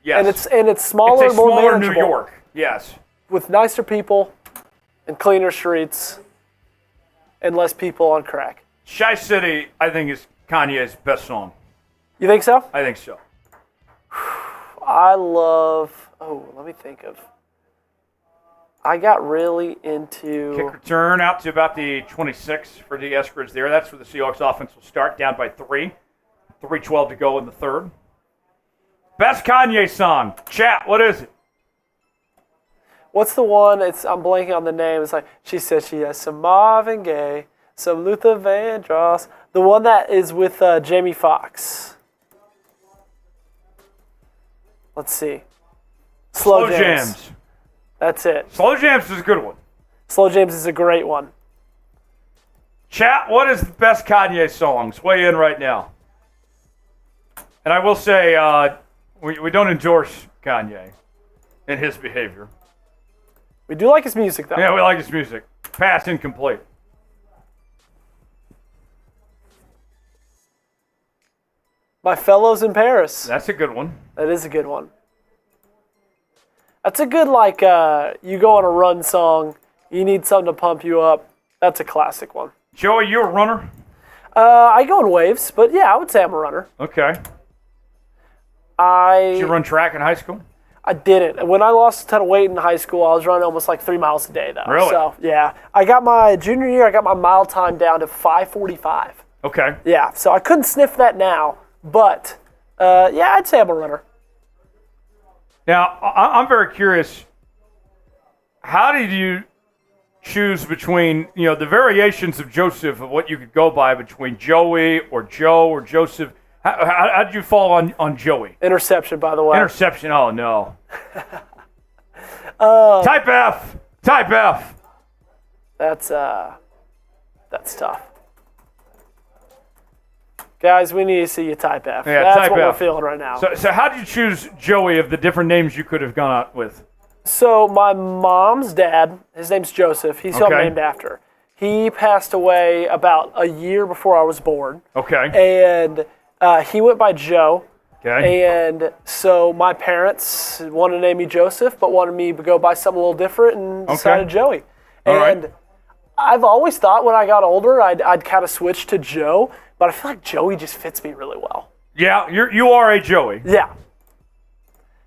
Speaker 1: Yes.
Speaker 2: And it's smaller,
Speaker 1: it's a
Speaker 2: more
Speaker 1: smaller
Speaker 2: manageable.
Speaker 1: New York. Yes.
Speaker 2: With nicer people and cleaner streets and less people on crack.
Speaker 1: Shy City, I think, is Kanye's best song.
Speaker 2: You think so?
Speaker 1: I think so.
Speaker 2: I love. Oh, let me think of. I got really into.
Speaker 1: Kick return out to about the 26 for the Eskridge there. That's where the Seahawks offense will start, down by 3. 3:12 to go in the third. Best Kanye song. Chat, what is it?
Speaker 2: What's the one? I'm blanking on the name. It's like, she said she has some Marvin Gaye, some Luther Vandross. The one that is with Jamie Foxx. Let's see. Slow Jams. That's it.
Speaker 1: Slow Jams is a good one.
Speaker 2: Slow Jams is a great one.
Speaker 1: Chat, what is the best Kanye songs? Weigh in right now. And I will say, we don't endorse Kanye and his behavior.
Speaker 2: We do like his music, though.
Speaker 1: Yeah, we like his music. Past incomplete.
Speaker 2: My Fellows in Paris.
Speaker 1: That's a good one.
Speaker 2: That is a good one. That's a good, you go on a run song, you need something to pump you up. That's a classic one.
Speaker 1: Joey, you a runner?
Speaker 2: I go in waves, but yeah, I would say I'm a runner.
Speaker 1: Okay. Did you run track in high school?
Speaker 2: I didn't. When I lost a ton of weight in high school, I was running almost 3 miles a day, though.
Speaker 1: Really?
Speaker 2: So, yeah. I got my junior year, I got my mile time down to 5:45.
Speaker 1: Okay.
Speaker 2: Yeah, so I couldn't sniff that now, but, yeah, I'd say I'm a runner.
Speaker 1: Now, I'm very curious. How did you choose between, the variations of Joseph, of what you could go by between Joey or Joe or Joseph? How did you fall on Joey?
Speaker 2: Interception, by the way.
Speaker 1: Interception, oh no. Type F. Type F.
Speaker 2: That's tough. Guys, we need to see you type F.
Speaker 1: Yeah,
Speaker 2: that's
Speaker 1: type
Speaker 2: what
Speaker 1: F.
Speaker 2: we're feeling right now.
Speaker 1: So how did you choose Joey of the different names you could have gone out with?
Speaker 2: So my mom's dad, his name's Joseph. He's who I'm named after. He passed away about a year before I was born.
Speaker 1: Okay.
Speaker 2: And he went by Joe.
Speaker 1: Okay.
Speaker 2: And so my parents wanted to name me Joseph, but wanted me to go by something a little different and decided Joey.
Speaker 1: All
Speaker 2: and
Speaker 1: right.
Speaker 2: I've always thought when I got older, I'd kind of switch to Joe, but I feel like Joey just fits me really well.
Speaker 1: Yeah, you are a Joey.
Speaker 2: Yeah.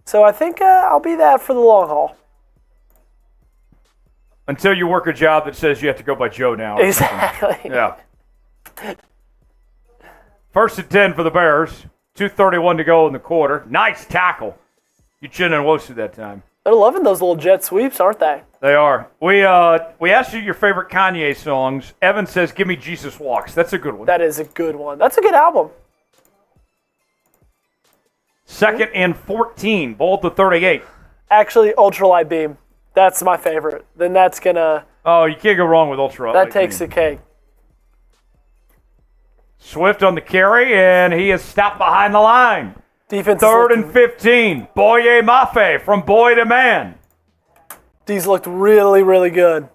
Speaker 2: So I think I'll be that for the long haul.
Speaker 1: Until you work a job that says you have to go by Joe now.
Speaker 2: Exactly.
Speaker 1: Yeah. First and 10 for the Bears. 2:31 to go in the quarter. Nice tackle. You chin and Wosu that time.
Speaker 2: They're loving those little jet sweeps, aren't they?
Speaker 1: They are. We asked you your favorite Kanye songs. Evan says, "Give me Jesus Walks." That's a good one.
Speaker 2: That is a good one. That's a good album.
Speaker 1: Second and 14. Ball to 38.
Speaker 2: Actually, Ultralight Beam. That's my favorite. Then that's gonna.
Speaker 1: Oh, you can't go wrong with Ultra.
Speaker 2: That takes the cake.
Speaker 1: Swift on the carry, and he is stopped behind the line.
Speaker 2: Defense.
Speaker 1: Third and 15. Boye Mafe from boy to man.
Speaker 2: These looked really, really good.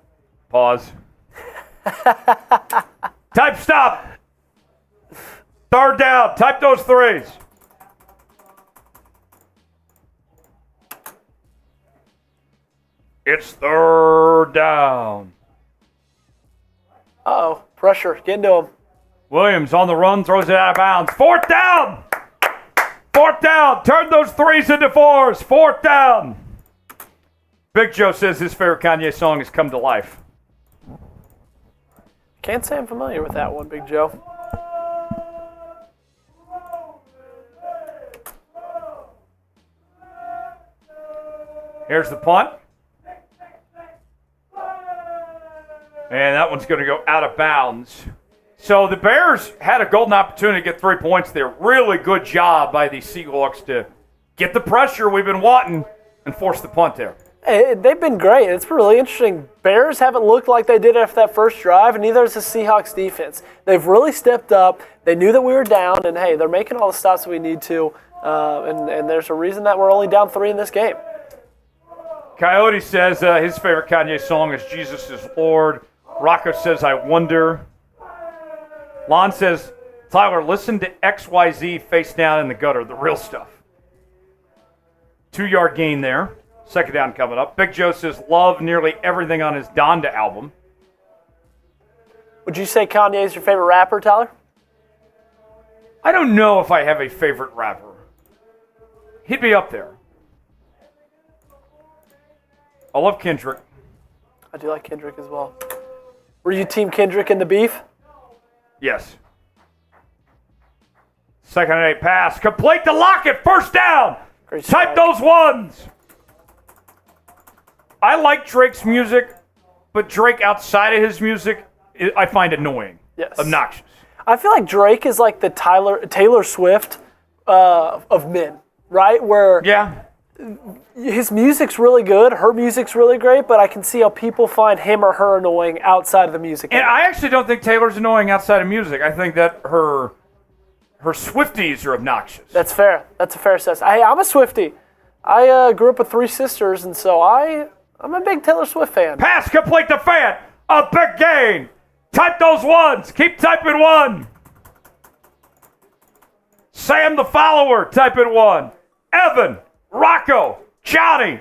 Speaker 1: Pause. Type stop. Third down. Type those threes. It's third down.
Speaker 2: Uh-oh. Pressure. Get into him.
Speaker 1: Williams on the run, throws it out of bounds. Fourth down. Fourth down. Turn those threes into fours. Fourth down. Big Joe says his favorite Kanye song has come to life.
Speaker 2: Can't say I'm familiar with that one, Big Joe.
Speaker 1: Here's the punt. And that one's going to go out of bounds. So the Bears had a golden opportunity to get 3 points there. Really good job by the Seahawks to get the pressure we've been wanting and force the punt there.
Speaker 2: Hey, they've been great. It's really interesting. Bears haven't looked like they did after that first drive, and neither has the Seahawks defense. They've really stepped up. They knew that we were down, and hey, they're making all the stops that we need to, and there's a reason that we're only down 3 in this game.
Speaker 1: Coyote says his favorite Kanye song is Jesus is Lord. Rocco says, I wonder. Lon says, Tyler, listen to XYZ face down in the gutter, the real stuff. 2-yard gain there. Second down coming up. Big Joe says, love nearly everything on his Donda album.
Speaker 2: Would you say Kanye is your favorite rapper, Tyler?
Speaker 1: I don't know if I have a favorite rapper. He'd be up there. I love Kendrick.
Speaker 2: I do like Kendrick as well. Were you team Kendrick in the beef?
Speaker 1: Yes. 2nd and 8 pass. Complete to Lockett. First down.
Speaker 2: Great
Speaker 1: Type
Speaker 2: strike.
Speaker 1: those ones. I like Drake's music, but Drake outside of his music, I find annoying.
Speaker 2: Yes.
Speaker 1: Obnoxious.
Speaker 2: I feel like Drake is like the Taylor Swift of men, right? Where
Speaker 1: Yeah.
Speaker 2: his music's really good, her music's really great, but I can see how people find him or her annoying outside of the music.
Speaker 1: And I actually don't think Taylor's annoying outside of music. I think that her Swifties are obnoxious.
Speaker 2: That's fair. That's a fair assessment. Hey, I'm a Swiftie. I grew up with 3 sisters, and so I'm a big Taylor Swift fan.
Speaker 1: Pass complete to Fant. A big gain. Type those ones. Keep typing 1. Sam the follower, typing 1. Evan, Rocco, Johnny.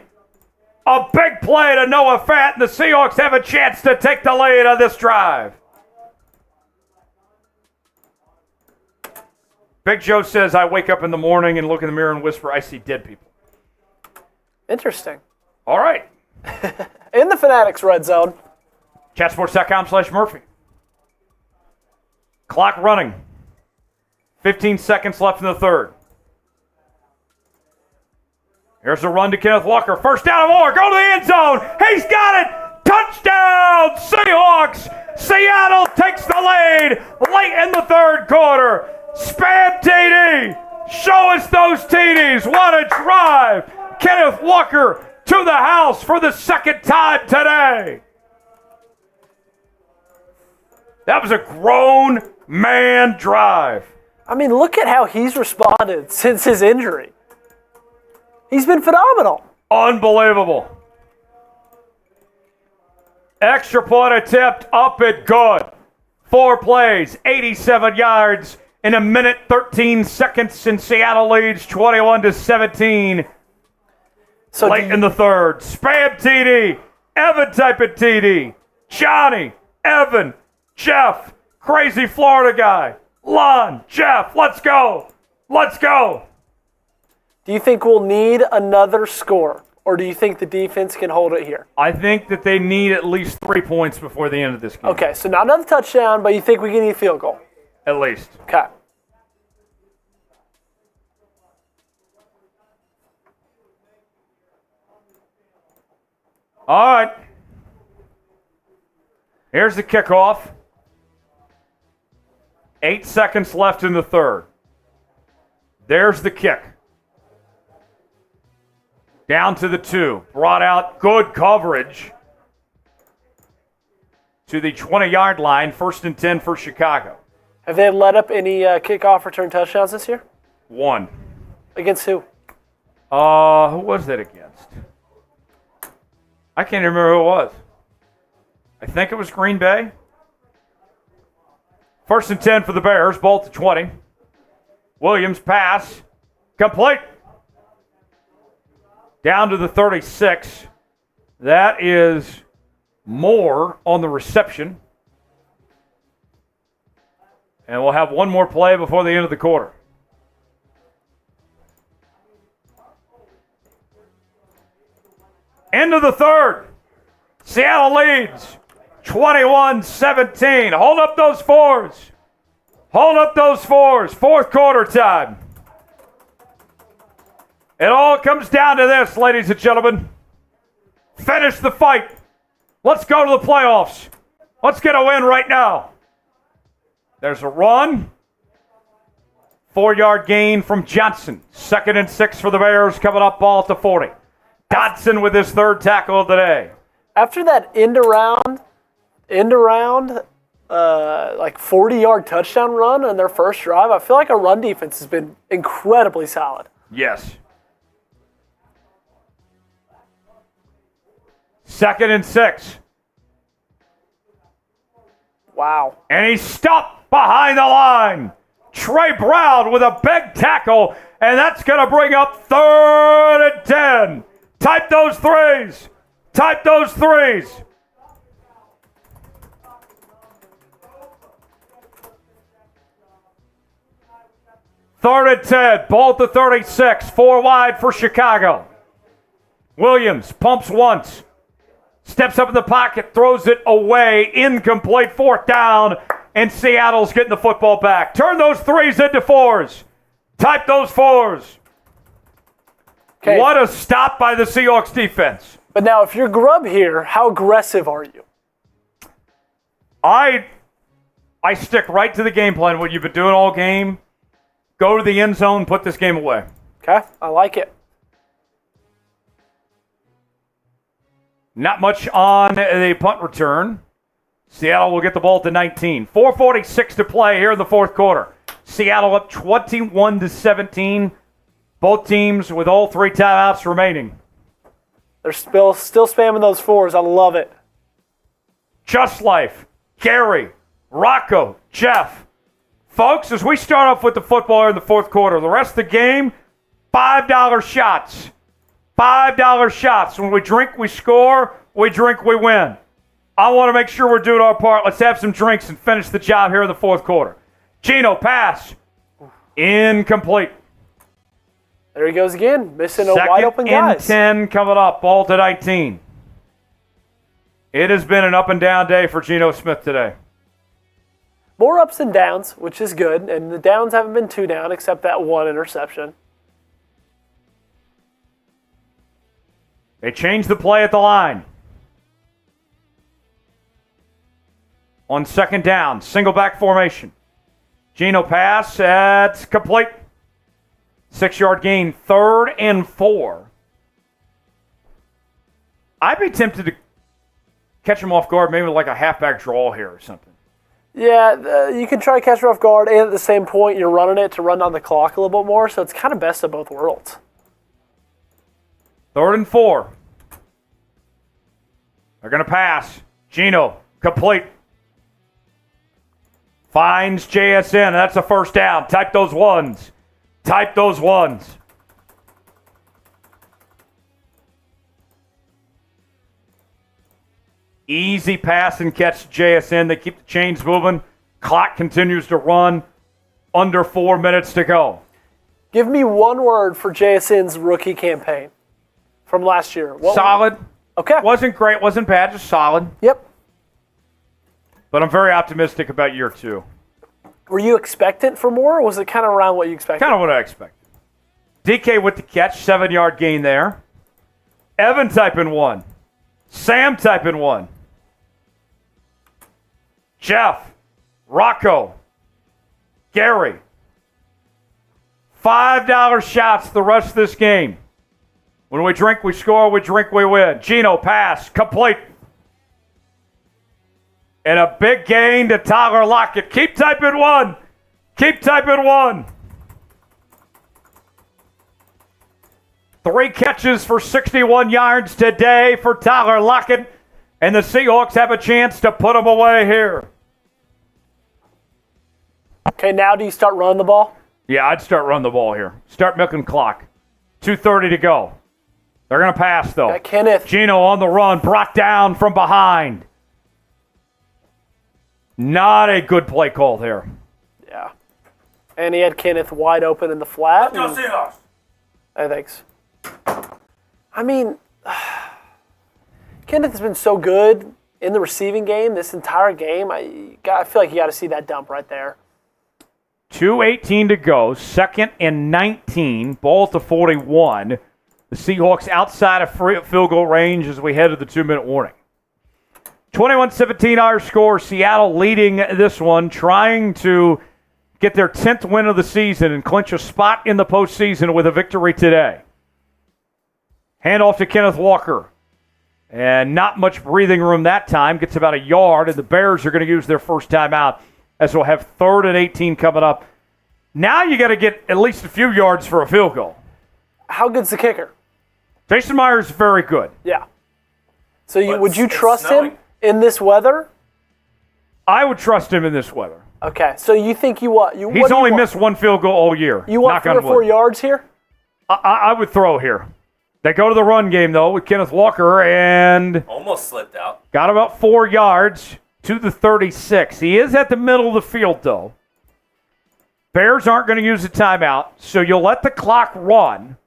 Speaker 1: A big play to Noah Fant, and the Seahawks have a chance to take the lead on this drive. Big Joe says, I wake up in the morning and look in the mirror and whisper, I see dead people.
Speaker 2: Interesting.
Speaker 1: All right.
Speaker 2: In the Fanatics red zone.
Speaker 1: Chatsports.com/Murphy. Clock running. 15 seconds left in the third. Here's a run to Kenneth Walker. First down and more. Go to the end zone. He's got it. Touchdown, Seahawks. Seattle takes the lead late in the third quarter. Spam TD. Show us those TDs. What a drive. Kenneth Walker to the house for the second time today. That was a grown man drive.
Speaker 2: I mean, look at how he's responded since his injury. He's been phenomenal.
Speaker 1: Unbelievable. Extra point attempt up and good. 4 plays, 87 yards in 1 minute 13 seconds, and Seattle leads 21-17.
Speaker 2: So
Speaker 1: Late in the third. Spam TD. Evan type of TD. Johnny. Evan. Jeff. Crazy Florida guy. Lon. Jeff. Let's go. Let's go.
Speaker 2: do you think we'll need another score, or do you think the defense can hold it here?
Speaker 1: I think that they need at least 3 points before the end of this game.
Speaker 2: Okay, so not another touchdown, but you think we can need a field goal?
Speaker 1: At least.
Speaker 2: Okay.
Speaker 1: All right. Here's the kickoff. 8 seconds left in the third. There's the kick. Down to the 2. Brought out. Good coverage. To the 20-yard line. 1st and 10 for Chicago.
Speaker 2: Have they let up any kickoff return touchdowns this year?
Speaker 1: 1.
Speaker 2: Against who?
Speaker 1: Who was that against? I can't even remember who it was. I think it was Green Bay. 1st and 10 for the Bears. Ball to 20. Williams pass. Complete. Down to the 36. That is Moore on the reception. And we'll have one more play before the end of the quarter. End of the third. Seattle leads 21-17. Hold up those fours. Hold up those fours. Fourth quarter time. It all comes down to this, ladies and gentlemen. Finish the fight. Let's go to the playoffs. Let's get a win right now. There's a run. 4-yard gain from Johnson. 2nd and 6 for the Bears. Coming up, ball at the 40. Dodson with his third tackle of the day.
Speaker 2: After that end around, like 40-yard touchdown run on their first drive, I feel like our run defense has been incredibly solid.
Speaker 1: Yes. 2nd and 6.
Speaker 2: Wow.
Speaker 1: And he's stopped behind the line. Trey Brown with a big tackle, and that's going to bring up 3rd and 10. Type those threes. Type those threes. 3rd and 10. Ball at the 36. 4 wide for Chicago. Williams pumps once. Steps up in the pocket. Throws it away. Incomplete. 4th down. And Seattle's getting the football back. Turn those 3s into 4s. Type those 4s.
Speaker 2: Okay.
Speaker 1: What a stop by the Seahawks defense.
Speaker 2: But now, if you're Grubb here, how aggressive are you?
Speaker 1: I stick right to the game plan, what you've been doing all game. Go to the end zone, put this game away.
Speaker 2: Okay, I like it.
Speaker 1: Not much on the punt return. Seattle will get the ball at the 19. 4:46 to play here in the 4th quarter. Seattle up 21-17. Both teams with all 3 timeouts remaining.
Speaker 2: They're still spamming those 4s. I love it.
Speaker 1: Just Life, Gary, Rocco, Jeff. Folks, as we start off with the football here in the 4th quarter, the rest of the game, $5 shots. $5 shots. When we drink, we score. We drink, we win. I want to make sure we're doing our part. Let's have some drinks and finish the job here in the 4th quarter. Geno, pass. Incomplete.
Speaker 2: There he goes again, missing a wide open guy.
Speaker 1: 2nd and 10 coming up, ball to 19. It has been an up and down day for Geno Smith today.
Speaker 2: More ups and downs, which is good, and the downs haven't been too down except that 1 interception.
Speaker 1: They changed the play at the line. On 2nd down, single back formation. Geno pass, that's complete. 6-yard gain, 3rd and 4. I'd be tempted to catch him off guard, maybe like a halfback draw here or something.
Speaker 2: Yeah, you can try to catch her off guard, and at the same point, you're running it to run down the clock a little bit more, so it's kind of best of both worlds.
Speaker 1: 3rd and 4. They're going to pass. Geno, complete. Finds JSN. That's a 1st down. Type those 1s. Type those 1s. Easy pass and catch JSN. They keep the chains moving. Clock continues to run. Under 4 minutes to go.
Speaker 2: Give me one word for JSN's rookie campaign from last year.
Speaker 1: Solid.
Speaker 2: Okay.
Speaker 1: Wasn't great, wasn't bad, just solid.
Speaker 2: Yep.
Speaker 1: But I'm very optimistic about year 2.
Speaker 2: Were you expectant for more, or was it kind of around what you expected?
Speaker 1: Kind of what I expected. DK with the catch, 7-yard gain there. Evan typing 1. Sam typing 1. Jeff, Rocco, Gary. $5 shots the rest of this game. When we drink, we score. We drink, we win. Geno pass, complete. And a big gain to Tyler Lockett. Keep typing 1. Keep typing 1. 3 catches for 61 yards today for Tyler Lockett. And the Seahawks have a chance to put them away here.
Speaker 2: Okay, now do you start running the ball?
Speaker 1: Yeah, I'd start running the ball here. Start milking clock. 2:30 to go. They're going to pass, though.
Speaker 2: Got Kenneth.
Speaker 1: Geno on the run, brought down from behind. Not a good play call there.
Speaker 2: Yeah. And he had Kenneth wide open in the flat.
Speaker 3: Let's go Seahawks.
Speaker 2: Hey, thanks. I mean, Kenneth has been so good in the receiving game this entire game. I feel like you got to see that dump right there.
Speaker 1: 2:18 to go. 2nd and 19. Ball at the 41. The Seahawks outside of field goal range as we head to the 2-minute warning. 21-17 our score. Seattle leading this one, trying to get their 10th win of the season and clinch a spot in the postseason with a victory today. Handoff to Kenneth Walker. And not much breathing room that time. Gets about a yard, and the Bears are going to use their first timeout as we'll have 3rd and 18 coming up. Now you got to get at least a few yards for a field goal.
Speaker 2: How good's the kicker?
Speaker 1: Jason Myers is very good.
Speaker 2: Yeah. So would you
Speaker 3: it's
Speaker 2: trust
Speaker 3: snowing.
Speaker 2: him in this weather?
Speaker 1: I would trust him in this weather.
Speaker 2: Okay. So you think you what?
Speaker 1: He's only missed 1 field goal all year.
Speaker 2: You want 3 or 4 yards here?
Speaker 1: I would throw here. They go to the run game, though, with Kenneth Walker, and
Speaker 3: Almost slipped out.
Speaker 1: got about 4 yards to the 36. He is at the middle of the field, though. Bears aren't going to use a timeout, so you'll let the clock run.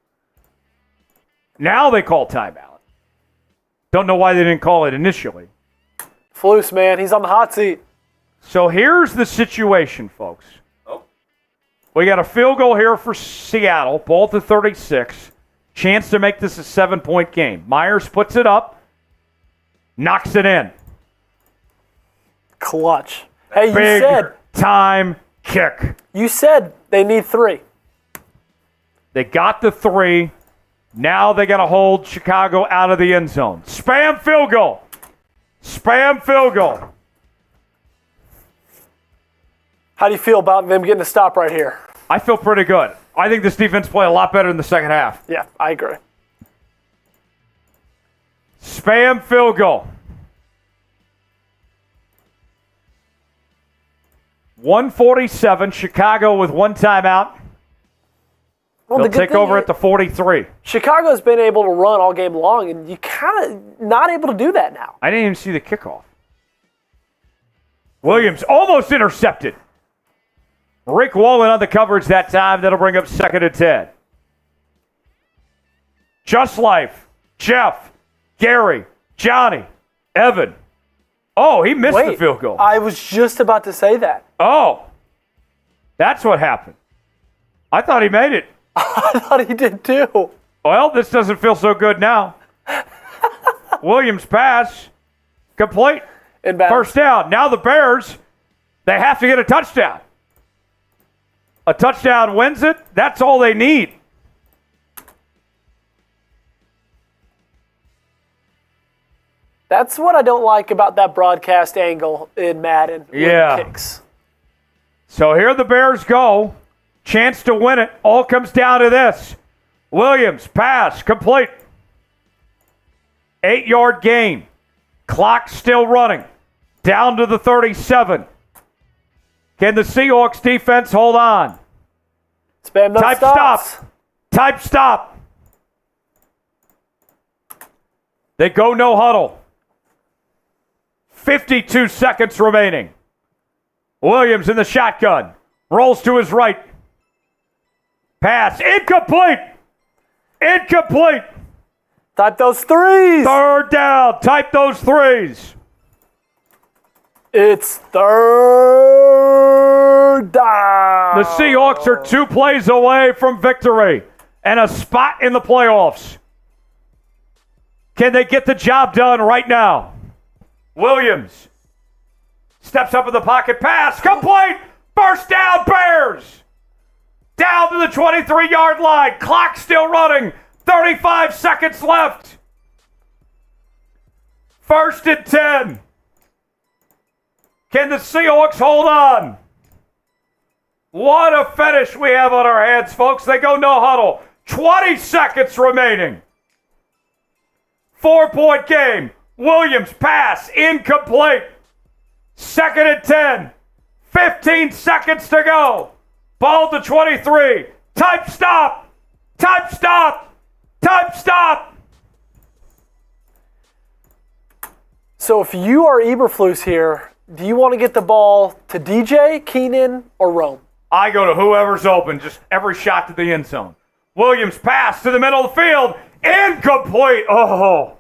Speaker 1: Now they call timeout. Don't know why they didn't call it initially.
Speaker 2: Flus, man, he's on the hot seat.
Speaker 1: So here's the situation, folks. We got a field goal here for Seattle, ball to 36. Chance to make this a 7-point game. Myers puts it up, knocks it in.
Speaker 2: Clutch. Hey, you
Speaker 1: Big
Speaker 2: said
Speaker 1: time kick.
Speaker 2: You said they need 3.
Speaker 1: They got the 3. Now they got to hold Chicago out of the end zone. Spam field goal. Spam field goal.
Speaker 2: How do you feel about them getting a stop right here?
Speaker 1: I feel pretty good. I think this defense played a lot better in the second half.
Speaker 2: Yeah, I agree.
Speaker 1: Spam field goal. 147. Chicago with 1 timeout.
Speaker 2: Well,
Speaker 1: They'll take over at the 43.
Speaker 2: Chicago's been able to run all game long, and you kind of not able to do that now.
Speaker 1: I didn't even see the kickoff. Williams almost intercepted. Riq Woolen on the coverage that time. That'll bring up 2nd and 10. Just Life, Jeff, Gary, Johnny, Evan. Oh, he missed the field goal.
Speaker 2: I was just about to say that.
Speaker 1: Oh, that's what happened. I thought he made it.
Speaker 2: I thought he did too.
Speaker 1: Well, this doesn't feel so good now. Williams pass, complete.
Speaker 2: Inbounds.
Speaker 1: First down. Now the Bears, they have to get a touchdown. A touchdown wins it. That's all they need.
Speaker 2: That's what I don't like about that broadcast angle in Madden.
Speaker 1: Yeah.
Speaker 2: With the kicks.
Speaker 1: So here the Bears go. Chance to win it. All comes down to this. Williams, pass, complete. 8-yard gain. Clock still running. Down to the 37. Can the Seahawks defense hold on?
Speaker 2: Spam no
Speaker 1: Type
Speaker 2: stops.
Speaker 1: stop. Type stop. They go no huddle. 52 seconds remaining. Williams in the shotgun. Rolls to his right. Pass. Incomplete. Incomplete.
Speaker 2: Type those 3s.
Speaker 1: 3rd down. Type those 3s.
Speaker 2: It's 3rd down.
Speaker 1: The Seahawks are 2 plays away from victory and a spot in the playoffs. Can they get the job done right now? Williams steps up in the pocket. Pass. Complete. First down, Bears. Down to the 23-yard line. Clock still running. 35 seconds left. 1st and 10. Can the Seahawks hold on? What a finish we have on our hands, folks. They go no huddle. 20 seconds remaining. 4-point game. Williams pass. Incomplete. 2nd and 10. 15 seconds to go. Ball to 23. Type stop. Type stop. Type stop.
Speaker 2: So if you are Eberflus here, do you want to get the ball to DJ, Keenan, or Rome?
Speaker 1: I go to whoever's open. Just every shot to the end zone. Williams pass to the middle of the field. Incomplete. Oh,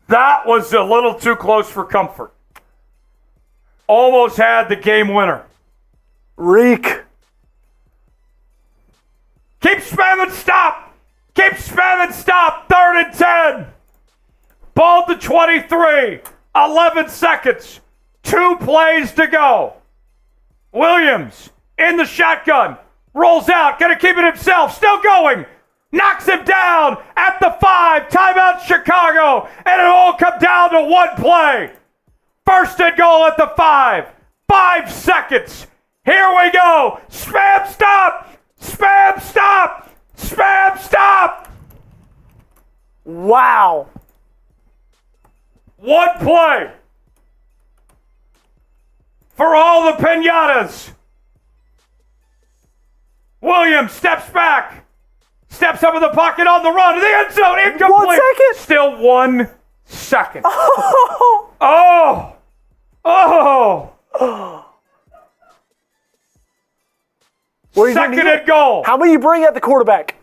Speaker 1: that was a little too close for comfort. Almost had the game winner.
Speaker 2: Riq.
Speaker 1: Keep spamming stop. Keep spamming stop. 3rd and 10. Ball to 23. 11 seconds. 2 plays to go. Williams in the shotgun. Rolls out. Gonna keep it himself. Still going. Knocks him down at the 5. Timeout Chicago. And it all come down to 1 play. 1st and goal at the 5. 5 seconds. Here we go. Spam stop. Spam stop. Spam stop.
Speaker 2: Wow.
Speaker 1: 1 play. For all the pinatas. Williams steps back. Steps up in the pocket on the run to the end zone. Incomplete.
Speaker 2: 1 second.
Speaker 1: Still 1 second.
Speaker 2: Oh.
Speaker 1: Oh. Oh. Second and goal.
Speaker 2: How many you bring at the quarterback?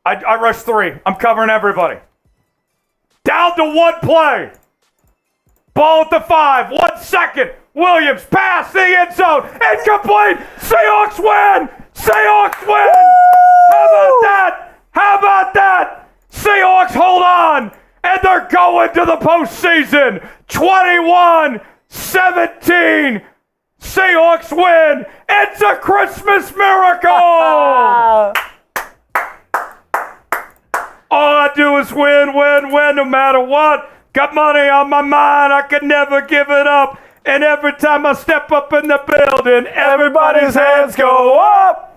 Speaker 1: I rush 3. I'm covering everybody. Down to 1 play. Ball at the 5. 1 second. Williams pass the end zone. Incomplete. Seahawks win. Seahawks win.
Speaker 2: Woo!
Speaker 1: How about that? How about that? Seahawks hold on. And they're going to the postseason. 21-17. Seahawks win. It's a Christmas miracle. All I do is win, win, win, no matter what. Got money on my mind, I could never give it up. And every time I step up in the building, everybody's hands go up.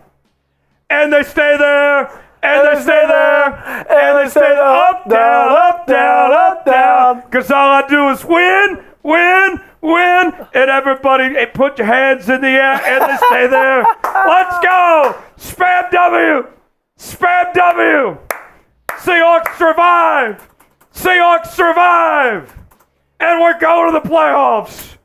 Speaker 1: And they stay there, and they stay there, and they stay there. Up, down, up, down, up, down. Because all I do is win, win, win. And everybody, hey, put your hands in the air, and they stay there. Let's go. Spam W. Spam W. Seahawks survive! Seahawks survive! And we're going to the playoffs!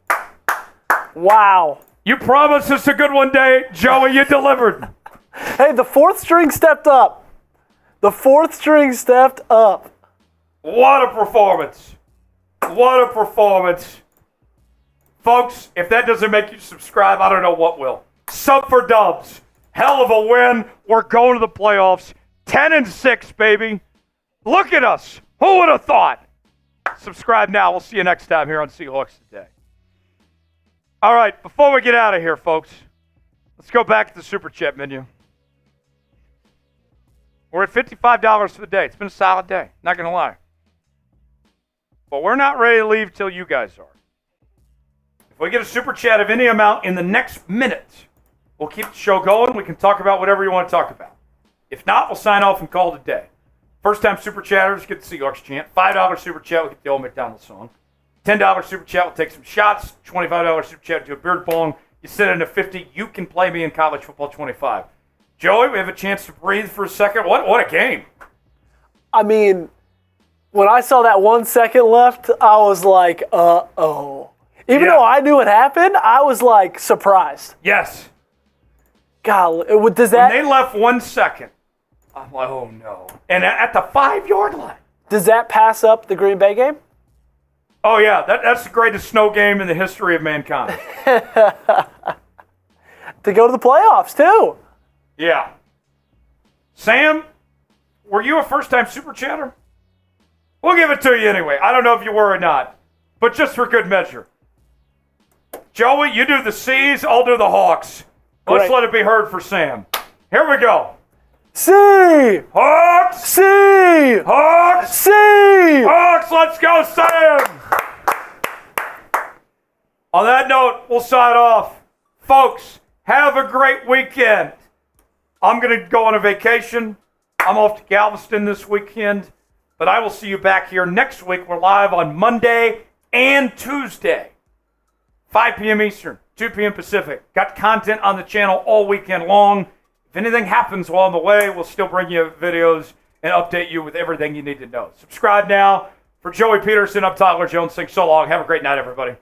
Speaker 2: Wow.
Speaker 1: You promised us a good one day, Joey, you delivered.
Speaker 2: Hey, the 4th string stepped up. The 4th string stepped up.
Speaker 1: What a performance. What a performance. Folks, if that doesn't make you subscribe, I don't know what will. Sub for Dubs. Hell of a win. We're going to the playoffs. 10-6, baby. Look at us. Who would have thought? Subscribe now. We'll see you next time here on Seahawks Today. All right, before we get out of here, folks, let's go back to the Super Chat menu. We're at $55 for the day. It's been a solid day, not going to lie. But we're not ready to leave till you guys are. If we get a Super Chat of any amount in the next minute, we'll keep the show going. We can talk about whatever you want to talk about. If not, we'll sign off and call it a day. First-time Super Chatters get the Seahawks chant. $5 Super Chat, we'll get the old Macdonald song. $10 Super Chat, we'll take some shots. $25 Super Chat, do a beard bong. You send in a 50, you can play me in college football 25. Joey, we have a chance to breathe for a second. What a game.
Speaker 2: I mean, when I saw that 1 second left, I was like, uh-oh. Even though I knew it happened, I was like surprised.
Speaker 1: Yes.
Speaker 2: God, does that...
Speaker 1: When they left 1 second, I'm like, oh no. And at the 5-yard line.
Speaker 2: Does that pass up the Green Bay game?
Speaker 1: Oh yeah, that's the greatest snow game in the history of mankind.
Speaker 2: To go to the playoffs, too.
Speaker 1: Yeah. Sam, were you a first-time Super Chatter? We'll give it to you anyway. I don't know if you were or not, but just for good measure. Joey, you do the C's, I'll do the Hawks. Let's let it be heard for Sam. Here we go.
Speaker 2: Seahawks!
Speaker 1: Seahawks! Seahawks! Let's go, Sam! On that note, we'll sign off. Folks, have a great weekend. I'm going to go on a vacation. I'm off to Galveston this weekend, but I will see you back here next week. We're live on Monday and Tuesday, 5 p.m. Eastern, 2 p.m. Pacific. Got content on the channel all weekend long. If anything happens while on the way, we'll still bring you videos and update you with everything you need to know. Subscribe now. For Joey Peterson, I'm Tyler Jones. Thanks so long. Have a great night, everybody.